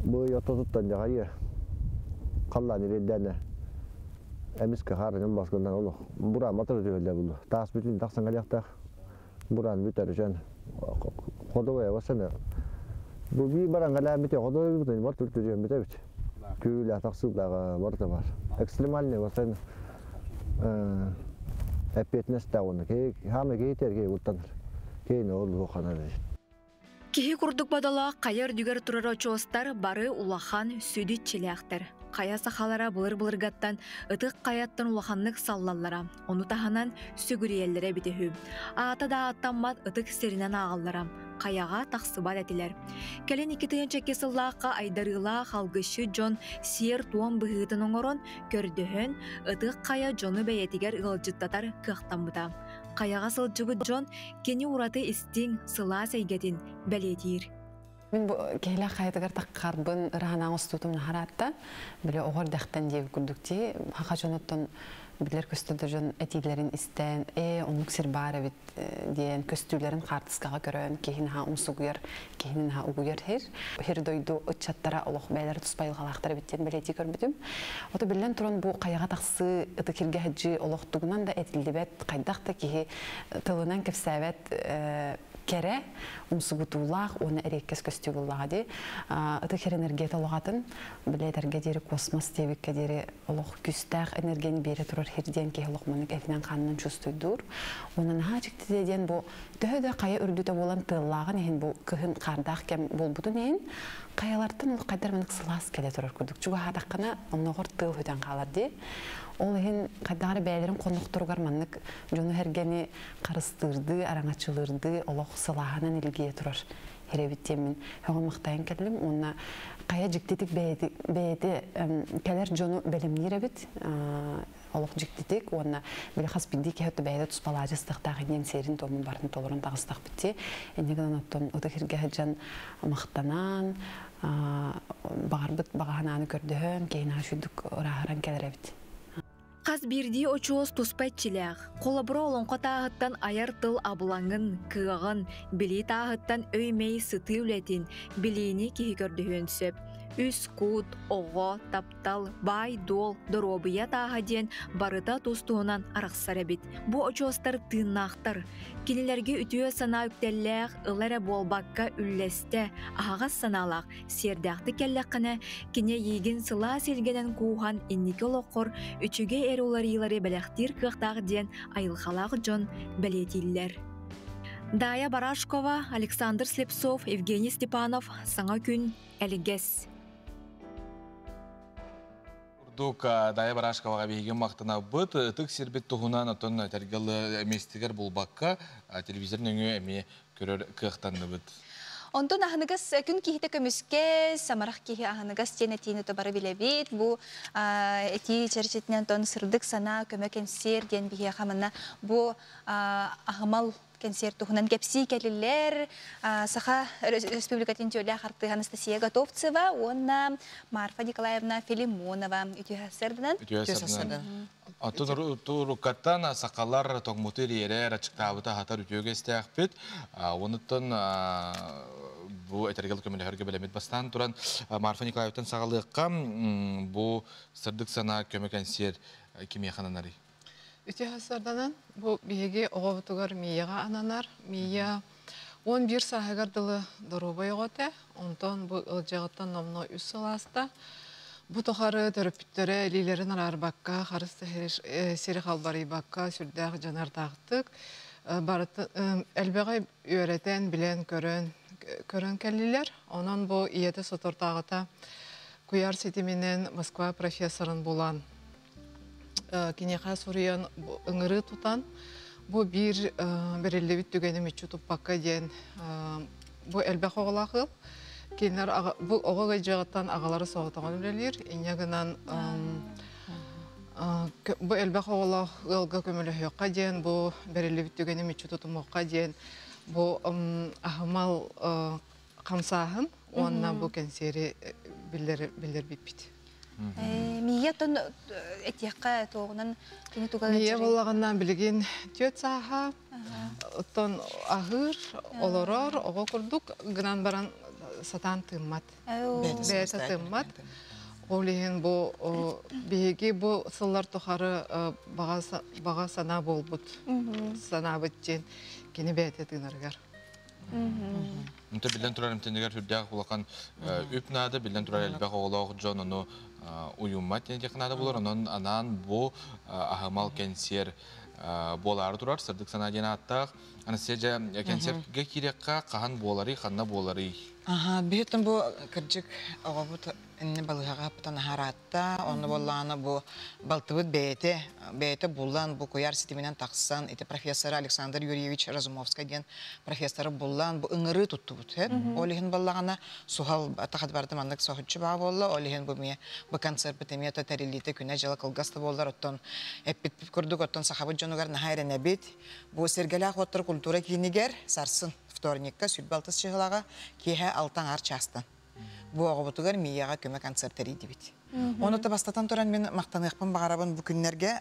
Бу ятоттан жагайы. Коллан рядом. Эмиске харын баскандан олох. Бура мотор дебелде булду. Тас бүтүн таксан галякта. Буран бүтөр жан. Ходовая васана. Bu bir barangala bite odo bite var tutuyor bite bite. Köyle ataksuklaga vardı var. Ekstremalne vasan epetnes tavını ki hame getir ki utanır. Ki ne oldu kanal. Кихи курдук бадала кайыр дүгер турар очостар бары улахан сүдү челяктар. Кая сахалара былыр-былыргаттан ытык каяттан улаханнык саллаллара. Ону таханан сүгүриеллере битехү. Ата да аттаммат ытык серинен агаллара. Каяга таксыбат этилер. Келен 2 чеке сыллаакка айдарыла халгышы жон сиер туан быгытын оңорон көрдөһөн ытык кая жону бәйетигер ылжыттатар кыактанбыта. Каяга сылжыгы жон кени ураты истиң сыла сейгетин бәлетир. Мен кейлі қайтығыр таққарбын ұрағынан ұстутым нахаратта, біле оғыр дәқтен дейі күрдікте, хақа жоноттан білер көстілді жон әтейлерін істен, онлық сер бары бит дейін көстілерін қартысқаға көрін, кейін ха ұмсуғыр, кейінін ха ұғыр хер. Хер дойду ұтчаттара олық бәйлері тұспайылғалақтары біттен білеті көрбітім. Оты білен тұрын бұл қаяға тақсы ұты керге әджі олықтығынан да әтілді бәт, қайдақты кейі тылынан кепсәбәт кере умсубутулах оны эреккес көстүгуллагы аты хер энергия логатын билетерге дери космос тебикке дери олох күстак энергияны бере турар херден ке лохманы эфинен канын чустуйдур онун хажыкты деден бу дөдө кая үрдүтө болан тыллагын эн бу кыхын кардак кем болбутун эн каялартын ол кайдар меник сылас келе турар күрдүк чуга хадаккана оногор тыл хөтөн калар ди ол эн кайдары бәйлерин кондуктургар маннык жону хергени карыстырды араңачылырды олох сылаганын илгие турар херебиттемин хогон мактайын келдим онна кая жиктетик бээти келер жону белемниребит олох жиктетик онна били хас бидди кехөтө бээде туспалажыстыктагы нен серин томун барын толорун тагыстак битти энеген оттон ота херге хаджан мактанан багарбыт багананы көрдөһөн кейин ашудук орахаран келеребит. Қаз бірді очуыз туспайтчилях. Қолабыра олонқа тағыттан аяр тыл абылаңын, кығағын, білі тағыттан өймей сыты үлетін, біліні кеге көрдіхен сөп. Үс кут, оғы, таптал, бай, дол, доробыя тағаден барыта тустуынан арақсар әбет. Бұ очуызтар тыыннақтар. Кенелерге үтіе сана үктелләқ, ылары болбаққа үлләсті, ағағас саналақ, сердяқты кәлләққіне, кене егін сыла селгенен куған иннеке лоққыр, үчіге әруларилары бәләқтір қықтағден айылхалақ жон бәлетиллер. Дая Барашкова, Александр Слепцов, Евгений Степанов, Саңа күн, әлігес. Дая Барашковаға бейген мақтына бұд, тұқ сербет тұғынан отын тәргілі мәстігер бұл баққа телевизорын өңі әме көрір қықтанды бұд. Ondan ahınıgız gün kihite kömüske, samaraq kihi ahınıgız tenetini tobara bilebit. Bu eti çerçetinden ton sırdık sana kömöken ser den bihi xamana bu ahmal концерт тухунан кепси келилер саха республикатын тёля харты Анастасия Готовцева, онна Марфа Николаевна Филимонова үтүхәсәрдән. Турукаттан сакалар тогмутыр ере рачыктабыта хатар үтүгө истәхпит. Онуттан бу этергел көмөлөргө белемет бастан туран Марфа Николаевтан сагалыкка бу сырдык сана көмөкенсер кимиянанары. Үте хасарданан бу биеге оғабытугар мияға ананар. Мия 11 сағығардылы дұрубай оғыте. Онтон бу ылжағыттан номно үс сыласта. Бу тоқары төріпіттері әлейлерін арарбаққа, қарысты сері қалбары баққа сүрдәғ жанар тақтық. Әлбеғай өретен білен көрін кәлілер. Онан бу иеті сотортағыта Куяр сетіменен Москва профессорын болан. Кинеха сурыян ыңыры тутан. Бу бир береллебит түгенім үтчі туппаққа ден бу әлбәқ оғылақыл. Кейінлер бу оғылы жағыттан ағалары соғытаған үлелер. Инегінан бу әлбәқ оғылақылға көмілі хөққа ден, бу береллебит түгенім үтчі тутымыққа ден, бу ағымал қамсағын, онына бу кәнсері білдер биппет. Мия тон этияққа тоғынан кені туға Мия болағынан білген төт саға, тон ағыр, олорор, оғы күрдік, ғынан баран сатан тыммат. Бәйті тыммат. Олеген бұл бейге бұл сыллар тұқары баға сана болбұд. Сана бұттен кені бәйті тынарғар. Үнті білден тұрар әмтендегер хүрдіғ болақан үпнады, білден тұрар әлбәқ оғылауғы жон оны уюммат тенетекінады болар. Онын анан бұл ағымал кәнсер болары тұрар, сырдық сана ден аттақ. Анастасия кәнсерге керекқа қаған болары, қанна болары? Бейттен бұл кірджік оғабыт инне балыға аптан харатта, оны болланы бұл балтыбыт бейті боллан бұл Куяр сетіменен тақсан, еті профессоры Александр Юрьевич Разумовский ден профессоры боллан бұл ыңыры тұтты бұд. Олеген боллағана суғал тақад барды мандық соғытшы баға болла, олеген бұл концерт бітемета тәрелейті күні жылы қылғасты болдар, оттон әппет күрдік, оттон сақабыт жонығар нахайрен әбет. Бұл сергелі ақтыр культура кейінігер сарсын вторникка сүтбалтыс шығылаға кейхе алтан ар частан. Бұл оғыбытығар мияға көмі концерттері дебет. Оны бастатан тұран мен мақтанықпын бағарабын бұл күнлерге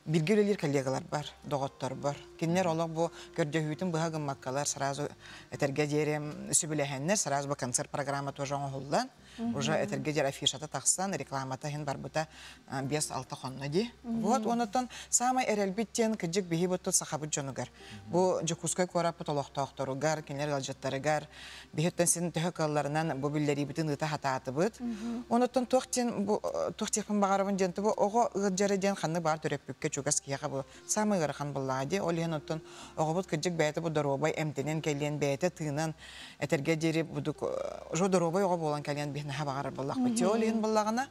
біргелелер коллегалар бар, доғыттар бар. Кенлер олық бұл көрдеуітін бұғағын маққалар, сразу әтерге дерем сөбіләхенлер, сразу бұл концерт программа тоже оңғылдан. Уже әтерге дер афишата тақсан, рекламата хен бар бұта 5-6 қонны де. Вот, онытын самай әрелбеттен күджік бейі бұтты сақабыт жонығар. Бұл жүкускай көрапыт олықтауқтаруғар, кенлер ғалжаттарығар, бейіттен сенің түхі қалларынан бұл білдері бітін ұта хататы бұд. Онытын тоқтекпін бағарабын денті бұл оғы ғыджары ден қанны бар түреппікке чугас кияға бұл самай ғырқан бұллады. Олеген ұттын оғы бұд күджік бәйті бұл дұробай әмтенен кәлен бәйті тыынан әтерге дері бұдық жо дұробай оғы болан кәлен бейіні хабағарар бұллақ бұте. Олеген бұллағына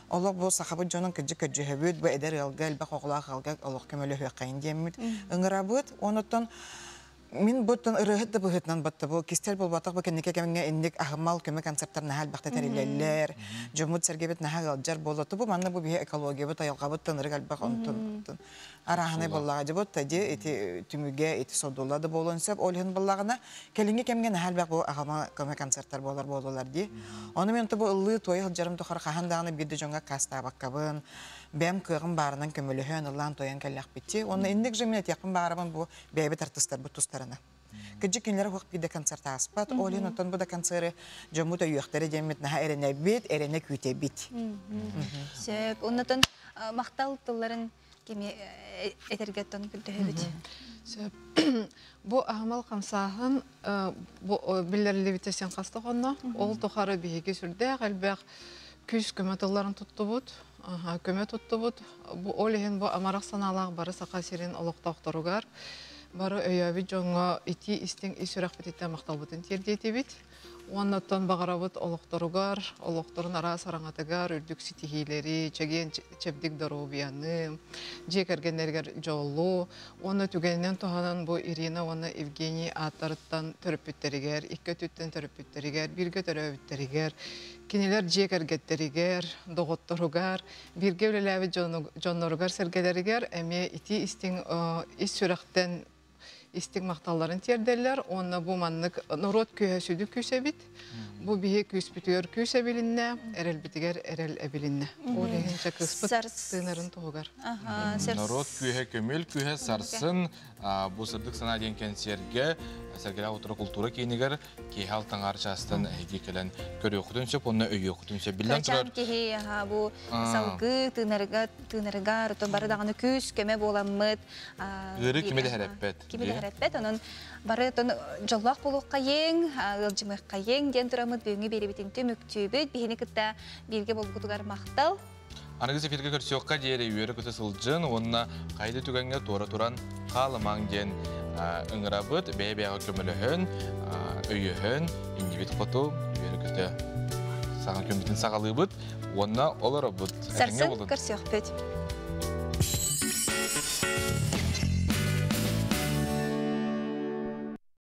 олық бұл сақабыт жоның күджік күджігі бүд, бұл әдер ғалға, әлбәқ оғылақ ғалға олық көмелі өйқайын демет. Үңіра бұд, оныттан Мен бұттан ұрығыдды бұғытнан бұтты бұл. Кестер бұл батық бұл кәнеке кәмінге індік ағымал көмі концерттар нәхәл бақты тәрелелер, жөміт сәргебет нәхәл алджар болыты бұл. Манны бұл бейе экология бұт, айылға бұттан ұрық әлбақ онтын. Арағаны боллаға де бұт, тәде түміге, содулады болуын сөп, олығын боллағына кәлінге кәмінге нәхәл бақ бұл ағымал көмі концерттар болар де. Оны мен бұл ұлы тойы жарым тұқыр қағандағыны бірді жоңға каста баққабын. Бәм кығын барынан көміліхен ұлан тойын кәліқ бітті. Оны ендік жымет яқын бағарабын бұл бәйбет артыстар бұл тұстарына. Күджі кенлері қоқ біді концерт аспат. Олен ұттан бұда концерты жамута үйіқтері демет наға әріне бет, әріне күйте бет. Онытын мақтал тұлларын кеме әтергеттен күлді өбет. Бұл ағымал қамсағын білдерлі бітесен қасты қонна. Ол тұқары бейге сүрде әлбәқ күш көметілерін тұтты бұд. Көме тұтты бұд. Олеген бұл амарақ саналағы бары сақа серен олықтауқтаруғар. Бары өйәбі жоңға ити істің исүрақ бітетті мақтал бұтын тердеті бет. Оннаттан бағарабыт олықтырығар, олықтырын ара сараңатыгар, үрдік ситихилери, чеген чебдік дорубияны, жекергенергер жолу. Оны түгеннен туғанан бұл Ирина, оны Евгений аттарыттан төріппеттерігер, икке түттен төріппеттерігер, бірге төріппеттерігер, кенелер жекергеттерігер, доғыттырығар, бірге өлеләві жонларығар сәргелерігер, әме ити істің ис сүрәқтен истик мақталарын тердерлер, онна бу маннык народ күйәсүді күйсәбит, бу бие күйспүтігер күйсәбилінне, әрел бітігер әрел әбилінне. Ол егенче кыспыт тынарын туғығар. Народ күйе көмел, күйе сарсын, бу сырдық сана денкен сәргелі отыры культура кейінігер, кейі алтын арчастын әйге келен көрі оқытын сөп, онына өй оқытын сөп. Качан кейі бу салғы тынырыға, рұтын бары дағаны күз көме боламыд. Үрі кеме де әрәппет. Кеме де әрәппет, оның бары жоллақ болуққа ең, ылжымыққа ең, ден тұрамыд бүйіңі бері бітін төміктүйбіт, бейіні күтті берге бол құтығар мақтал. Анығыз эфирге көрсеуққа дейірі үйері күті сылжын, онына қайды түгенге торы тұран қалымаң ден ыңырабыт, бәй-бәйға көміліхін, өйіхін, индивид қоту, үйері күті саған көмбетін сағалы бұд, онына олары бұд. Сарсын көрсеуқ бөт.